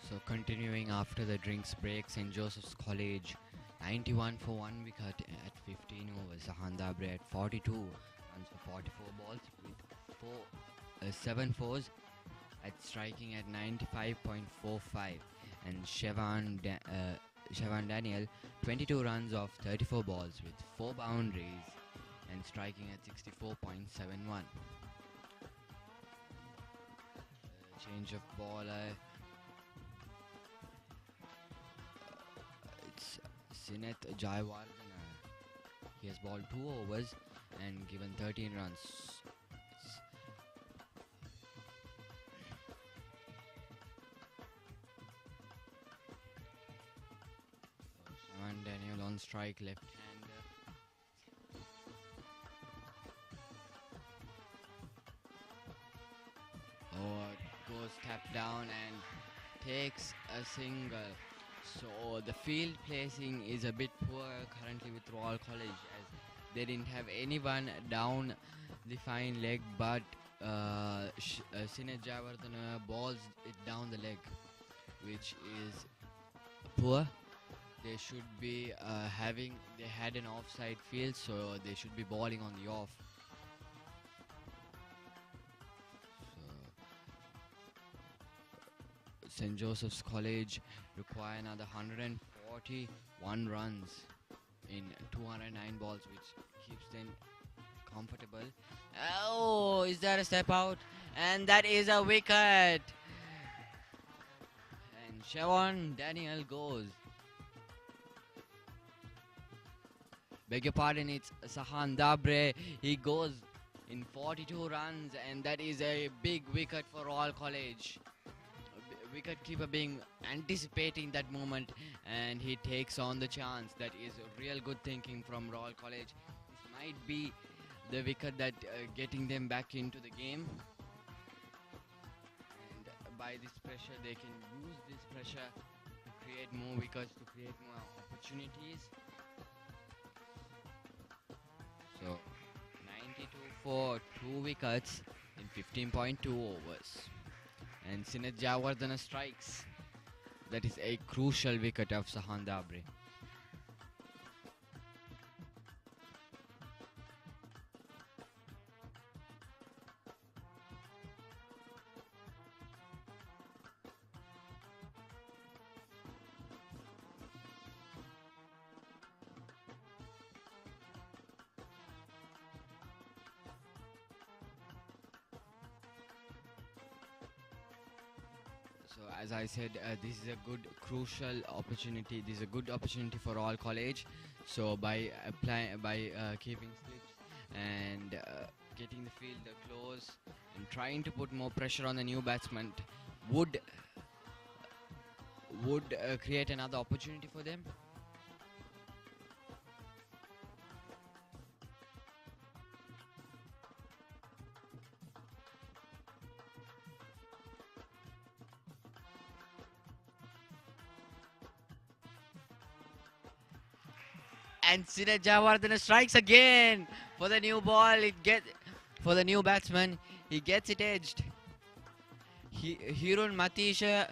So continuing after the drinks break, St. Joseph's College 91 for 1 wicket at 15 overs. Sahandabre at 42 runs for 44 balls with 7 fours at striking at 95.45, and Shevan Daniel 22 runs off 34 balls with 4 boundaries and striking at 64.71. Change of ball. It's Sineth Jayawardena. He has bowled 2 overs and given 13 runs. Shaman Daniel on strike, left-hander. Goes tap down and takes a single. So the field placing is a bit poor currently with Royal College, as they didn't have anyone down the fine leg, but Sineth Jayawardena balls it down the leg, which is poor. They should be they had an offside field, so they should be balling on the off. St. Joseph's College require another 141 runs in 209 balls, which keeps them comfortable. Oh, is that a step out? And that is a wicket. And Shevan Daniel goes. Beg your pardon, it's Sahandabre. He goes in 42 runs, and that is a big wicket for Royal College. Wicketkeeper being anticipating that moment, and he takes on the chance. That is real good thinking from Royal College. This might be the wicket that getting them back into the game, and by this pressure they can use this pressure to create more wickets, to create more opportunities. So 92 for 2 wickets in 15.2 overs. And Sineth Jayawardena strikes. That is a crucial wicket of Sahandabre. So as I said, this is a good crucial opportunity. This is a good opportunity for Royal College. So by keeping slips and getting the field close and trying to put more pressure on the new batsman would create another opportunity for them. And Sineth Jayawardena strikes again for the new ball. For the new batsman. He gets it edged. Hirun Matisha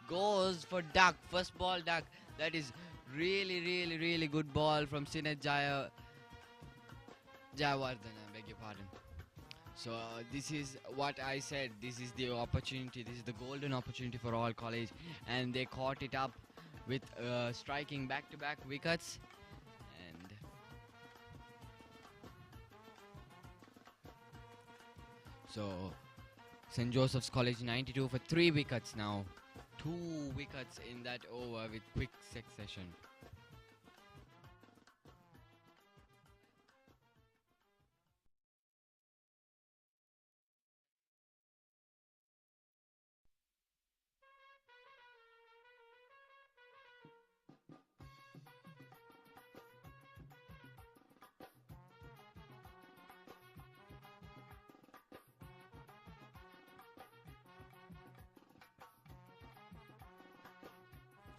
goes for duck. First ball duck. That is really good ball from Sineth Jayawardena. Beg your pardon. So this is what I said. This is the opportunity. This is the golden opportunity for Royal College, and they caught it up with striking back-to-back wickets. So, St. Joseph's College 92 for 3 wickets now. 2 wickets in that over with quick succession.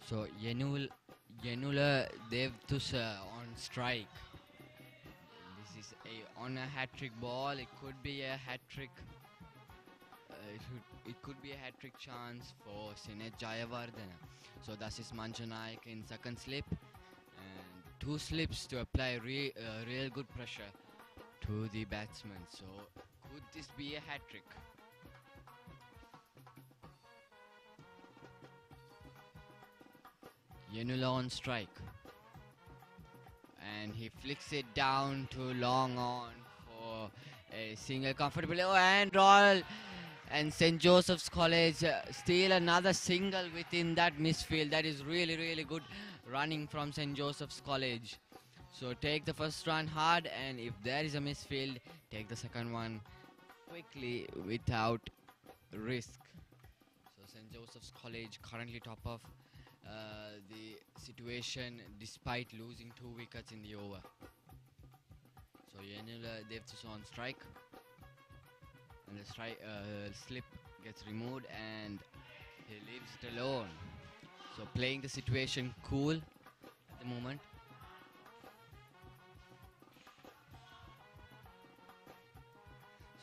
So Yenula Devtusa on strike. This is on a hat-trick ball. It could be a hat-trick. it could be a hat-trick chance for Sinet Jayawardena. So thus is Manchanaik in second slip, and two slips to apply real good pressure to the batsman. So could this be a hat-trick? Yenula on strike, and he flicks it down to long on for a single comfortable. Oh, and Royal and St. Joseph's College steal another single within that misfield. That is really good running from St. Joseph's College. So take the first run hard, and if there is a misfield, take the second one quickly without risk. So St. Joseph's College currently top of the situation despite losing 2 wickets in the over. So Yenula Devtusa on strike, and the slip gets removed, and he leaves it alone. So playing the situation cool at the moment.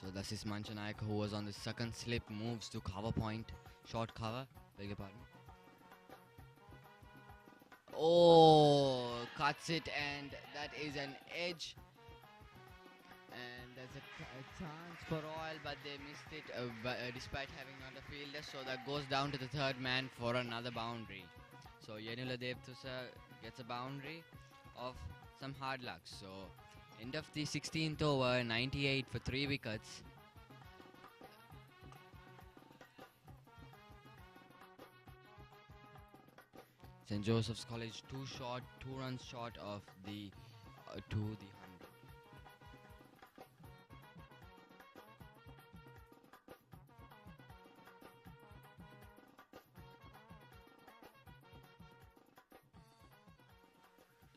So this is Manchanaik, who was on the second slip, moves to cover point, short cover, beg your pardon. Oh, cuts it, and that is an edge. And there's a chance for Royal, but they missed it despite having not a fielder. So that goes down to the third man for another boundary. So Yenula Devtusa gets a boundary of some hard luck. So end of the 16th over, 98 for 3 wickets. St. Joseph's College 2 runs short of the to the 100.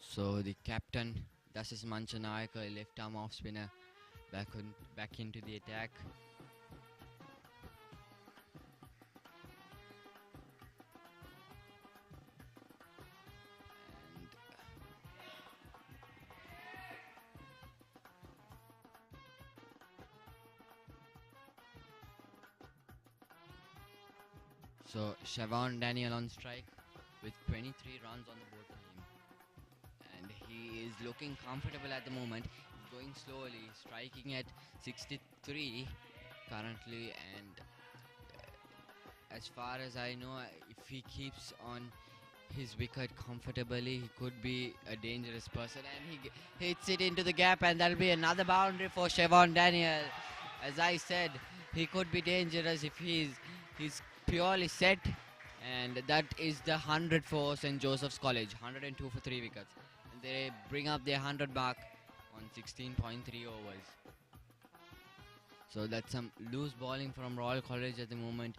So the captain, that is Manchanaik, a left arm off spinner, back into the attack. So Siobhan Daniel on strike with 23 runs on the board for him. And he is looking comfortable at the moment. He's going slowly, striking at 63 currently. And as far as I know, if he keeps on his wicket comfortably, he could be a dangerous person. And he hits it into the gap, and that'll be another boundary for Siobhan Daniel. As I said, he could be dangerous if he's purely set, and that is the 100 for St. Joseph's College, 102 for 3 wickets. And they bring up their 100 mark on 16.3 overs. So that's some loose bowling from Royal College at the moment.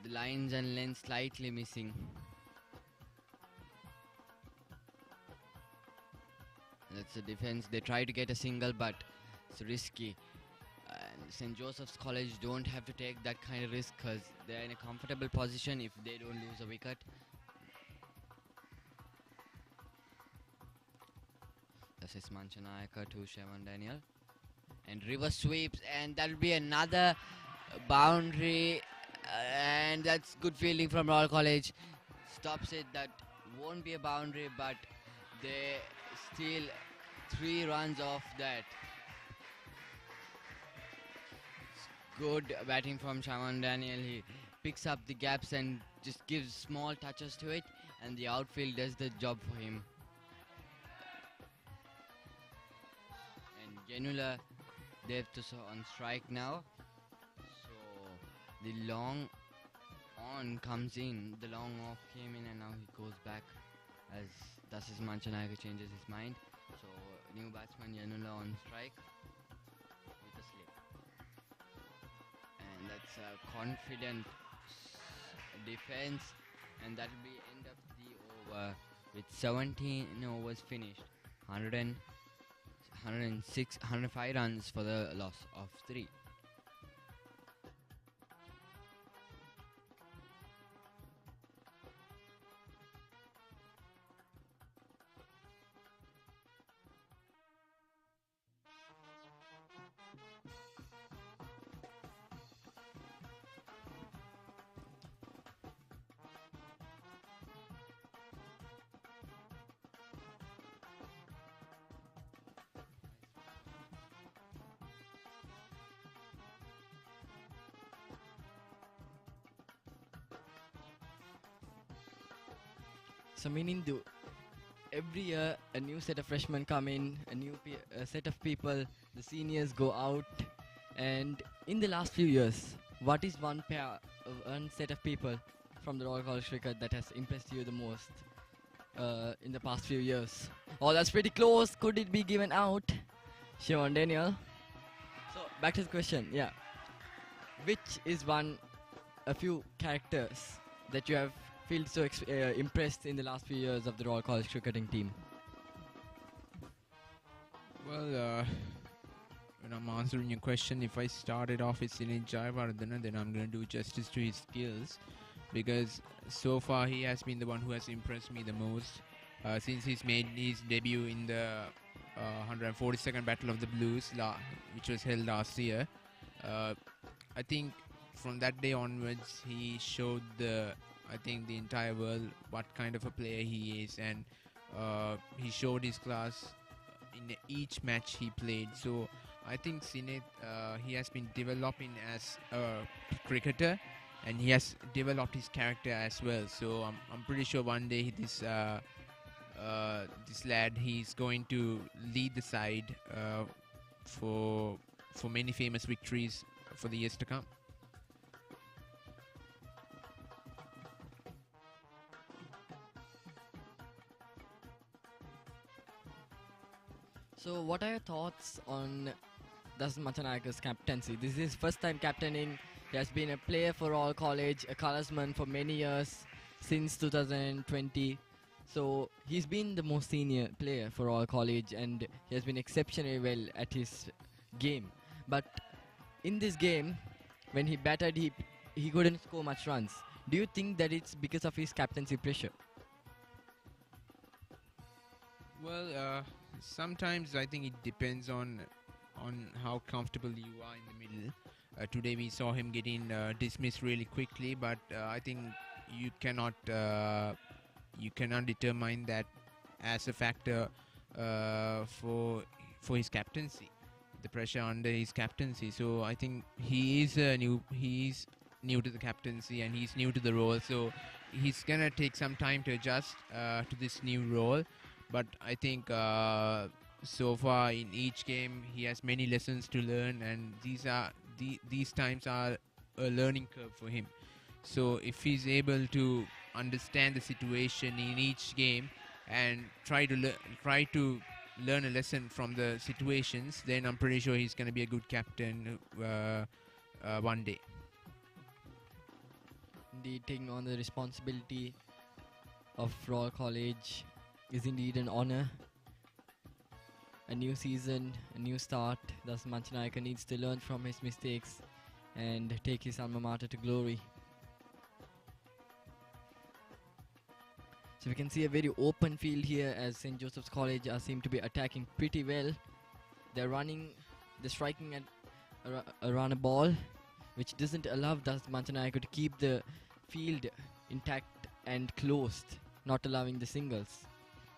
The lines and length slightly missing. That's the defense. They try to get a single, but it's risky. And St. Joseph's College don't have to take that kind of risk because they're in a comfortable position if they don't lose a wicket. This is Manchanaika to Siobhan Daniel. And reverse sweeps, and that'll be another boundary. And that's good fielding from Royal College. Stops it. That won't be a boundary, but they steal 3 runs off that. Good batting from Siobhan Daniel. He picks up the gaps and just gives small touches to it, and the outfield does the job for him. And Yenula Devtusa on strike now. So the long on comes in. The long off came in, and now he goes back as Dasis Manchanaika changes his mind. So new batsman Yenula on strike. That's a confident defense, and that will be end of the over with 17 overs finished. 105 runs for the loss of 3. So meaning every year a new set of freshmen come in, a set of people, the seniors go out, and in the last few years, what is one set of people from the Royal College Cricket that has impressed you the most in the past few years? Oh, that's pretty close. Could it be given out? Sean Daniel. So back to the question. Yeah, which is a few characters that you have feel so impressed in the last few years of the Royal College cricketing team? Well, when I'm answering your question, if I started off with Sinead Jayawardena, then I'm going to do justice to his skills, because so far he has been the one who has impressed me the most since he's made his debut in the 142nd Battle of the Blues, which was held last year. I think from that day onwards, he showed the entire world what kind of a player he is, and he showed his class in each match he played. So I think Sinead, he has been developing as a cricketer, and he has developed his character as well. So I'm pretty sure one day this lad, he's going to lead the side for many famous victories for the years to come. So what are your thoughts on Das Machanayaka's captaincy? This is his first time captaining. He has been a player for Royal College, a colorsman for many years, since 2020. So he's been the most senior player for Royal College, and he has been exceptionally well at his game. But in this game, when he batted, he couldn't score much runs. Do you think that it's because of his captaincy pressure? Well, sometimes I think it depends on how comfortable you are in the middle. Today we saw him getting dismissed really quickly, but I think you cannot determine that as a factor for his captaincy, the pressure under his captaincy. So I think he's new to the captaincy, and he's new to the role. So he's gonna take some time to adjust to this new role. But I think so far in each game he has many lessons to learn, and these times are a learning curve for him. So if he's able to understand the situation in each game and try to learn a lesson from the situations, then I'm pretty sure he's going to be a good captain one day. Indeed, taking on the responsibility of Royal College is indeed an honor. A new season, a new start. Thus, Manchanayaka needs to learn from his mistakes and take his alma mater to glory. So we can see a very open field here, as St. Joseph's College seem to be attacking pretty well. They're striking at around a ball, which doesn't allow Das Manchanayaka to keep the field intact and closed, not allowing the singles.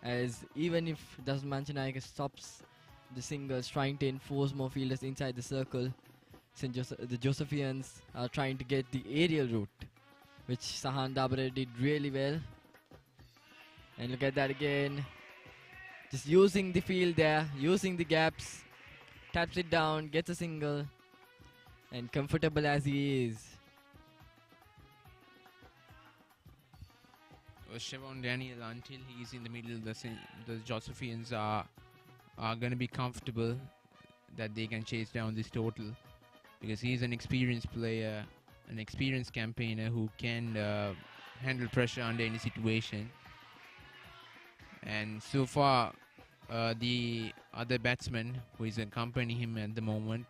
As even if Das Manchanayaka stops the singles, trying to enforce more fielders inside the circle, the Josephians are trying to get the aerial route, which Sahan Dabare did really well. And look at that again, just using the field there, using the gaps, taps it down, gets a single, and comfortable as he is. Siobhan Daniel, until he's in the middle, the Josephians are going to be comfortable that they can chase down this total, because he's an experienced player, an experienced campaigner who can handle pressure under any situation. And so far, the other batsman who is accompanying him at the moment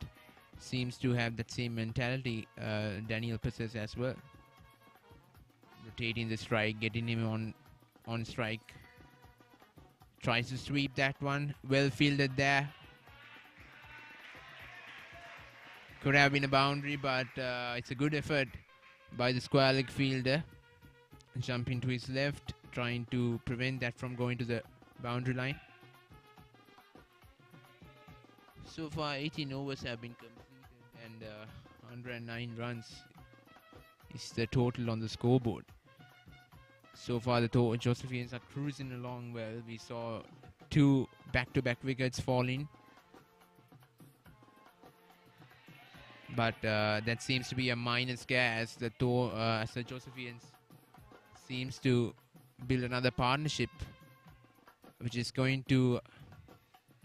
seems to have that same mentality Daniel possesses as well. Rotating the strike, getting him on strike. Tries to sweep that one. Well fielded there. Could have been a boundary, but it's a good effort by the square leg fielder. Jumping to his left, trying to prevent that from going to the boundary line. So far, 18 overs have been completed, and 109 runs is the total on the scoreboard. So far, the Josephians are cruising along well. We saw 2 back-to-back wickets falling. But that seems to be a minor scare as the Josephians seems to build another partnership, which is going to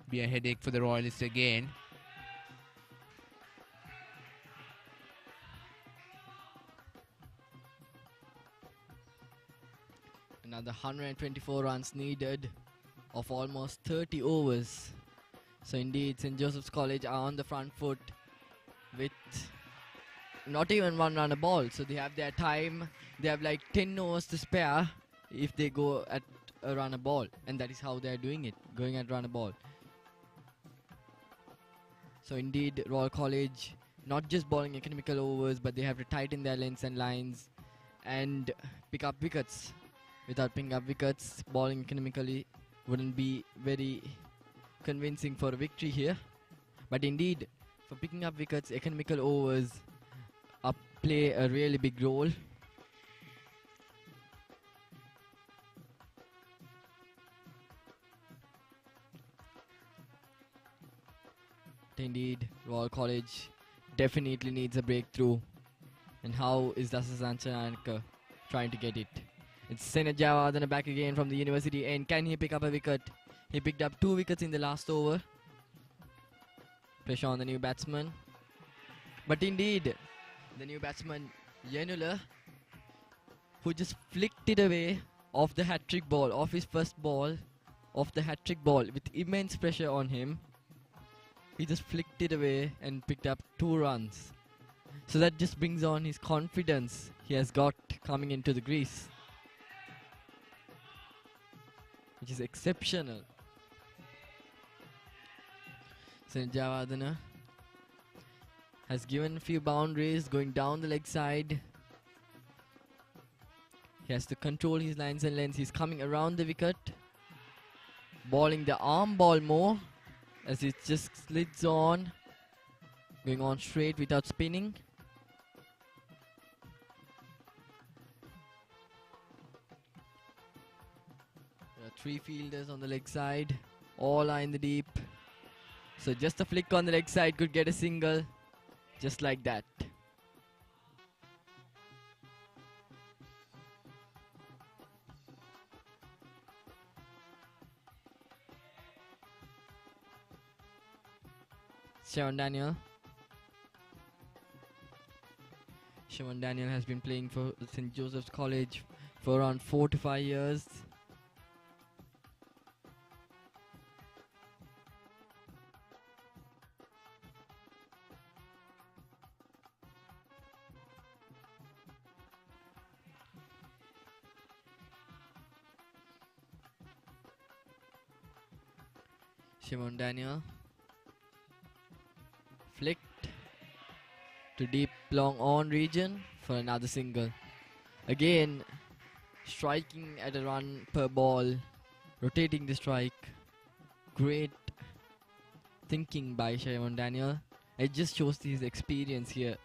be a headache for the Royalists again. Another 124 runs needed of almost 30 overs. So indeed, St. Joseph's College are on the front foot with not even one run a ball. So they have their time. They have like 10 overs to spare if they go at a run a ball. And that is how they are doing it, going at run a ball. So indeed, Royal College not just bowling economical overs, but they have to tighten their lengths and lines and pick up wickets. Without picking up wickets, bowling economically wouldn't be very convincing for a victory here. But indeed, for picking up wickets, economical overs play a really big role. Indeed, Royal College definitely needs a breakthrough. And how is Dasa Sanchanaka trying to get it? It's Sena Javadana back again from the university, and can he pick up a wicket? He picked up 2 wickets in the last over. Pressure on the new batsman. But indeed, the new batsman, Yenula, who just flicked it away off the hat-trick ball, off his first ball, off the hat-trick ball with immense pressure on him. He just flicked it away and picked up 2 runs. So that just brings on his confidence he has got coming into the crease, which is exceptional. So Javadana has given a few boundaries going down the leg side. He has to control his lines and lengths. He's coming around the wicket, bowling the arm ball more as it just slides on, going on straight without spinning. There are 3 fielders on the leg side, all are in the deep. So just a flick on the leg side could get a single, just like that. Shawan Daniel. Shawan Daniel has been playing for St. Joseph's College for around 4 to 5 years. Shawan Daniel flicked to deep long on region for another single. Again, striking at a run per ball, rotating the strike. Great thinking by Shawan Daniel. It just shows his experience here.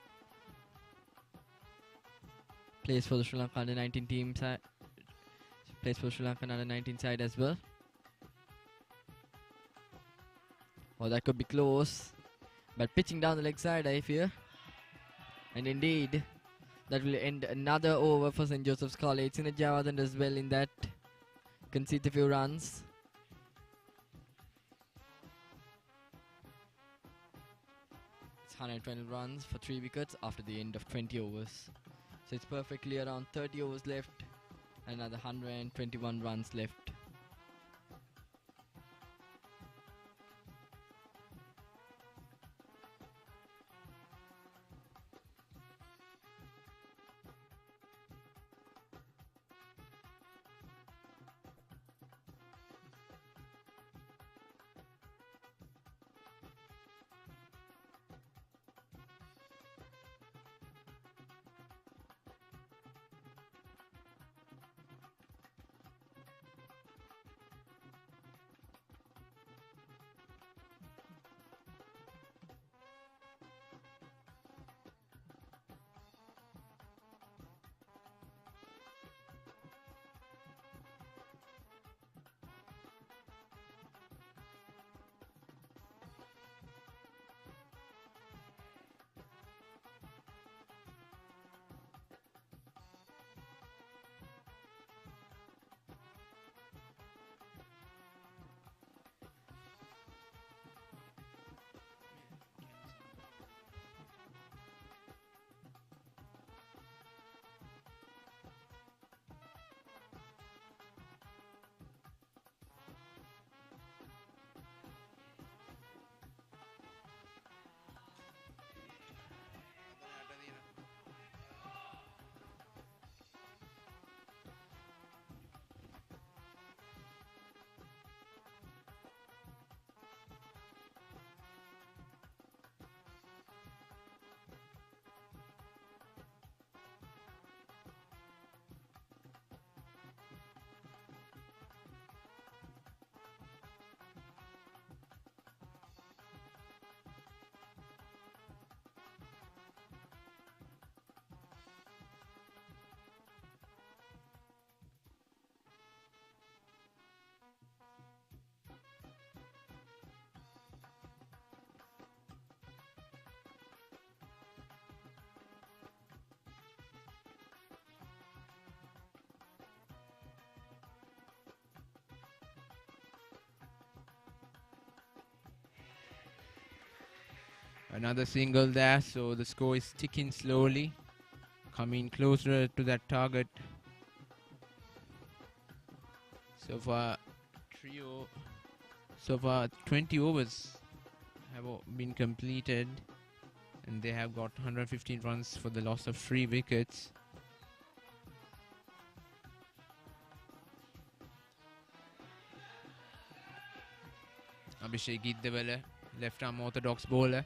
Plays for the Sri Lanka under 19 team side. Plays for Sri Lanka under 19 side as well. Oh, that could be close. But pitching down the leg side, I fear. And indeed, that will end another over for St. Joseph's College. Sina Javadan does well in that. Concede a few runs. It's 120 runs for 3 wickets after the end of 20 overs. So it's perfectly around 30 overs left. And another 121 runs left. Another single there, so the score is ticking slowly, coming closer to that target. So far, so far 20 overs have been completed, and they have got 115 runs for the loss of 3 wickets. Abhishek Giddewala, left-arm orthodox bowler.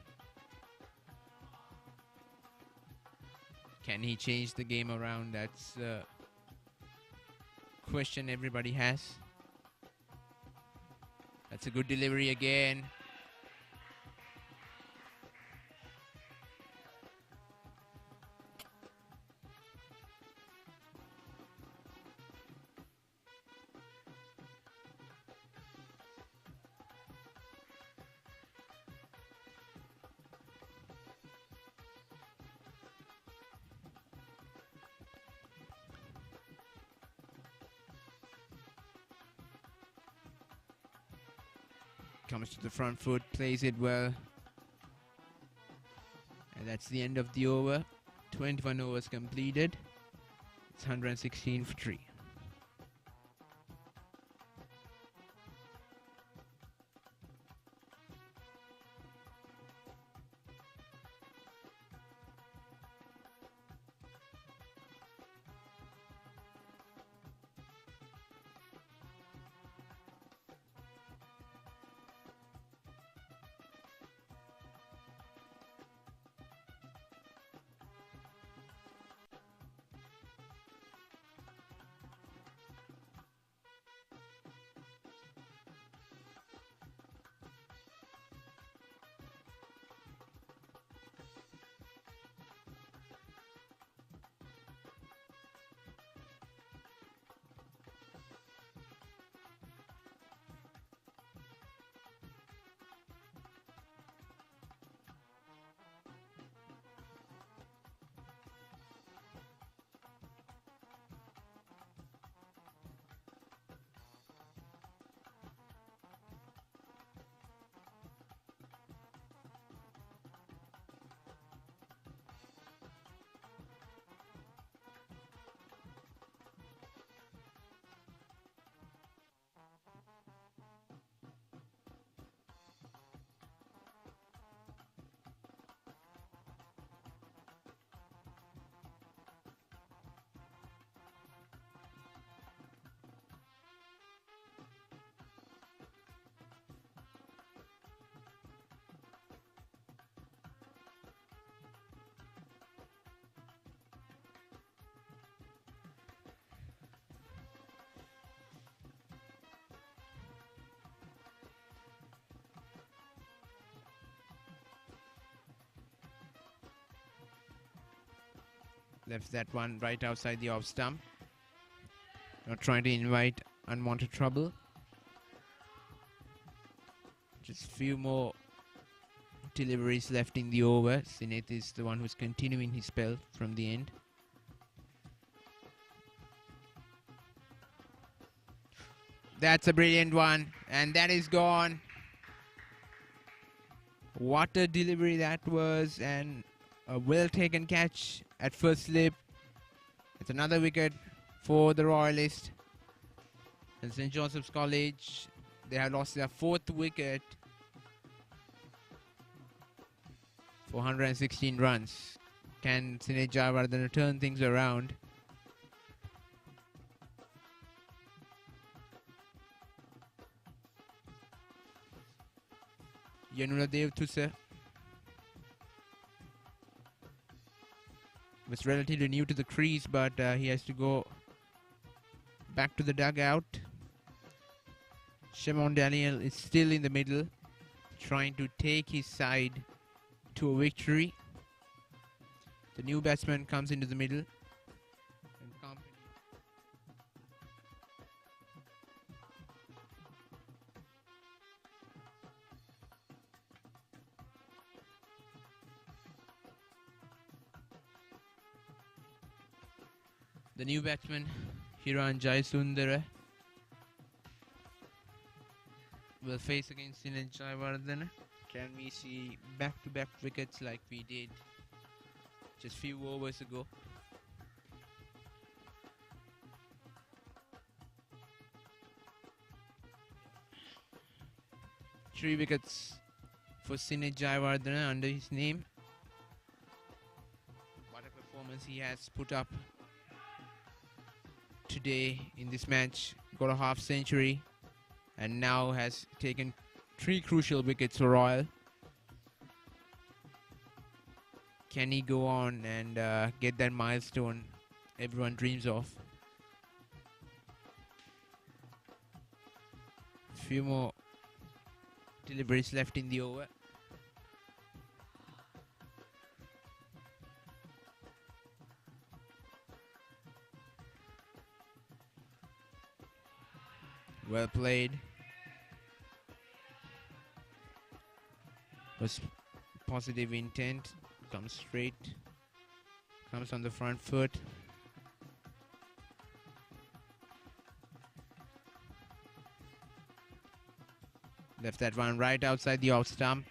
Can he change the game around? That's a question everybody has. That's a good delivery again. Comes to the front foot, plays it well. And that's the end of the over. 21 overs completed. It's 116 for 3. Left that one right outside the off stump. Not trying to invite unwanted trouble. Just few more deliveries left in the over. Sineth is the one who's continuing his spell from the end. That's a brilliant one, and that is gone. What a delivery that was, and a well taken catch at first slip. It's another wicket for the Royalists. And St. Joseph's College, they have lost their 4th wicket for 116 runs. Can Sinead Jayawardene turn things around? Yanula Devtusa was relatively new to the crease, but he has to go back to the dugout. Shimon Daniel is still in the middle, trying to take his side to a victory. The new batsman comes into the middle. The new batsman, Hiran Jayasundara, will face against Sinead Jayawardene. Can we see back-to-back wickets like we did just few overs ago? Three wickets for Sinit Jayawardena under his name. What a performance he has put up today in this match. Got a half century and now has taken 3 crucial wickets for Royal. Can he go on and get that milestone everyone dreams of? Few more deliveries left in the over. Well played. Was positive intent. Comes straight. Comes on the front foot. Left that one right outside the off stump.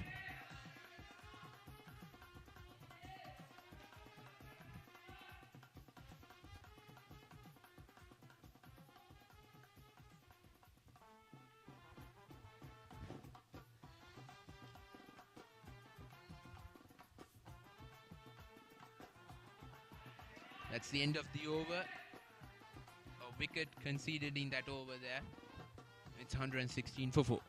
That's the end of the over. A wicket conceded in that over there. It's 116 for 4.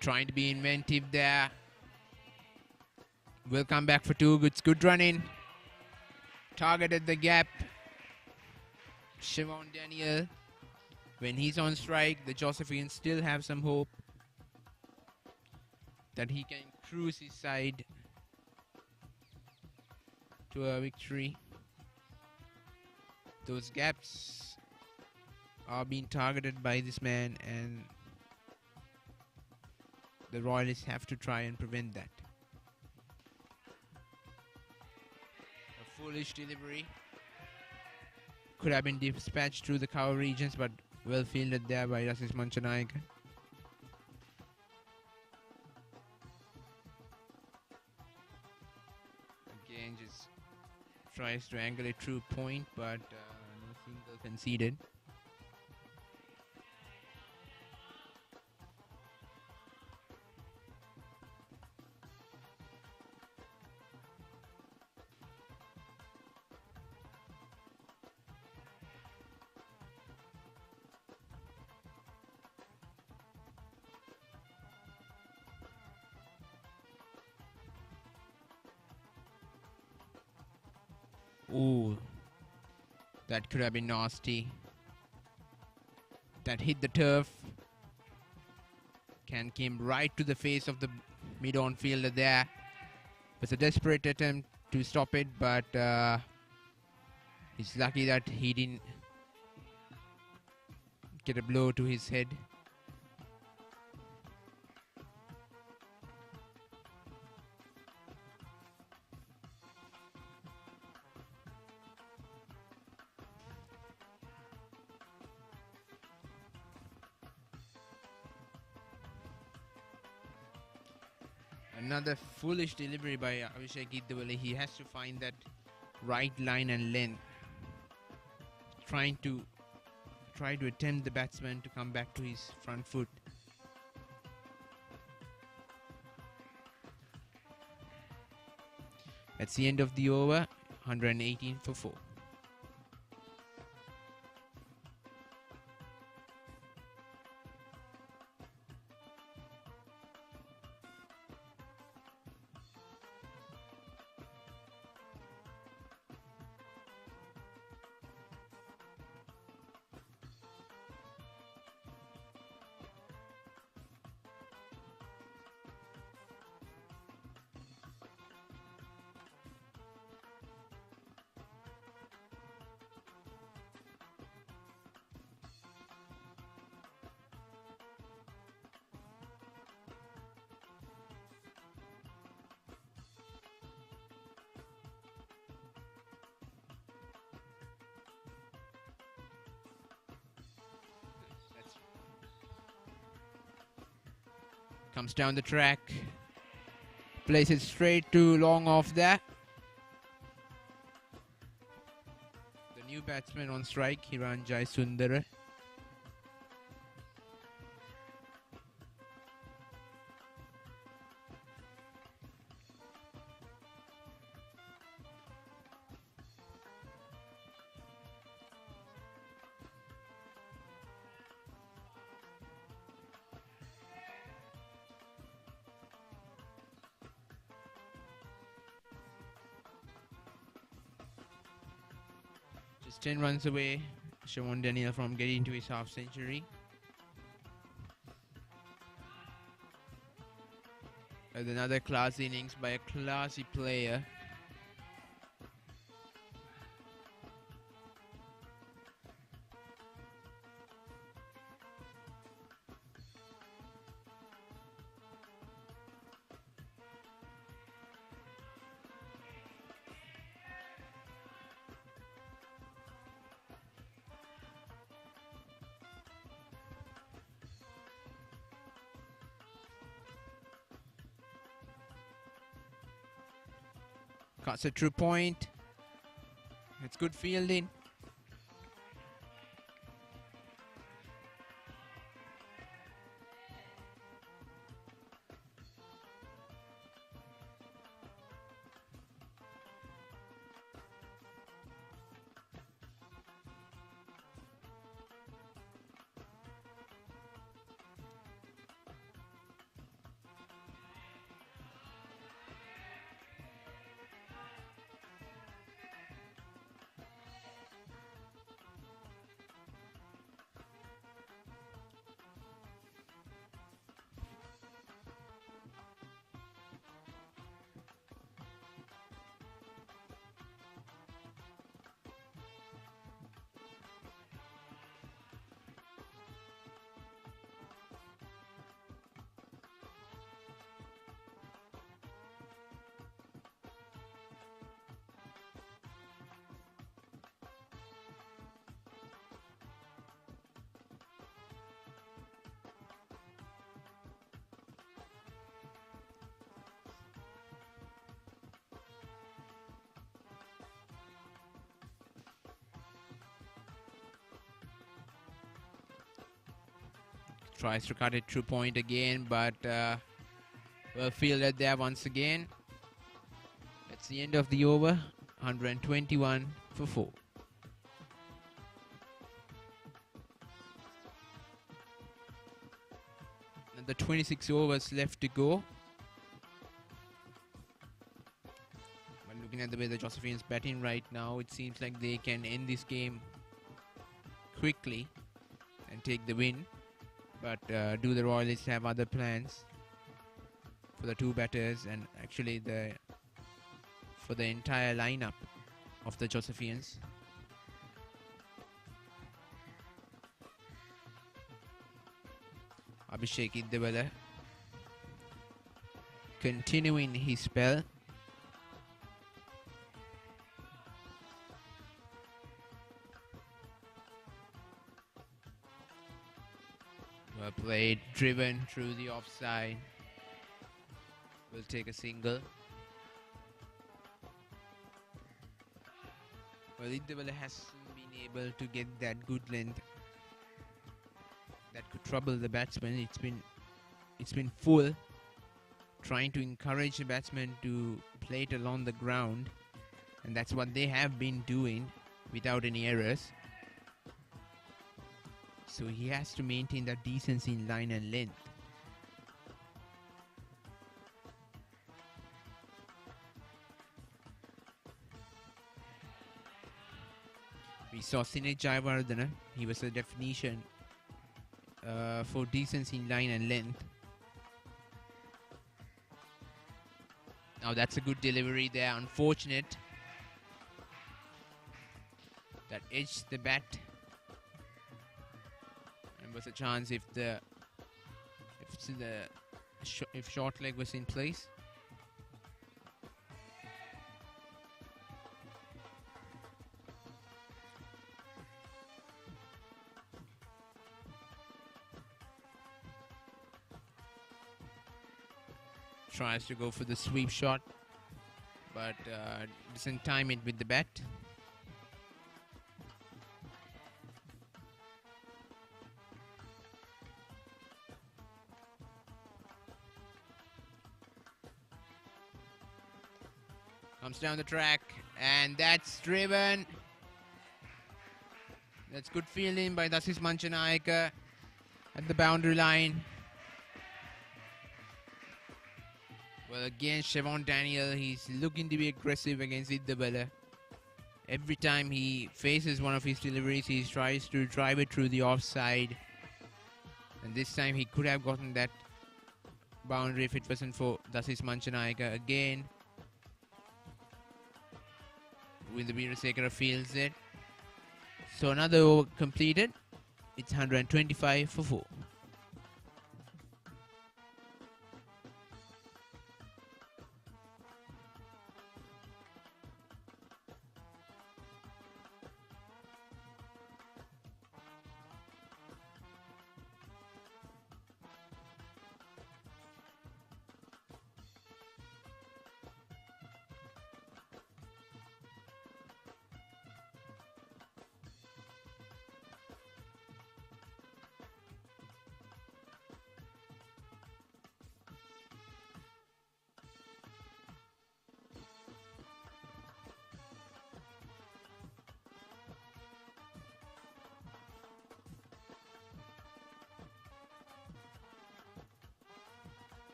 Trying to be inventive there. Will come back for 2. It's good running. Targeted the gap. Siobhan Daniel. When he's on strike, the Josephians still have some hope that he can cruise his side to a victory. Those gaps are being targeted by this man, and the Royalists have to try and prevent that. A foolish delivery. Could have been dispatched through the cover regions, but well fielded there by Rasis Manchanayake. Again, just tries to angle it through point, but no single conceded. Ooh, that could have been nasty. That hit the turf. Came right to the face of the mid-on fielder there. It was a desperate attempt to stop it, but he's lucky that he didn't get a blow to his head. Another foolish delivery by Abhishek Giddewale. He has to find that right line and length. Try to attempt the batsman to come back to his front foot. That's the end of the over. 118 for 4. Comes down the track, places straight to long off there. The new batsman on strike, Hiranjai Sundara. Just 10 runs away, Siobhan Daniel from getting into his half century. With another classy innings by a classy player. Cuts a true point. It's good fielding. Tries to cut it through point again, but well fielded there once again. That's the end of the over. 121 for 4. Another 26 overs left to go. But looking at the way the Josephians batting right now, it seems like they can end this game quickly and take the win. But do the Royalists have other plans for the two batters and actually for the entire lineup of the Josephians? Abhishek Idewala continuing his spell. Well played, driven through the offside. Will take a single. Well, Idewala hasn't been able to get that good length that could trouble the batsman. It's been full, trying to encourage the batsman to play it along the ground. And that's what they have been doing without any errors. So he has to maintain that decency in line and length. We saw Sinead Jayawardena. He was a definition for decency in line and length. Now that's a good delivery there. Unfortunate. That edged the bat. And was a chance if short leg was in place. Tries to go for the sweep shot, but doesn't time it with the bat. Comes down the track, and that's driven. That's good fielding by Dasis Manchanayake at the boundary line. Well, again, Siobhan Daniel, he's looking to be aggressive against Idabella. Every time he faces one of his deliveries, he tries to drive it through the offside. And this time he could have gotten that boundary if it wasn't for Dasis Manchanayake again. Will the Veerasekara fields it. So another over completed. It's 125 for 4.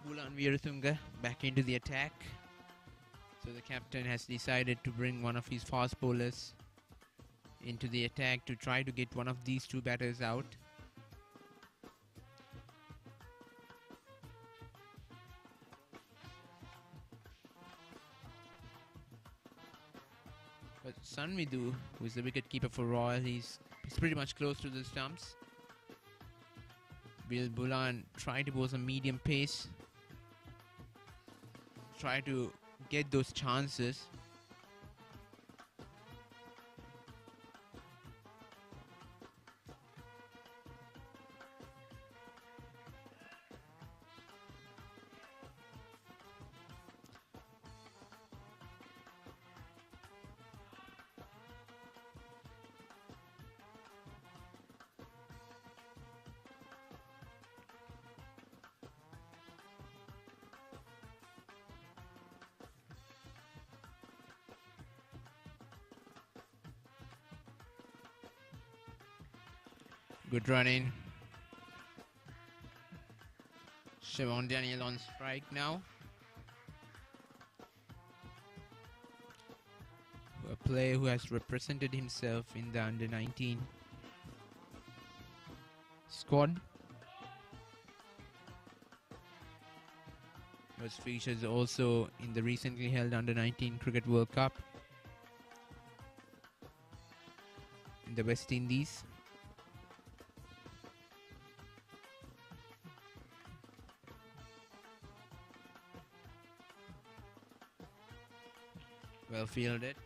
Bulan Veeratunga back into the attack. So the captain has decided to bring one of his fast bowlers into the attack to try to get one of these two batters out. But Sanvidu, who is the wicketkeeper for Royal, he's pretty much close to the stumps. Will Bulan try to bowl some medium pace? Try to get those chances. Good running. Siobhan Daniel on strike now. A player who has represented himself in the under-19 squad. Was featured also in the recently held under-19 Cricket World Cup in the West Indies. Well fielded.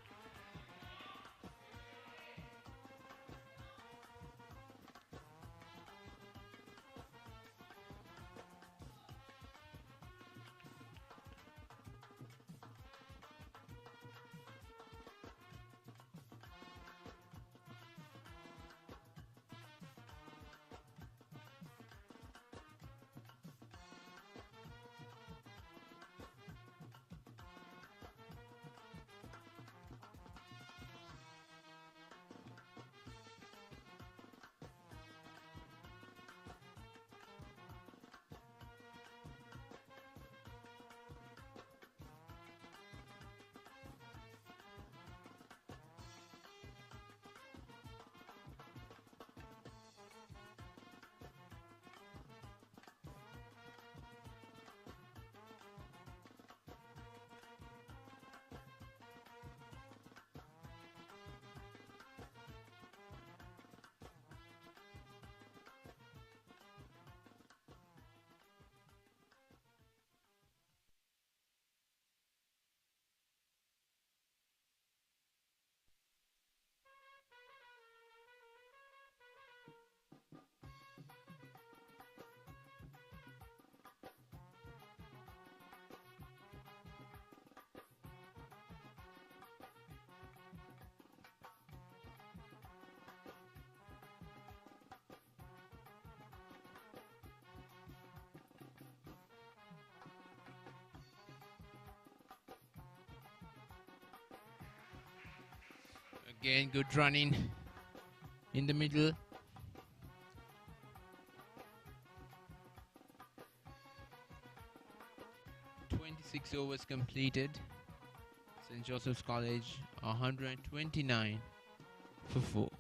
Again, good running in the middle. 26 overs completed. St. Joseph's College 129 for 4.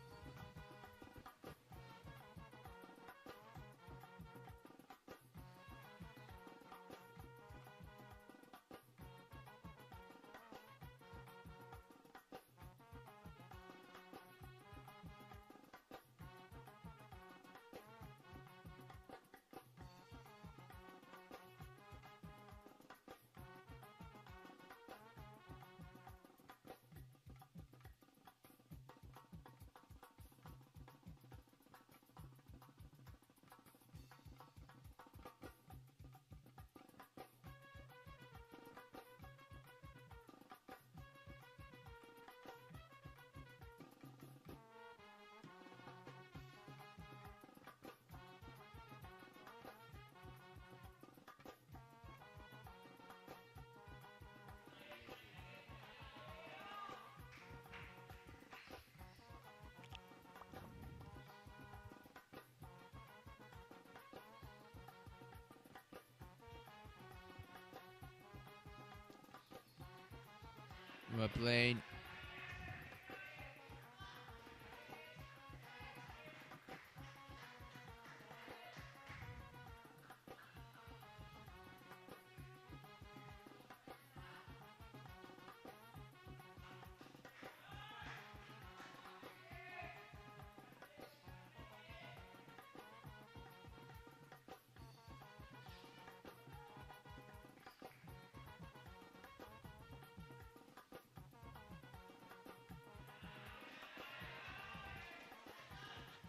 Well played.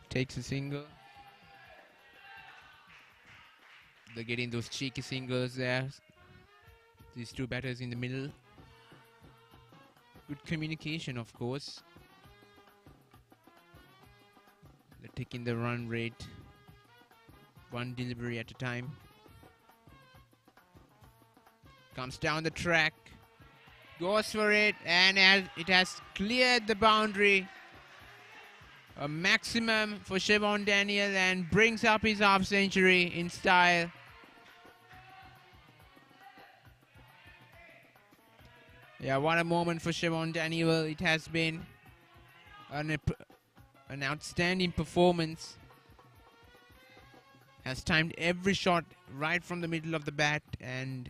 Takes a single. They're getting those cheeky singles there. These two batters in the middle. Good communication, of course. They're taking the run rate one delivery at a time. Comes down the track. Goes for it, and as it has cleared the boundary. A maximum for Siobhan Daniel, and brings up his half century in style. Yeah, what a moment for Siobhan Daniel. It has been an outstanding performance. Has timed every shot right from the middle of the bat, and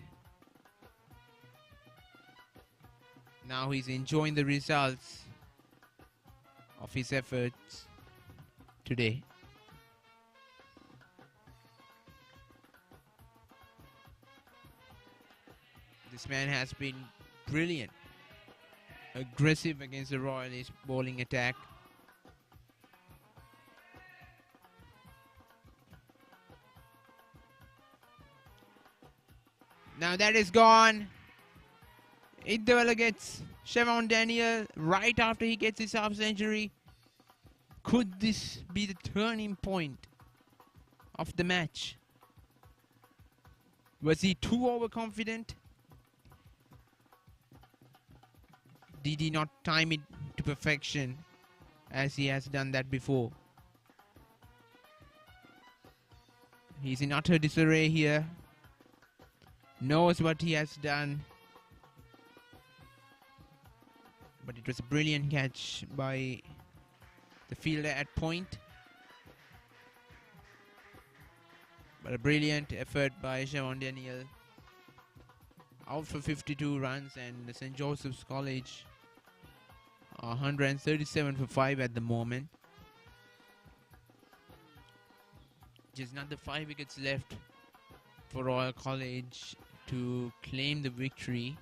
now he's enjoying the results of his efforts today. This man has been brilliant, aggressive against the Royalists' bowling attack. Now that is gone. Idwala gets Siobhan Daniel right after he gets his half century. Could this be the turning point of the match? Was he too overconfident? Did he not time it to perfection as he has done that before? He's in utter disarray here. Knows what he has done. But it was a brilliant catch by the fielder at point. But a brilliant effort by Siobhan Daniel. Out for 52 runs, and the St. Joseph's College 137 for 5 at the moment. Just another 5 wickets left for Royal College to claim the victory.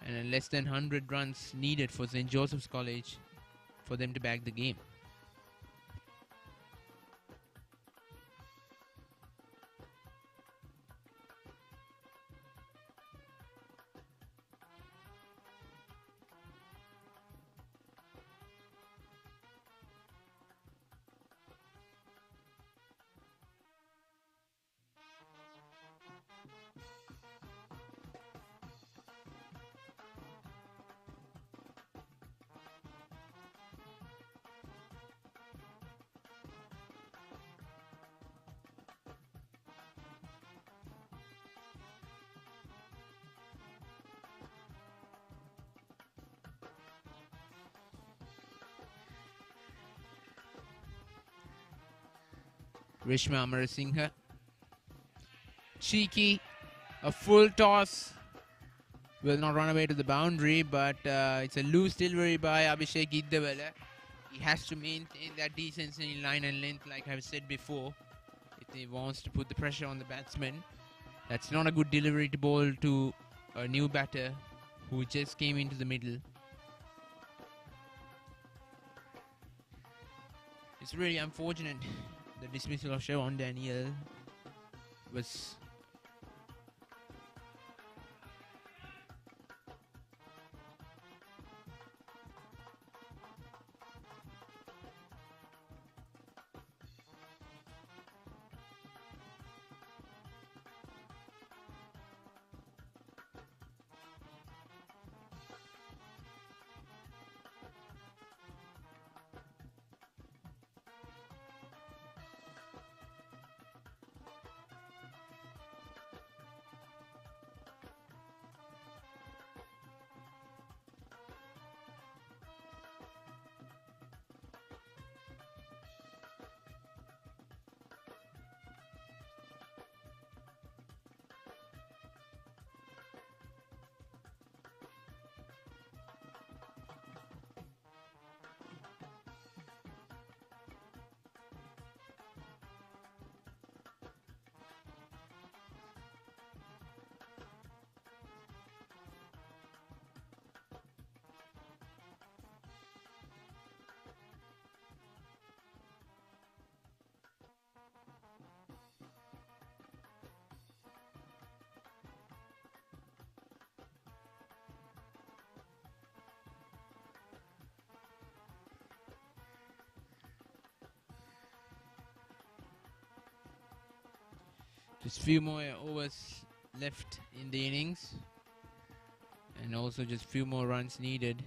And less than 100 runs needed for St. Joseph's College for them to bag the game. Rishma Amarasinghe. Cheeky, a full toss. Will not run away to the boundary, but it's a loose delivery by Abhishek Iddewala. He has to maintain that decency in line and length, like I've said before, if he wants to put the pressure on the batsman. That's not a good delivery to bowl to a new batter who just came into the middle. It's really unfortunate the dismissal of Siobhan Daniel was just few more overs left in the innings, and also just few more runs needed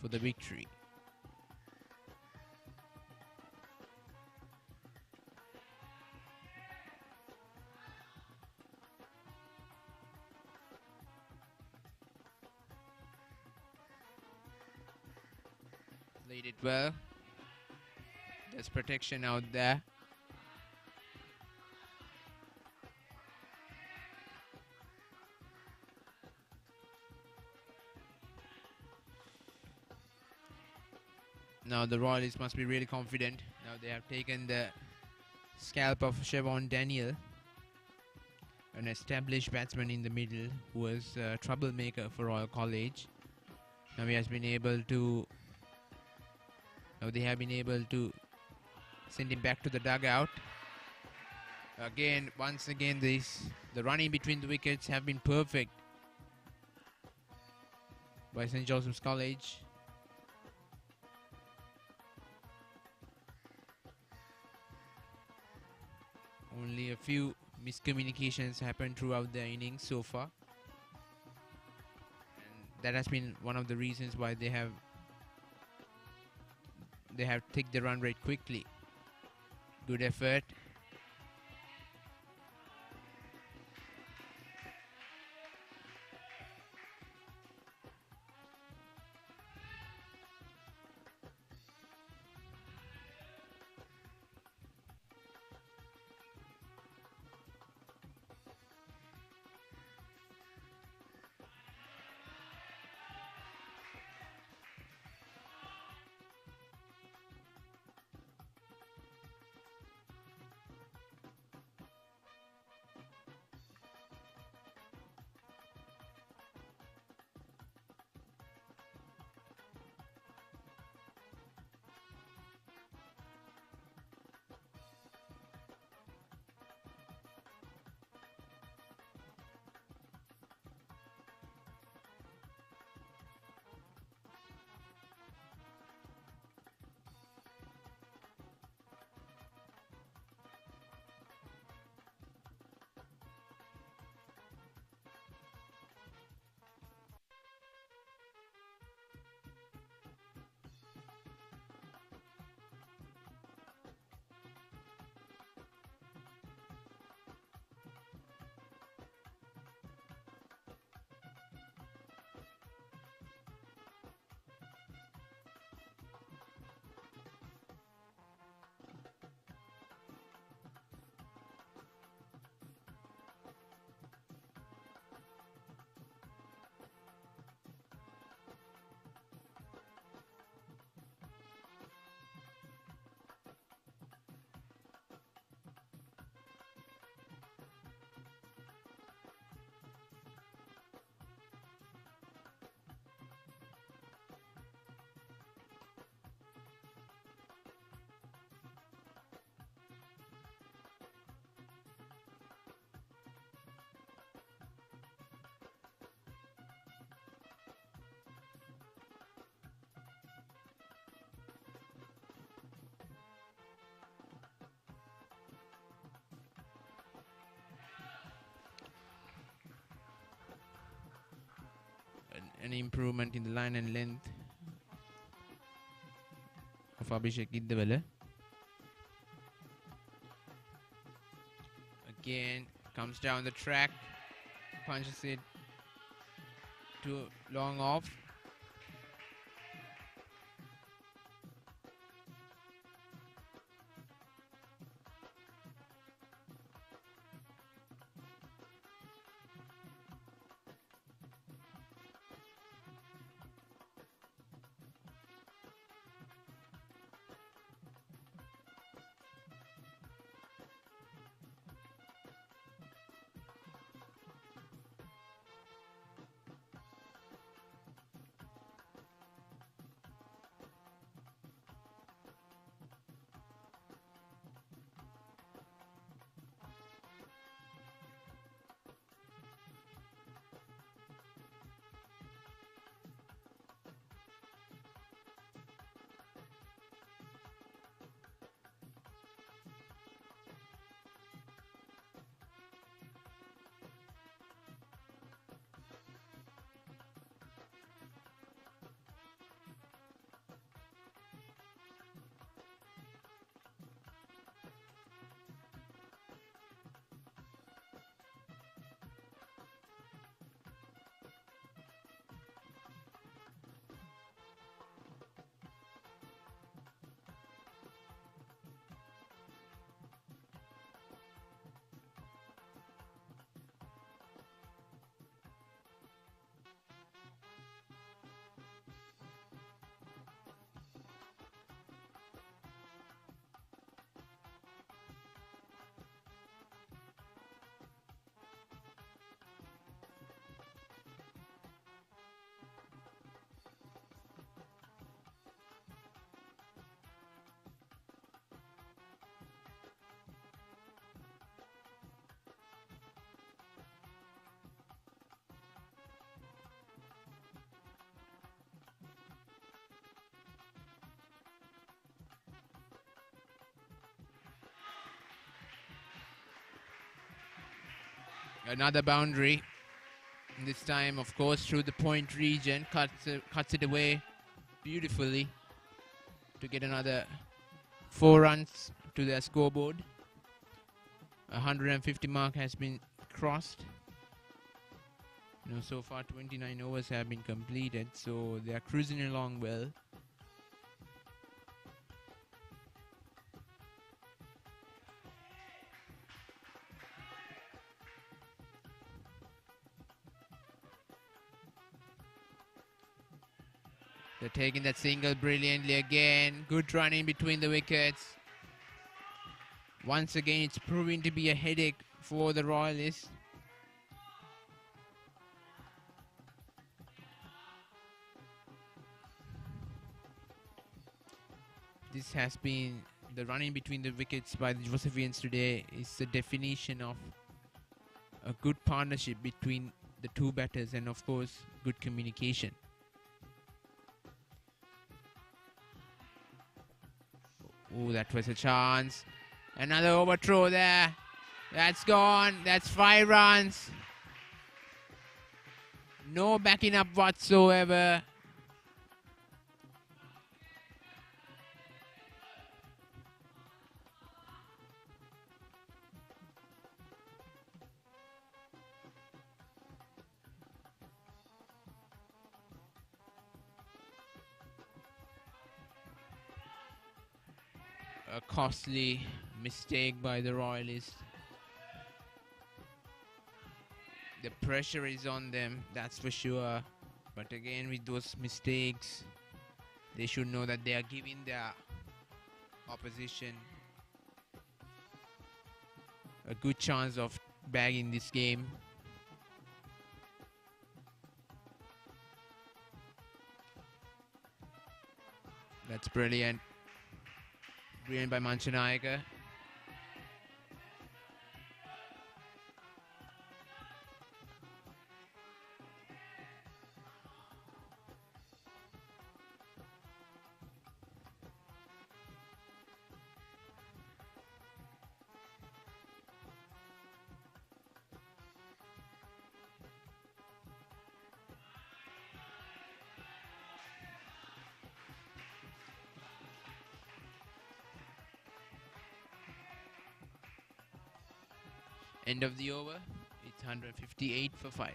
for the victory. Played it well. There's protection out there. Now the Royalists must be really confident. Now they have taken the scalp of Siobhan Daniel, an established batsman in the middle who was a troublemaker for Royal College. Now he has been able to. Now they have been able to send him back to the dugout. Again, once again, the running between the wickets have been perfect by St. Joseph's College. Only a few miscommunications happened throughout the innings so far, and that has been one of the reasons why they have taken the run rate quickly. Good effort. an improvement in the line and length of Abhishek Giddewala. Again, comes down the track, punches it too long off. Another boundary. This time, of course, through the point region. Cuts it away beautifully to get another 4 runs to their scoreboard. 150 mark has been crossed. So far 29 overs have been completed, so they are cruising along well. They're taking that single brilliantly again. Good run in between the wickets. Once again, it's proving to be a headache for the Royalists. This has been the run in between the wickets by the Josephians today is the definition of a good partnership between the two batters and, of course, good communication. Oh, that was a chance. Another overthrow there. That's gone. That's 5 runs. No backing up whatsoever. A costly mistake by the Royalists. The pressure is on them, that's for sure. But again, with those mistakes, they should know that they are giving their opposition a good chance of bagging this game. That's brilliant. Brilliant by Manchanayaka. End of the over. It's 158 for 5.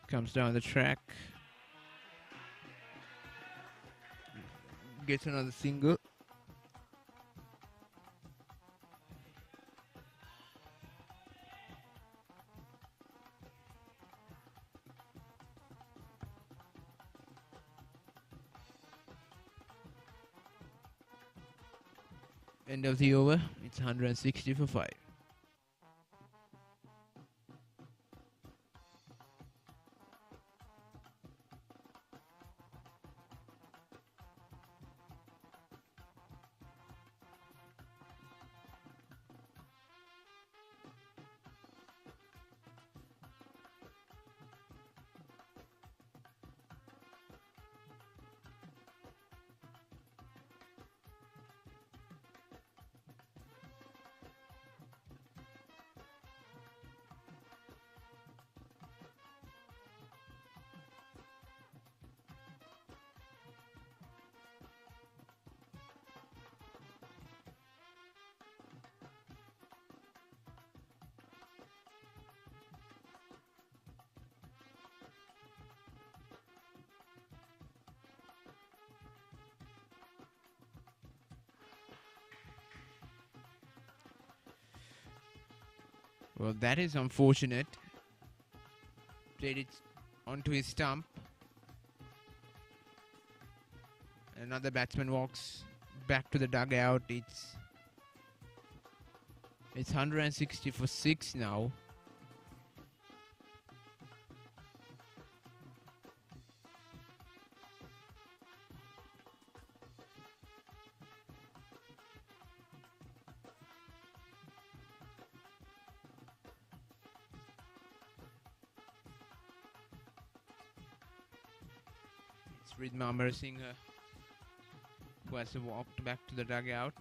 Comes down the track. Gets another single. End of the over. It's 160 for 5. Well, that is unfortunate. Played it onto his stump. Another batsman walks back to the dugout. It's 160 for 6 now. It's Ridma Amarasinghe who has walked back to the dugout.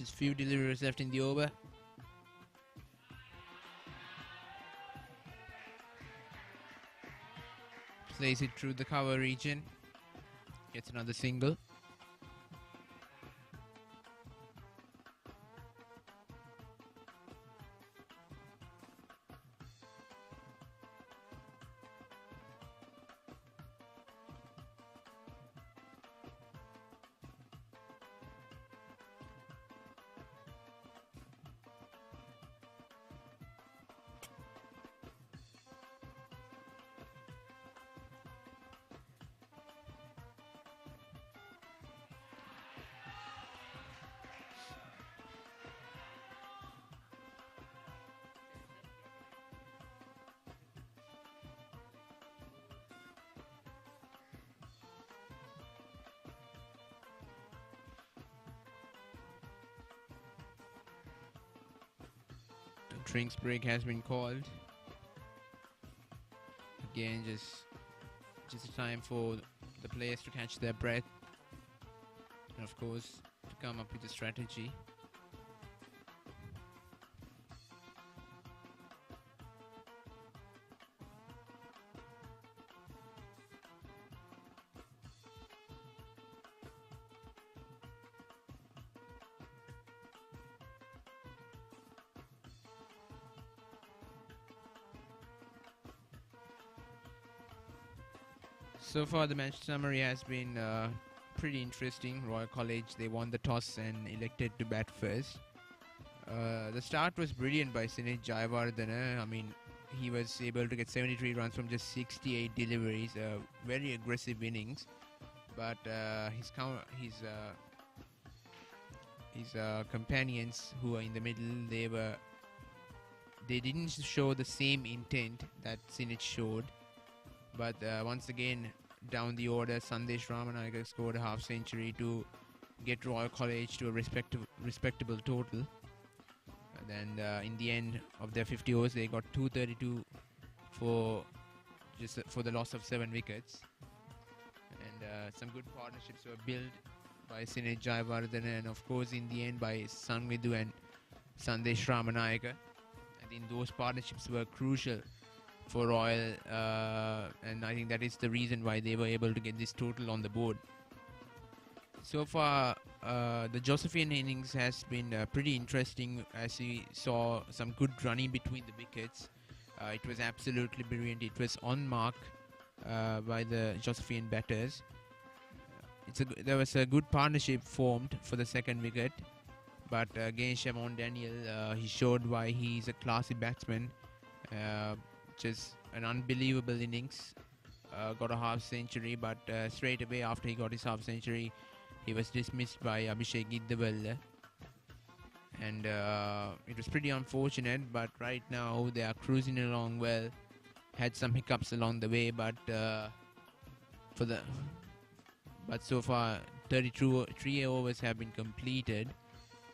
Just few deliveries left in the over. Plays it through the cover region. Gets another single. Drinks break has been called. Again, just a time for the players to catch their breath, and of course to come up with a strategy. So far, the match summary has been pretty interesting. Royal College, they won the toss and elected to bat first. The start was brilliant by Sinead Jayawardene. I mean, he was able to get 73 runs from just 68 deliveries. Very aggressive innings. But his companions who are in the middle, they didn't show the same intent that Sinead showed. But once again, down the order, Sandesh Ramanayake scored a half century to get Royal College to a respectable total. And then in the end of their 50 overs, they got 232 for the loss of 7 wickets. And some good partnerships were built by Sinead Jayawardene and of course in the end by Sanvidhu and Sandesh Ramanayake. I think those partnerships were crucial for Royal, and I think that is the reason why they were able to get this total on the board. So far, the Josephian innings has been pretty interesting, as we saw some good running between the wickets. It was absolutely brilliant. It was on mark by the Josephian batters. There was a good partnership formed for the second wicket, but again, Siobhan Daniel, he showed why he's a classy batsman. Just an unbelievable innings. Got a half century, but straight away after he got his half century, he was dismissed by Abhishek Giddewalla. And it was pretty unfortunate, but right now they are cruising along well. Had some hiccups along the way, but so far 33 overs have been completed,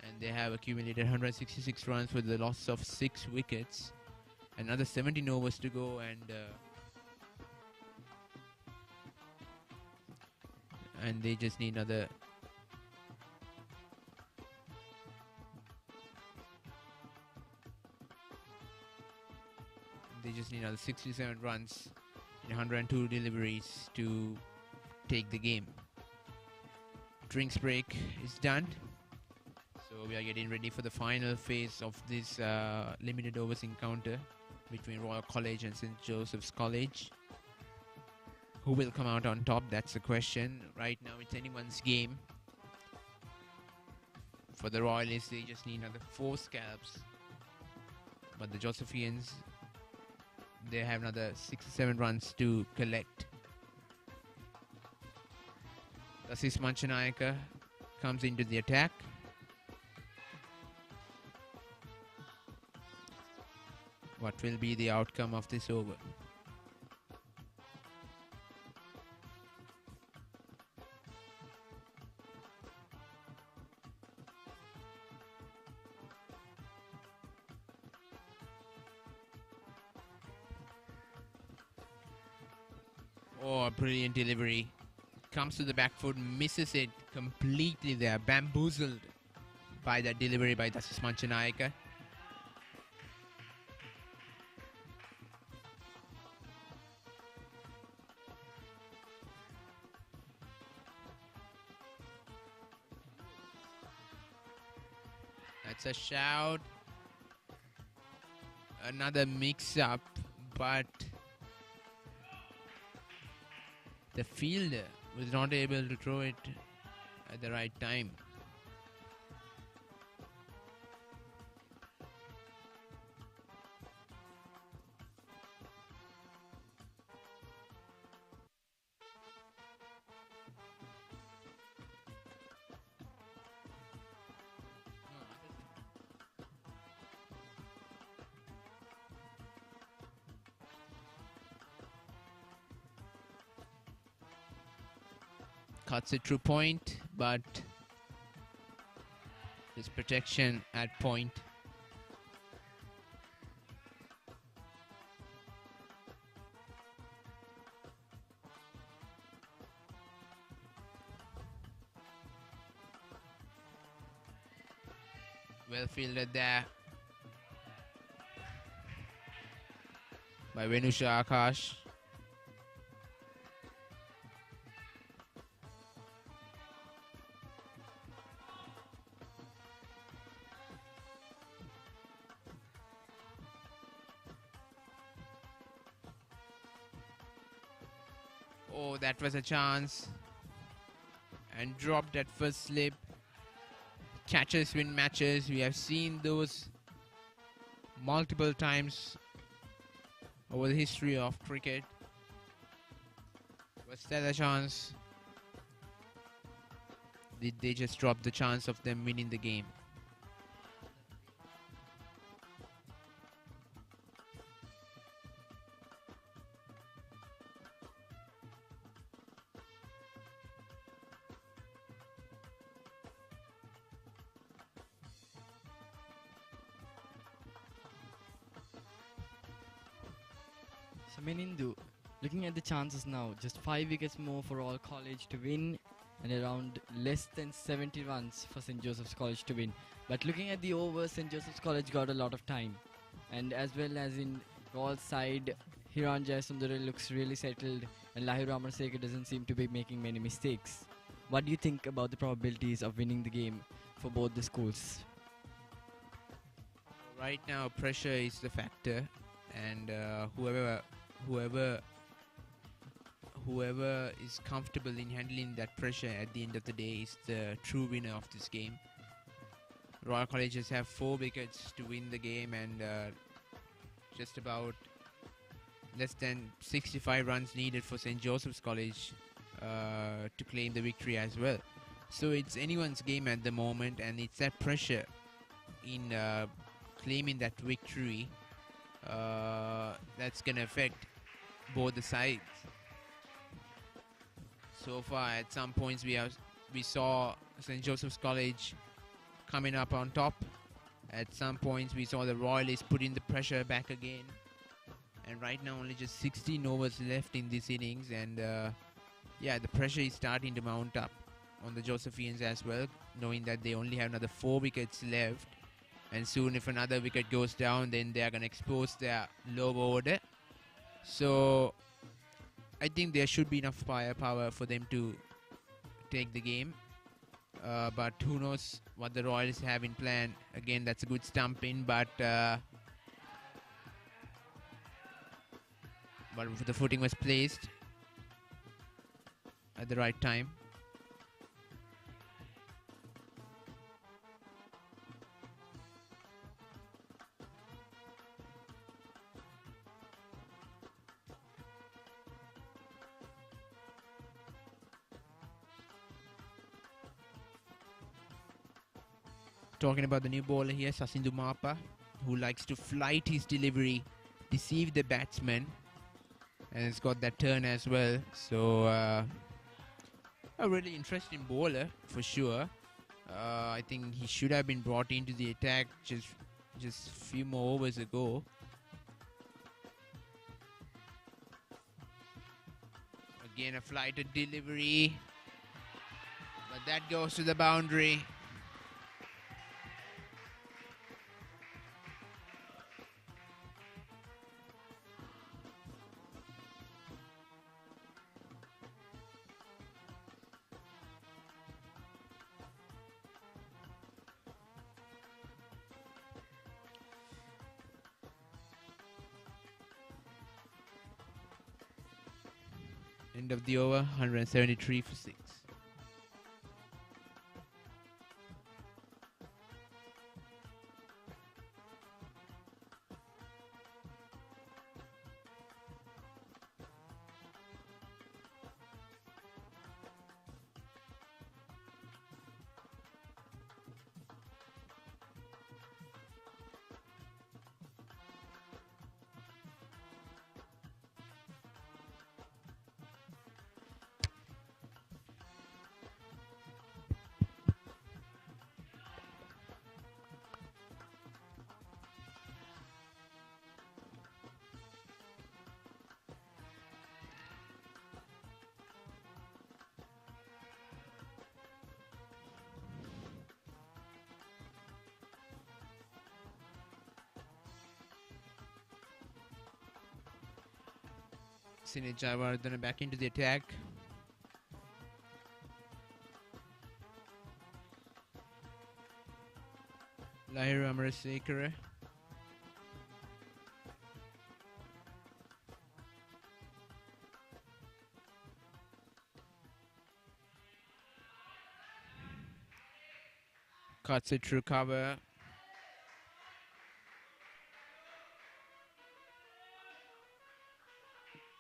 and they have accumulated 166 runs with the loss of 6 wickets. Another 17 overs to go, and they just need another. They just need another 67 runs in 102 deliveries to take the game. Drinks break is done. So we are getting ready for the final phase of this limited overs encounter between Royal College and St. Joseph's College. Who will come out on top? That's the question. Right now it's anyone's game. For the Royalists, they just need another 4 scalps. But the Josephians, they have another 67 runs to collect. Asis Manchanayake comes into the attack. What will be the outcome of this over? Oh, a brilliant delivery. Comes to the back foot, misses it completely there. Bamboozled by that delivery by Dasis Manchanayaka. That's a shout. Another mix-up, but the fielder was not able to throw it at the right time. Cuts it through point, but his protection at point. Well fielded there by Venusha Akash. Oh, that was a chance. And dropped at first slip. Catches win matches. We have seen those multiple times over the history of cricket. Was that a chance? Did they just drop the chance of them winning the game? So Menindu, looking at the chances now, just 5 wickets more for Royal College to win and around less than 70 runs for St. Joseph's College to win. But looking at the overs, St. Joseph's College got a lot of time. And as well as in Royal side, Hiran Jayasundara looks really settled and Lahir Amarsekar doesn't seem to be making many mistakes. What do you think about the probabilities of winning the game for both the schools? Right now, pressure is the factor, and whoever is comfortable in handling that pressure at the end of the day is the true winner of this game. Royal Colleges have 4 wickets to win the game, and just about less than 65 runs needed for St. Joseph's College to claim the victory as well. So it's anyone's game at the moment, and it's that pressure in claiming that victory that's going to affect both the sides. So far, at some points, we saw St. Joseph's College coming up on top. At some points, we saw the Royalists putting the pressure back again. And right now, only just 16 overs left in this innings, and yeah, the pressure is starting to mount up on the Josephians as well, knowing that they only have another 4 wickets left. And soon, if another wicket goes down, then they are going to expose their low order. So I think there should be enough firepower for them to take the game. But who knows what the Royals have in plan. Again, that's a good stump in, but the footing was placed at the right time. Talking about the new bowler here, Sasindu Mapa, who likes to flight his delivery, deceive the batsman, and it's got that turn as well. So a really interesting bowler for sure. I think he should have been brought into the attack just a few more overs ago. Again, a flighted delivery, but that goes to the boundary. End of the over, 173 for 6. St. Joseph back into the attack. Lahira Amarasekara. Cuts it through cover.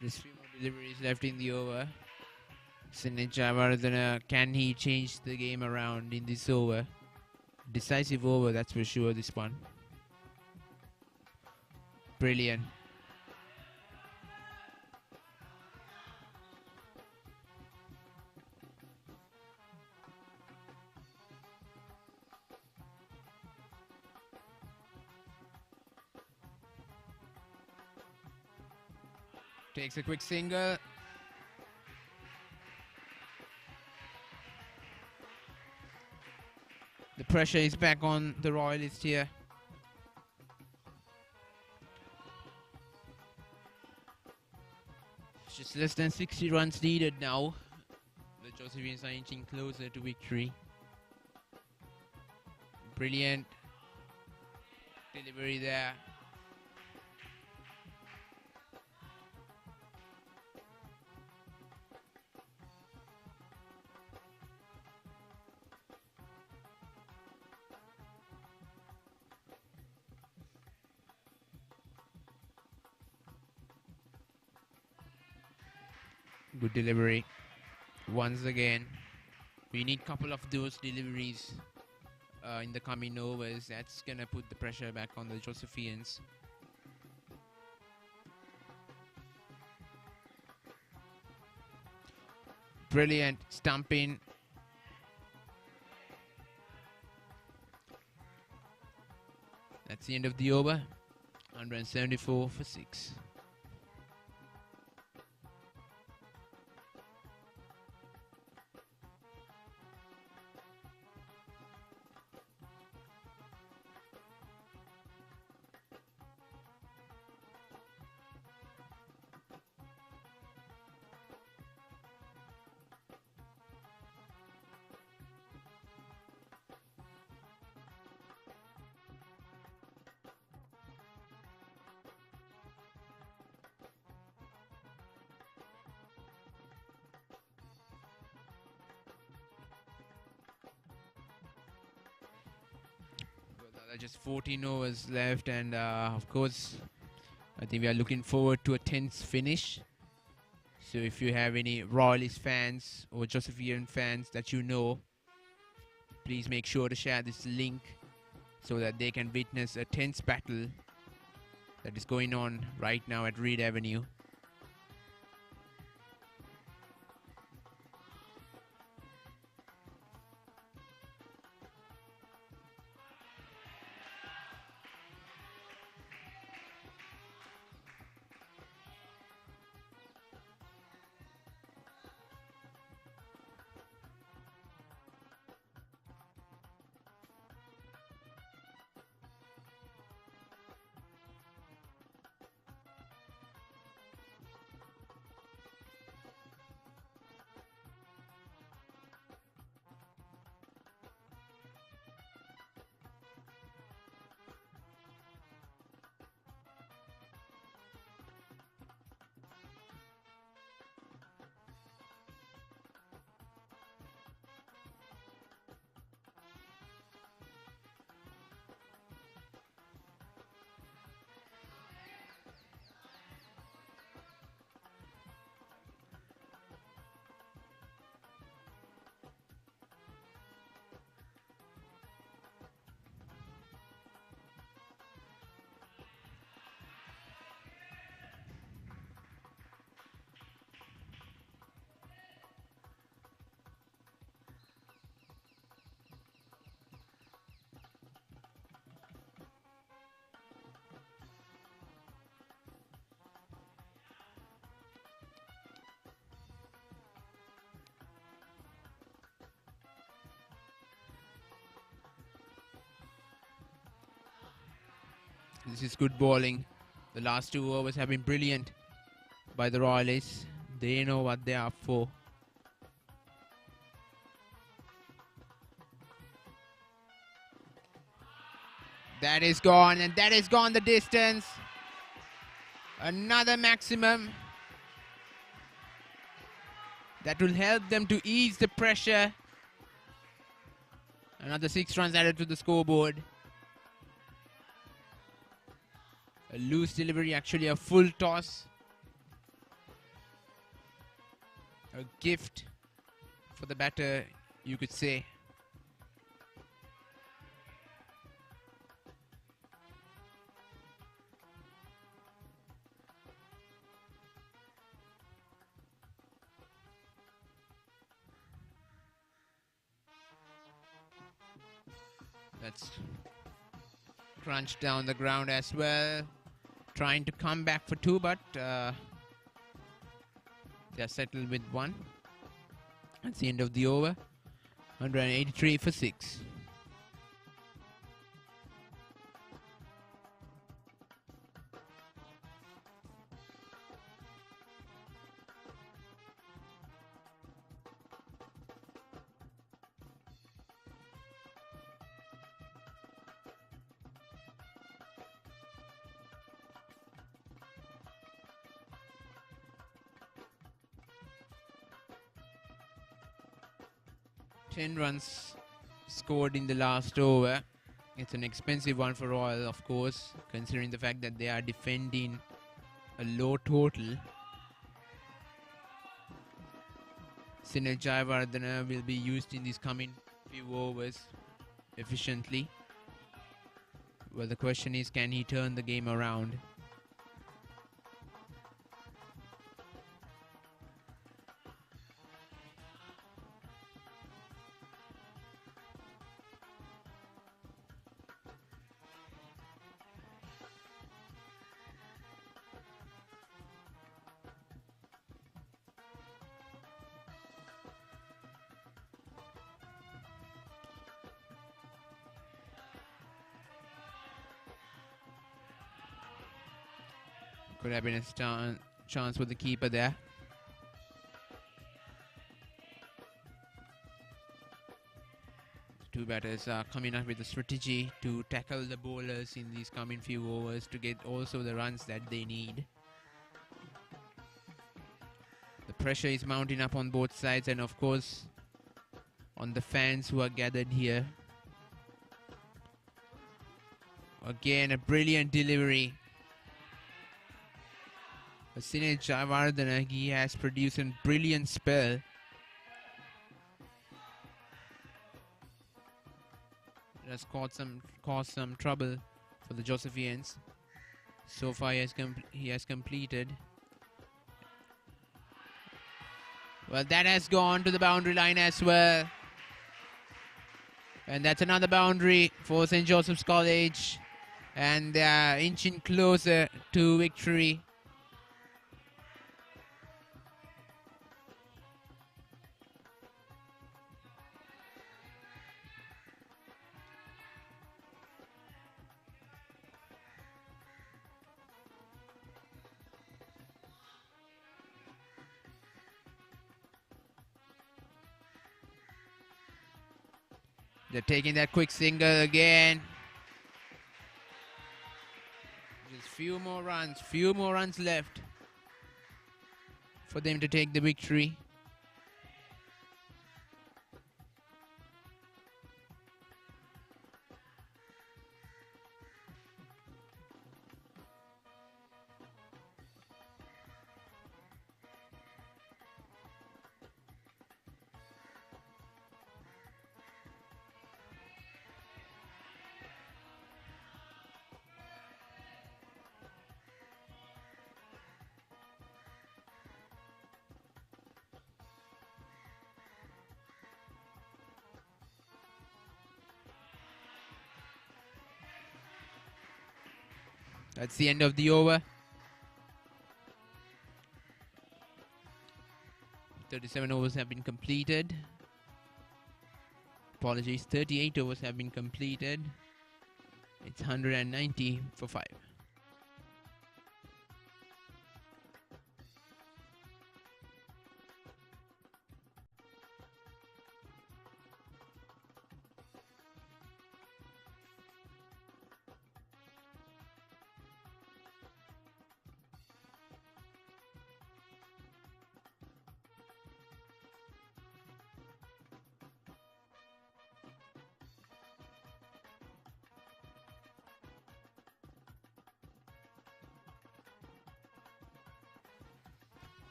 There's 3 more deliveries left in the over. St. Joseph, can he change the game around in this over? Decisive over, that's for sure, this one. Brilliant. Takes a quick single. The pressure is back on the Royalists here. It's just less than 60 runs needed now. The Josephians are inching closer to victory. Brilliant delivery there. Good delivery. Once again, we need a couple of those deliveries in the coming overs. That's gonna put the pressure back on the Josephians. Brilliant stumping. That's the end of the over. 174 for 6. Just 14 overs left, and of course I think we are looking forward to a tense finish. So if you have any Royalist fans or Josephian fans that you know, please make sure to share this link so that they can witness a tense battle that is going on right now at Reed Avenue. This is good bowling. The last 2 overs have been brilliant by the Royalists. They know what they are for. That is gone, and that is gone the distance. Another maximum. That will help them to ease the pressure. Another 6 runs added to the scoreboard. A loose delivery, actually a full toss. A gift for the batter, you could say. That's crunched down the ground as well. Trying to come back for 2, but they're settled with 1. That's the end of the over. 183 for 6. Ten runs scored in the last over. It's an expensive one for Royal, of course, considering the fact that they are defending a low total. Sunil Jayawardene will be used in these coming few overs efficiently. Well, the question is, can he turn the game around? Could have been a chance for the keeper there. The 2 batters are coming up with a strategy to tackle the bowlers in these coming few overs to get also the runs that they need. The pressure is mounting up on both sides, and of course on the fans who are gathered here. Again, a brilliant delivery. Sunil Jayawardene, he has produced a brilliant spell. It has caused some trouble for the Josephians. So far, he has completed. Well, that has gone to the boundary line as well. And that's another boundary for St. Joseph's College. And they are inching closer to victory. They're taking that quick single again. Just few more runs left for them to take the victory. That's the end of the over. 37 overs have been completed. Apologies, 38 overs have been completed. It's 190 for 5.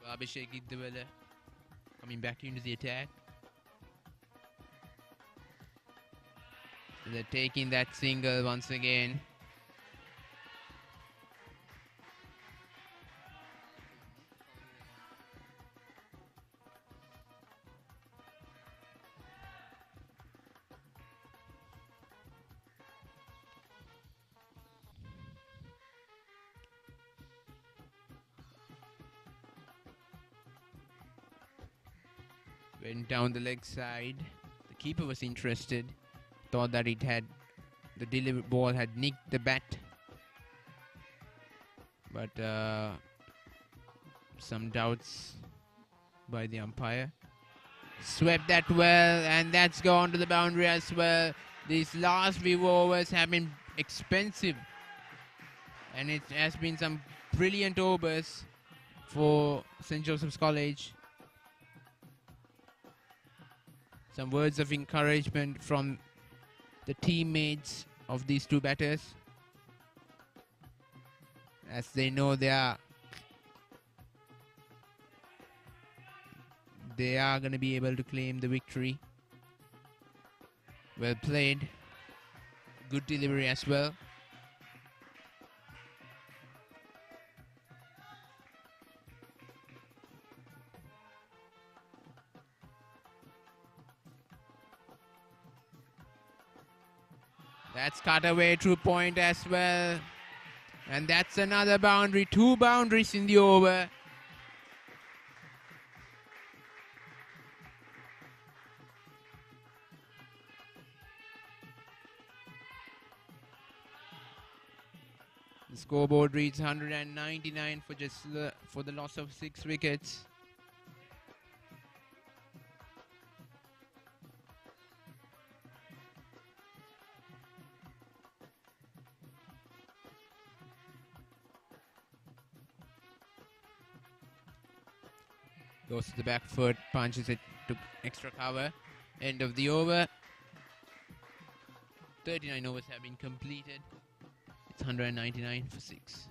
Abhishek Idwala coming back into the attack. They're taking that single once again. Went down the leg side. The keeper was interested. Thought that it had the delivered ball had nicked the bat. But some doubts by the umpire. Swept that well, and that's gone to the boundary as well. These last few overs have been expensive, and it has been some brilliant overs for St. Joseph's College. Some words of encouragement from the teammates of these two batters, as they know they are going to be able to claim the victory. Well played. Good delivery as well. That's cut away through point as well. And that's another boundary. 2 boundaries in the over. The scoreboard reads 199 for the loss of 6 wickets. Goes to the back foot, punches it to extra cover. End of the over. 39 overs have been completed. It's 199 for 6.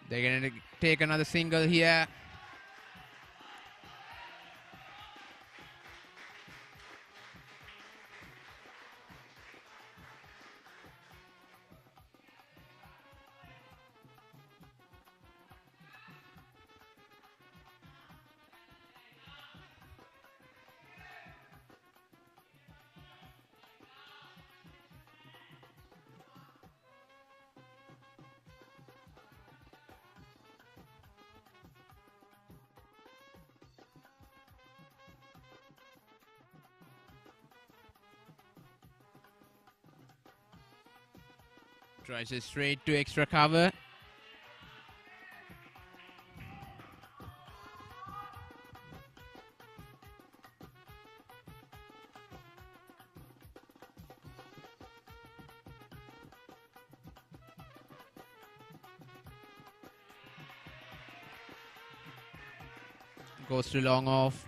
They're going to take another single here. Tries it straight to extra cover. Goes to long off.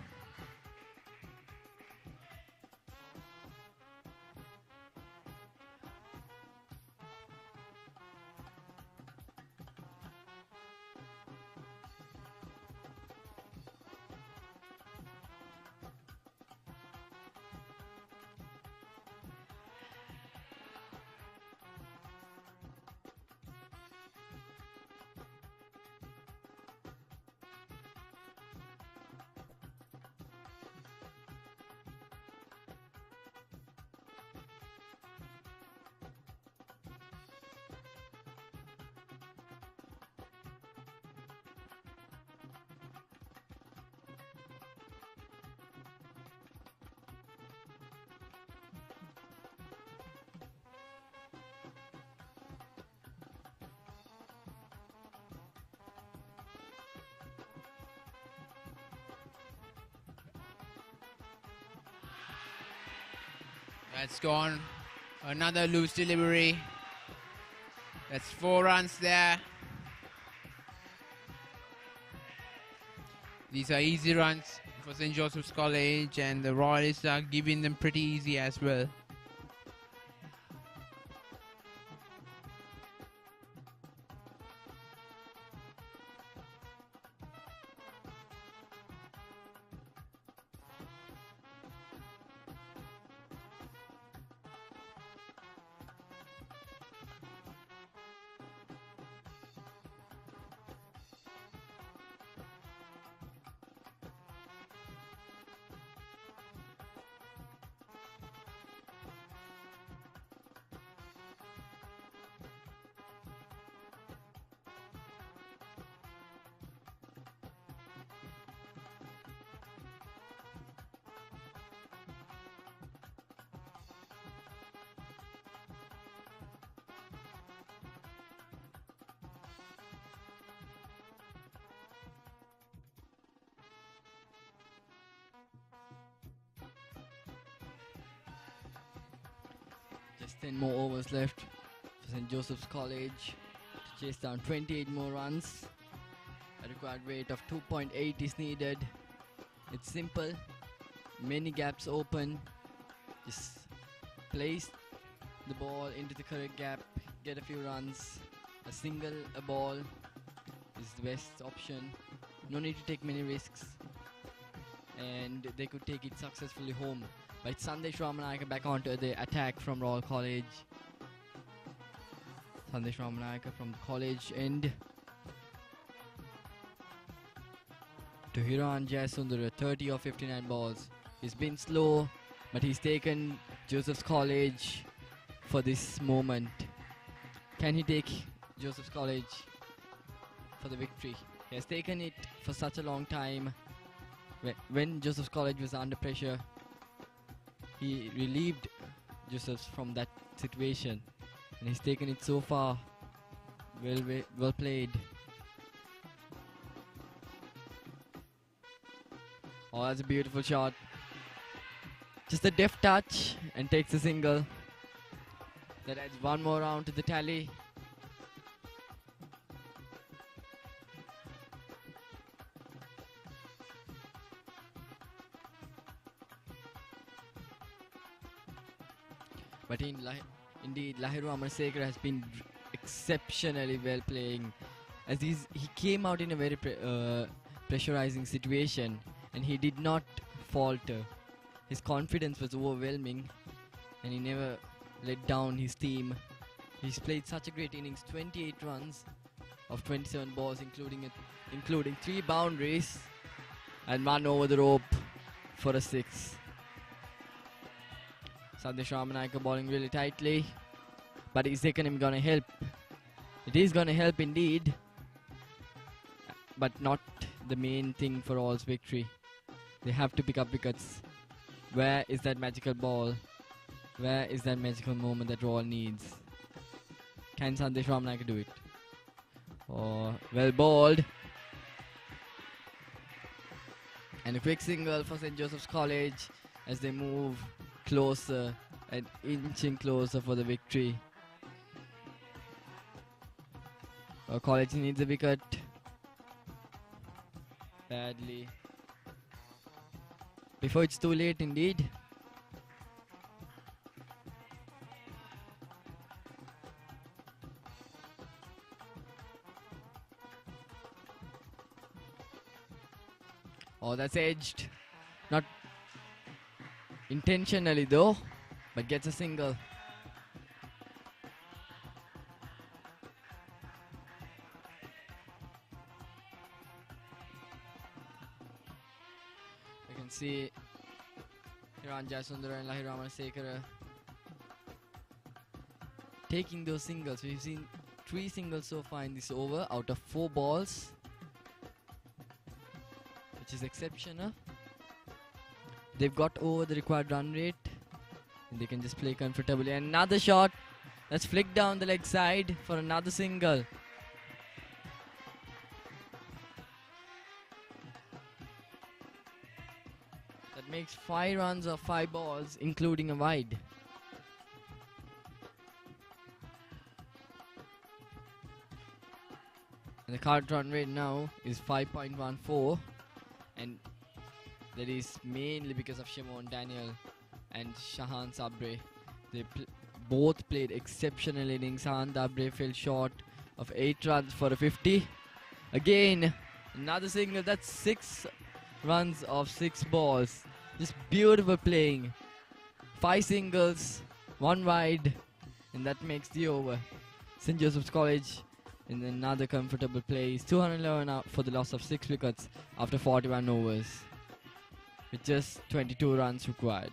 That's gone. Another loose delivery. That's 4 runs there. These are easy runs for St. Joseph's College, and the Royalists are giving them pretty easy as well. Just 10 more overs left for St. Joseph's College to chase down 28 more runs. A required rate of 2.8 is needed. It's simple. Many gaps open. Just place the ball into the correct gap, get a few runs. A single, a ball is the best option. No need to take many risks. And they could take it successfully home. But it's Sandesh Ramanayaka back onto the attack from Royal College. Sandesh Ramanayaka from the college end. To Hiran Jayasundara, 30 of 59 balls. He's been slow, but he's taken Joseph's College for this moment. Can he take Joseph's College for the victory? He has taken it for such a long time. When Joseph's College was under pressure, he relieved Joseph's from that situation, and he's taken it so far. Well played. Oh, that's a beautiful shot. Just a deft touch and takes a single. That adds one more round to the tally. But indeed, Lahiru Amarsekar has been exceptionally well playing, as he came out in a very pressurizing situation, and he did not falter. His confidence was overwhelming, and he never let down his team. He's played such a great innings, 28 runs of 27 balls, including 3 boundaries and 1 over the rope for a 6. Sandesh Ramanayaka bowling really tightly, but is Ekanim gonna help? It is gonna help indeed, but not the main thing for all's victory. They have to pick up wickets. Where is that magical ball? Where is that magical moment that Royal needs? Can Sandesh Ramnaik do it? Oh, well bowled. And a quick single for St. Joseph's College as they move closer and inching closer for the victory. College needs a wicket badly before it's too late indeed. Oh, that's edged. Not intentionally though, but gets a single. You can see Hiran Jayasundara and Lahi Ramasekara taking those singles. We've seen 3 singles so far in this over out of 4 balls, which is exceptional. They've got over the required run rate and they can just play comfortably. And another shot that's flicked down the leg side for another single. That makes 5 runs of 5 balls, including a wide. And the current run rate now is 5.14, and that is mainly because of Shimon Daniel and Shahan Sabre. They both played exceptional innings. Shahan Sabre fell short of 8 runs for a 50. Again, another single. That's 6 runs of 6 balls. Just beautiful playing. 5 singles, 1 wide, and that makes the over. St. Joseph's College in another comfortable play is 211 out for the loss of 6 wickets after 41 overs, with just 22 runs required.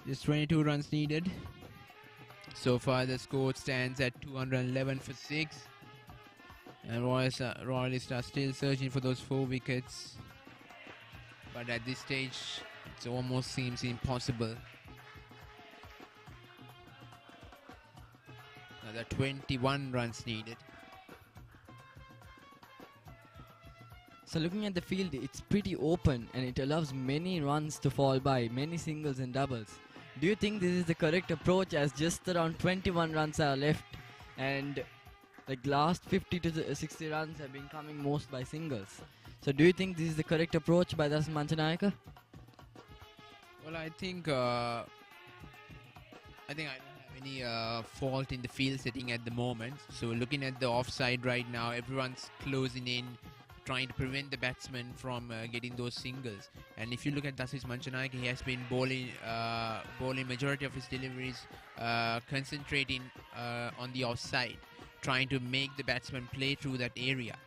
Just 22 runs needed. So far the score stands at 211 for 6. And Royalists are still searching for those 4 wickets. But at this stage, it almost seems impossible. Another 21 runs needed. So looking at the field, it's pretty open and it allows many runs to fall by, many singles and doubles. Do you think this is the correct approach, as just around 21 runs are left and like last 50 to 60 runs have been coming most by singles? So do you think this is the correct approach by Dasan Manchanayaka? Well, I think I don't have any fault in the field setting at the moment. So looking at the offside right now, everyone's closing in, trying to prevent the batsman from getting those singles. And if you look at Dasis Manchanayake, he has been bowling majority of his deliveries, concentrating on the offside, trying to make the batsman play through that area.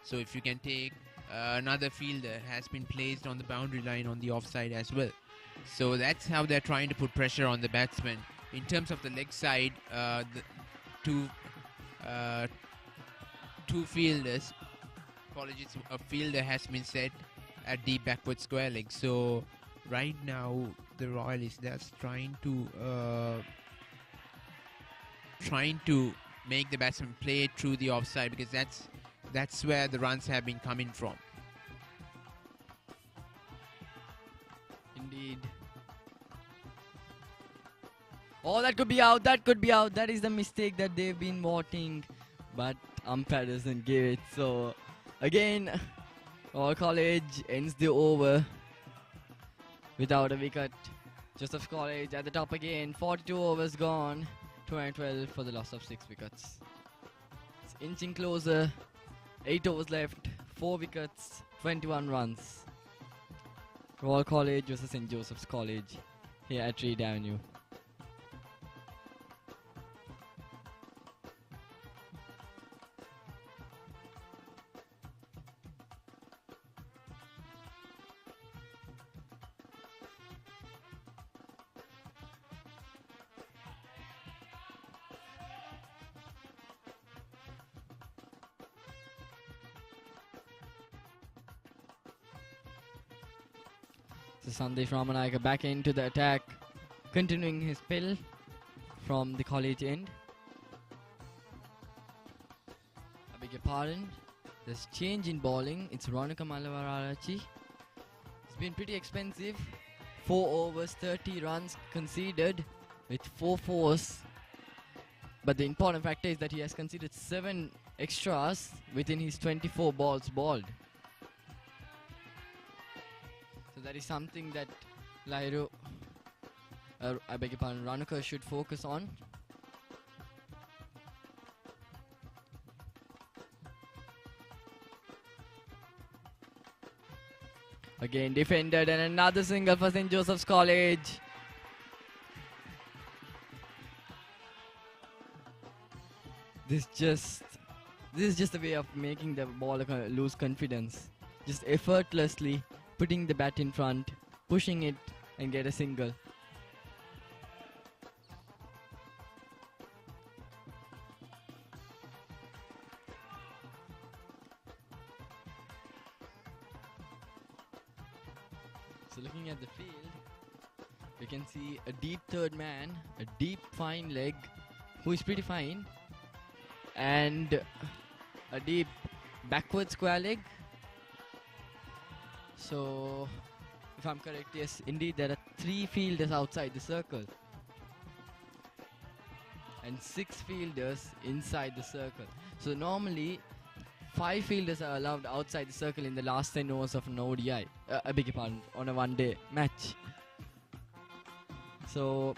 So if you can take another fielder has been placed on the boundary line on the offside as well. So that's how they're trying to put pressure on the batsman. In terms of the leg side, the two fielders, apologies, a fielder has been set at the backward square leg. So right now the Royalists, that's trying to make the batsman play through the offside, because that's where the runs have been coming from. Indeed. Oh, that could be out, that could be out. That is the mistake that they've been wanting, but umpire doesn't give it. So again, Royal College ends the over without a wicket. Joseph College at the top again. 42 overs gone. 212 for the loss of 6 wickets. It's inching closer. 8 overs left. 4 wickets. 21 runs. Royal College versus St. Joseph's College here at Reed Avenue. So Sandesh Ramanayaka back into the attack, continuing his pill from the college end. I beg your pardon. There's change in bowling. It's Ronika Malavararachi. It's been pretty expensive. 4 overs, 30 runs conceded with 4 fours. But the important factor is that he has conceded 7 extras within his 24 balls bowled. So that is something that I beg your pardon, Ranuka should focus on. Again defended and another single for St. Joseph's College. This is just a way of making the bowler lose confidence. Just effortlessly putting the bat in front, pushing it and get a single. So looking at the field, we can see a deep third man, a deep fine leg, who is pretty fine, and a deep backward square leg. So, if I'm correct, yes, indeed there are 3 fielders outside the circle and 6 fielders inside the circle. So normally 5 fielders are allowed outside the circle in the last 10 overs of an ODI. I beg your pardon, on a one-day match. So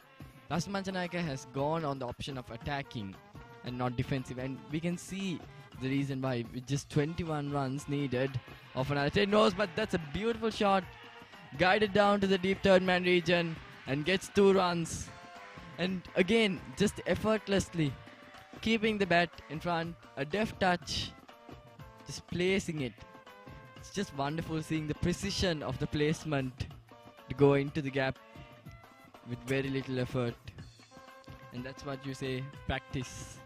Rashid Manchanayaka has gone on the option of attacking and not defensive, and we can see the reason why, with just 21 runs needed of another 10 overs. But that's a beautiful shot, guided down to the deep third man region and gets 2 runs. And again, just effortlessly keeping the bat in front, a deft touch, just placing it. It's just wonderful seeing the precision of the placement to go into the gap with very little effort. And that's what you say, practice.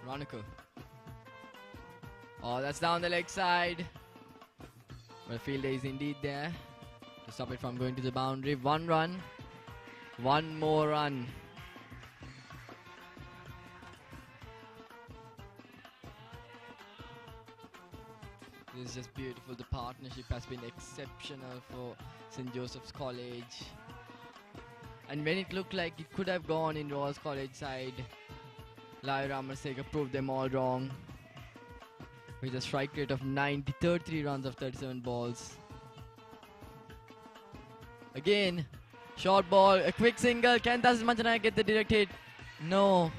Ronica. Oh, that's down the leg side. Well, fielder is indeed there to stop it from going to the boundary. 1 run. 1 more run. This is just beautiful. The partnership has been exceptional for St. Joseph's College. And when it looked like it could have gone in Royals College side, Lai Ramaseka proved them all wrong with a strike rate of 33 runs of 37 balls. Again, short ball, a quick single. Can Rashid Manchanayaka get the direct hit? No.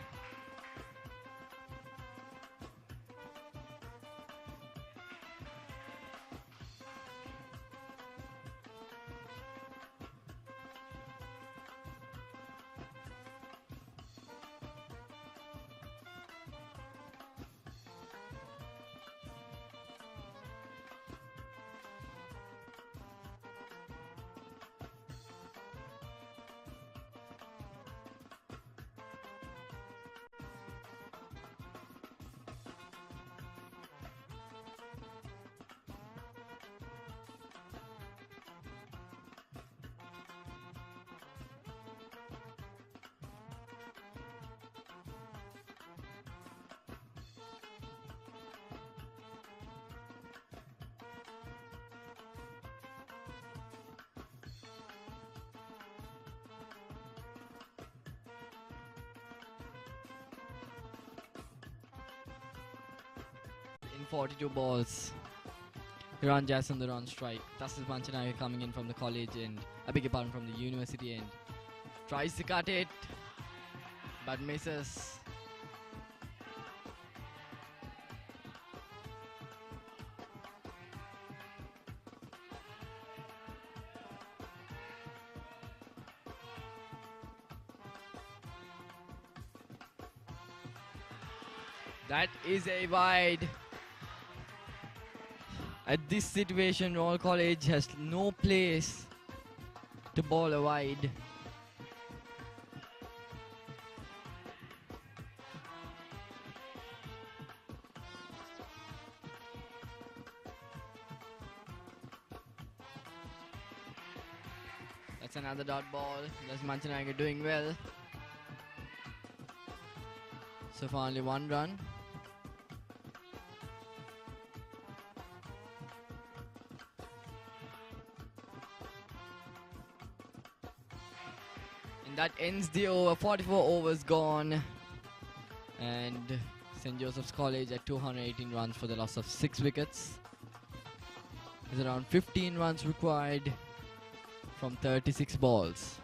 In 42 balls. Hiran Jasundar on strike. Tassis Manchanaga coming in from the college and I beg your pardon, from the university, and tries to cut it but misses. That is a wide. At this situation, Royal College has no place to bowl a wide. That's another dot ball. That's Manchanaga doing well. So far only one run. And that ends the over. 44 overs gone. And St. Joseph's College at 218 runs for the loss of 6 wickets. There's around 15 runs required from 36 balls.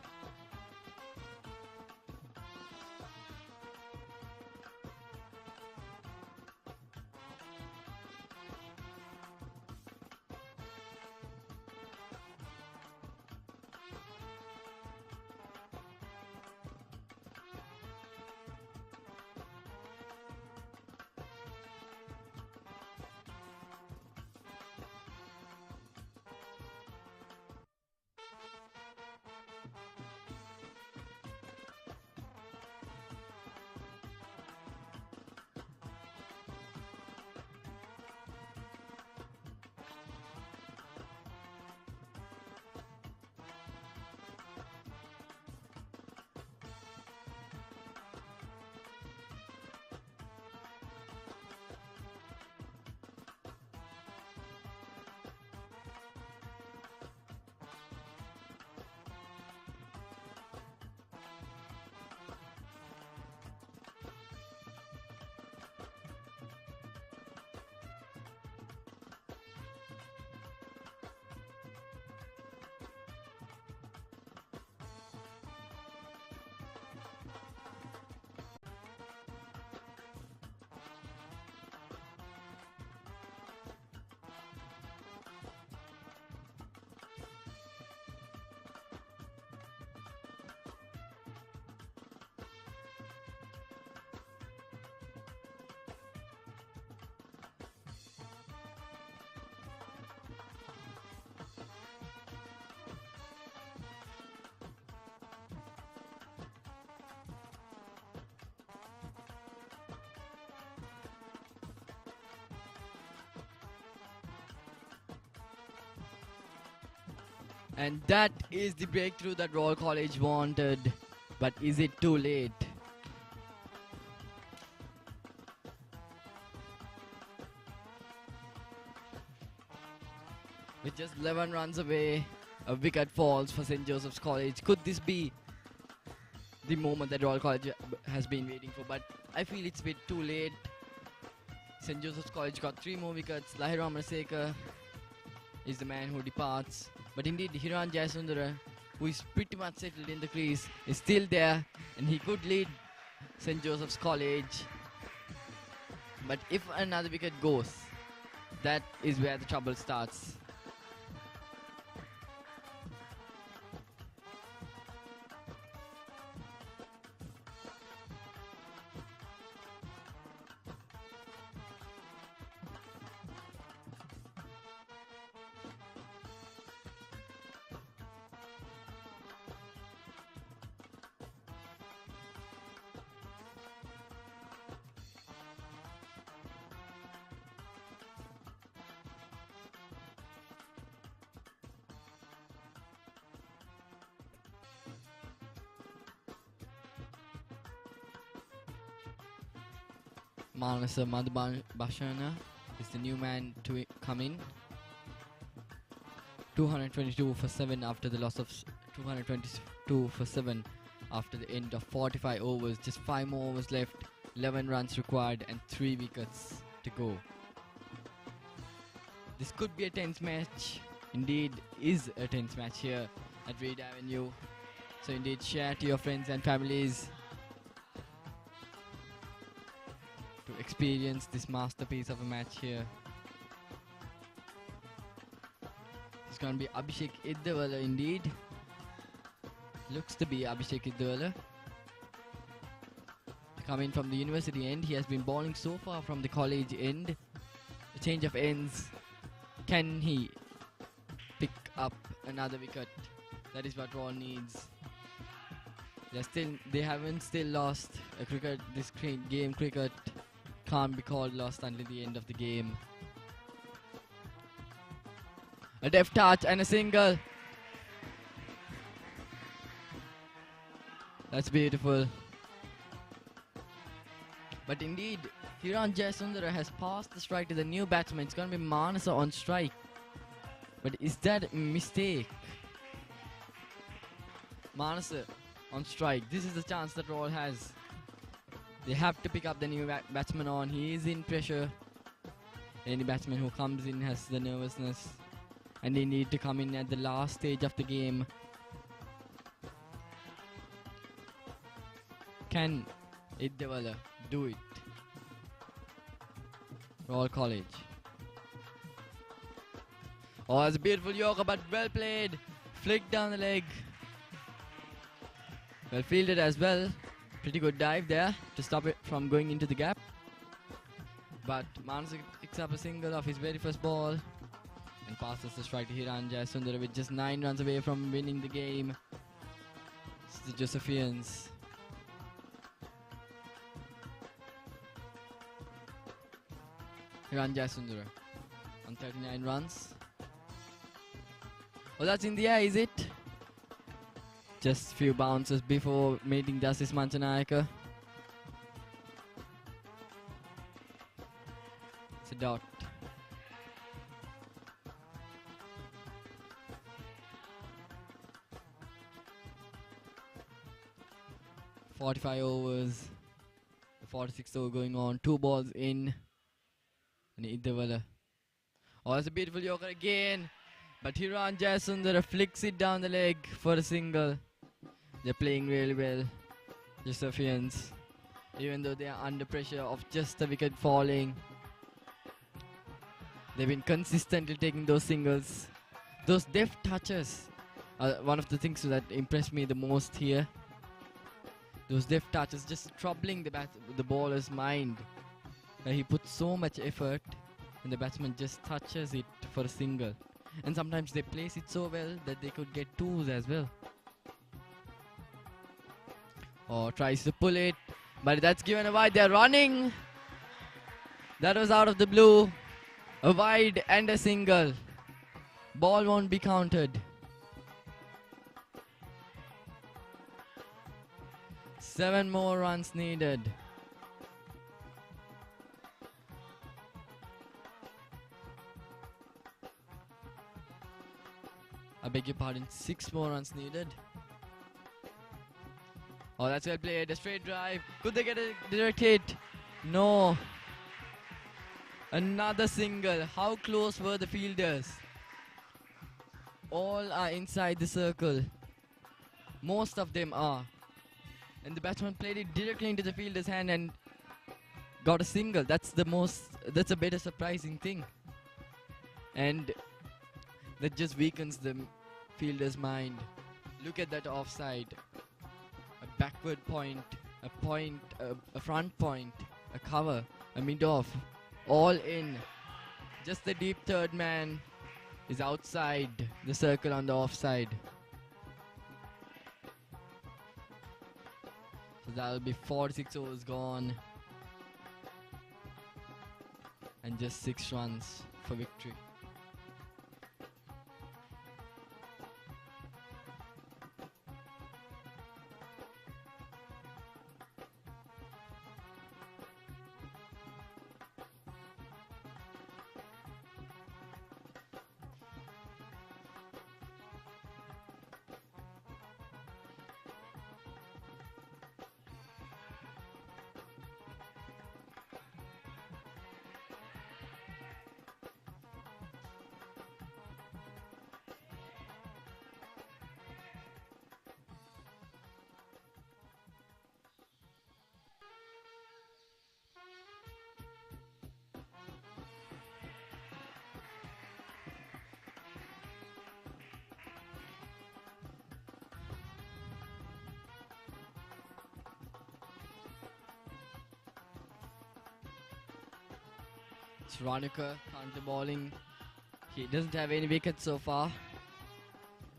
And that is the breakthrough that Royal College wanted. But is it too late? With just 11 runs away, a wicket falls for St. Joseph's College. Could this be the moment that Royal College has been waiting for? But I feel it's a bit too late. St. Joseph's College got 3 more wickets. Lahir Amarsekar is the man who departs. But indeed, Hiran Jayasundara, who is pretty much settled in the crease, is still there, and he could lead St. Joseph's College. But if another wicket goes, that is where the trouble starts. Manasa Madhubashana is the new man to come in. 222 for 7 after the loss of 222 for 7 after the end of 45 overs. Just 5 more overs left, 11 runs required and 3 wickets to go. This could be a tense match. Indeed, is a tense match here at Reed Avenue. So indeed, share to your friends and families to experience this masterpiece of a match here. It's gonna be Abhishek Iddavala indeed. Looks to be Abhishek Iddavala. Coming from the university end, he has been bowling so far from the college end. A change of ends. Can he pick up another wicket? That is what Raw needs. They haven't still lost a cricket. This game cricket can't be called lost until the end of the game. A deft touch and a single. That's beautiful. But indeed, Hiran Jayasundara has passed the strike to the new batsman. It's going to be Manasa on strike. But is that a mistake? Manasa on strike. This is the chance that Royal has. They have to pick up the new batsman on. He is in pressure. Any batsman who comes in has the nervousness. And they need to come in at the last stage of the game. Can Iddavala do it? Royal College. Oh, that's a beautiful Yorker, but well played. Flick down the leg. Well fielded as well. Pretty good dive there to stop it from going into the gap. But Manasa picks up a single off his very first ball and passes the strike to Hiran Jayasundara with just 9 runs away from winning the game. It's the Josephians. Hiran Jayasundara on 39 runs. Oh, that's in the air, is it? Just few bounces before meeting Justice Manchanayaka. It's a dot. .45 overs. The 46th over going on. 2 balls in. And Iddavala. Oh, that's a beautiful Yorker again. But Hiran Jayasundara flicks it down the leg for a single. They're playing really well, Josephians. Even though they are under pressure of just a wicket falling, they've been consistently taking those singles. Those deft touches are one of the things that impressed me the most here. Those deft touches just troubling the bowler's mind. He puts so much effort and the batsman just touches it for a single. And sometimes they place it so well that they could get 2s as well. Oh, tries to pull it, but that's given a wide. They're running. That was out of the blue. A wide and a single. Ball won't be counted. 7 more runs needed. I beg your pardon, 6 more runs needed. Oh, that's well played. A straight drive. Could they get a direct hit? No. Another single. How close were the fielders? All are inside the circle. Most of them are. And the batsman played it directly into the fielder's hand and got a single. That's a better surprising thing. And that just weakens the fielder's mind. Look at that offside. A backward point, a front point, a cover, a mid-off, all in. Just the deep third man is outside the circle on the offside. So that'll be 46 overs gone. And just 6 runs for victory. Swanuka currently bowling. He doesn't have any wickets so far,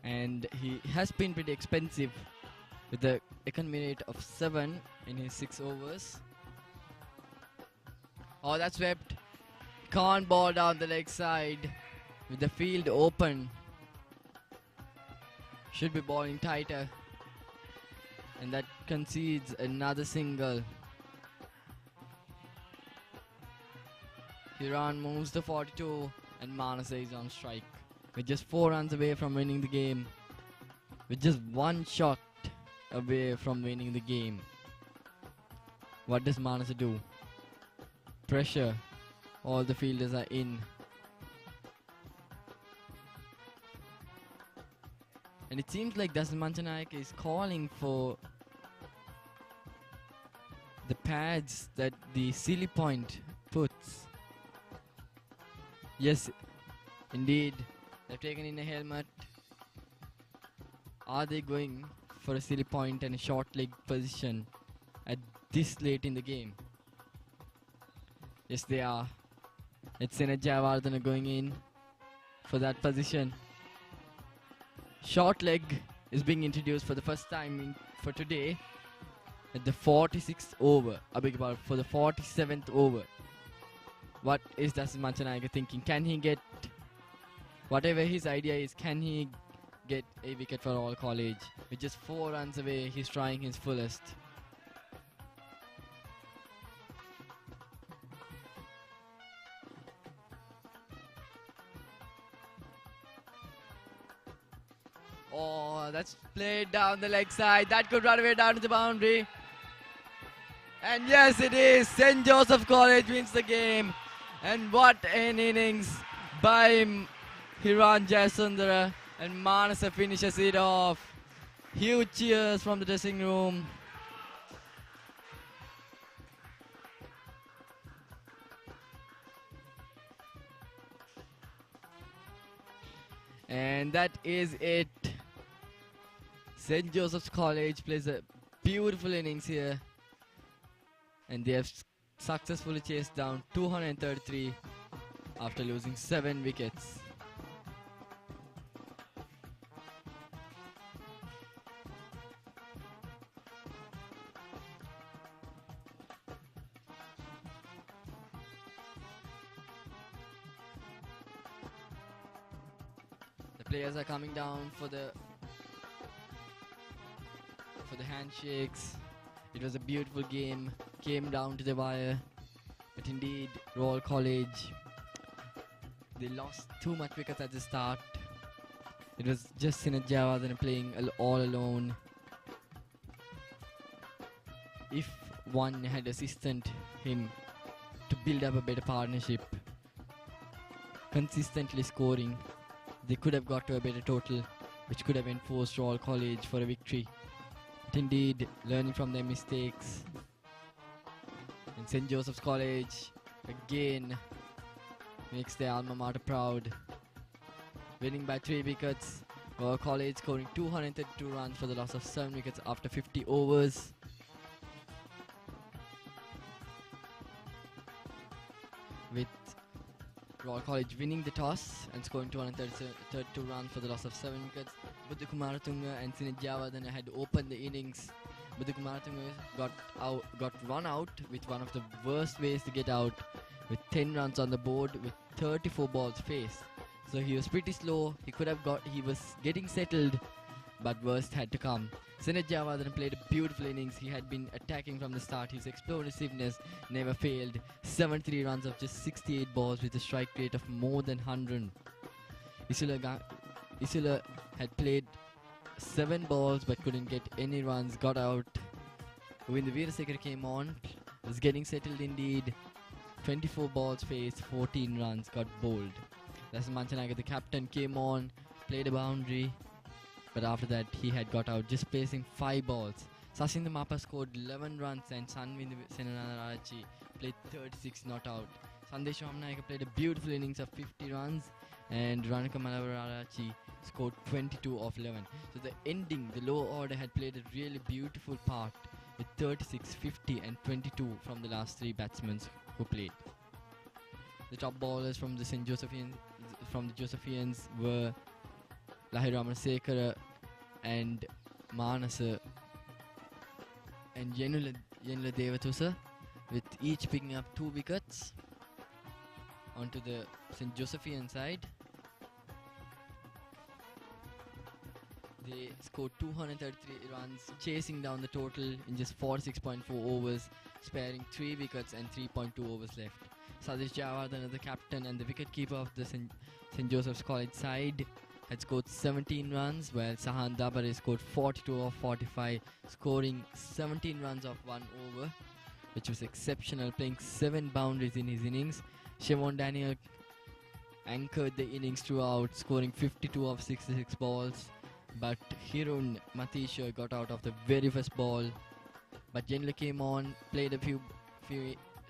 and he has been pretty expensive with the economy rate of 7 in his 6 overs. Oh, that's swept. Can't ball down the leg side with the field open. Should be bowling tighter, and that concedes another single. Hiran moves to 42, and Manasa is on strike with just 4 runs away from winning the game, with just 1 shot away from winning the game. What does Manasa do? Pressure. All the fielders are in. And it seems like Dasan Manchanayak is calling for the pads that the silly point puts. Yes, indeed. They've taken in a helmet. Are they going for a silly point and a short leg position at this late in the game? Yes, they are. It's Sena Jayawardene going in for that position. Short leg is being introduced for the first time for today at the 46th over. I beg your pardon, for the 47th over. What is Dasan Manchanayak thinking? Can he get, whatever his idea is, can he get a wicket for Royal College? With just 4 runs away, he's trying his fullest. Oh, that's played down the leg side. That could run away down to the boundary. And yes, it is. St. Joseph College wins the game. And what an innings by Hiran Jayasundara. And Manasa finishes it off. Huge cheers from the dressing room. And that is it. St. Joseph's College plays a beautiful innings here. And they have successfully chased down 233 after losing 7 wickets. The players are coming down for the handshakes. It was a beautiful game, came down to the wire, but indeed Royal College, they lost too much wickets at the start. It was just Sinet Jayawardene playing all alone. If one had assisted him to build up a better partnership, consistently scoring, they could have got to a better total, which could have enforced Royal College for a victory. But indeed, learning from their mistakes. And St. Joseph's College again makes their alma mater proud, winning by 3 wickets. Royal College scoring 232 runs for the loss of 7 wickets after 50 overs. With Royal College winning the toss and scoring 232 runs for the loss of 7 wickets. Buddha Kumaratunga and Sinet Jayawardene had opened the innings. Buddha Kumaratunga got run out with one of the worst ways to get out, with 10 runs on the board with 34 balls faced. So he was pretty slow. He was getting settled, but worst had to come. Sinet Jayawardene played a beautiful innings. He had been attacking from the start. His explosiveness never failed. 73 runs of just 68 balls with a strike rate of more than 100. Isula had played 7 balls but couldn't get any runs, got out. When the Veerasekara came on, was getting settled indeed. 24 balls faced, 14 runs, got bowled. Dasan Manchanayak, the captain, came on, played a boundary, but after that he had got out, just placing 5 balls. Sachin Mapa scored 11 runs and Sanwind Senanarachi played 36 not out. Sandesh Ramnayaka played a beautiful innings of 50 runs and Ranaka Malavararachi scored 22 of 11. So the ending, the lower order had played a really beautiful part with 36, 50 and 22 from the last 3 batsmen who played. The top bowlers from the Josephians were Lahiri Ramasekara and Manasa and Yenula Devatusa, with each picking up 2 wickets onto the St. Josephian side. They scored 233 runs, chasing down the total in just 46.4 overs, sparing 3 wickets and 3.2 overs left. Sadish Javardhan, the captain and the wicketkeeper of the St. Joseph's College side, had scored 17 runs, while Sahan Dabare scored 42 of 45, scoring 17 runs off 1 over, which was exceptional, playing 7 boundaries in his innings. Siobhan Daniel anchored the innings throughout, scoring 52 of 66 balls. But Hirun Matisha got out of the very first ball. But Jenla came on, played a few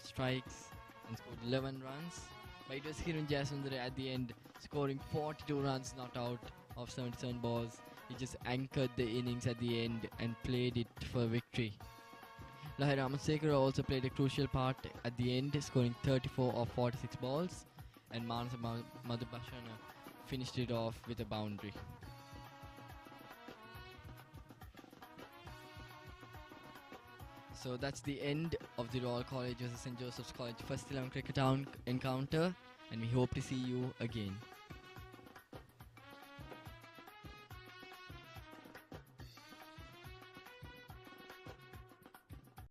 strikes and scored 11 runs. But it was Hirun Jasundare at the end, scoring 42 runs not out of 77 balls. He just anchored the innings at the end and played it for victory. Lahiri Ramasekara also played a crucial part at the end, scoring 34 of 46 balls. And Manasa Madhubhashana finished it off with a boundary. So that's the end of the Royal College vs St. Joseph's College first 11 cricket encounter, and we hope to see you again.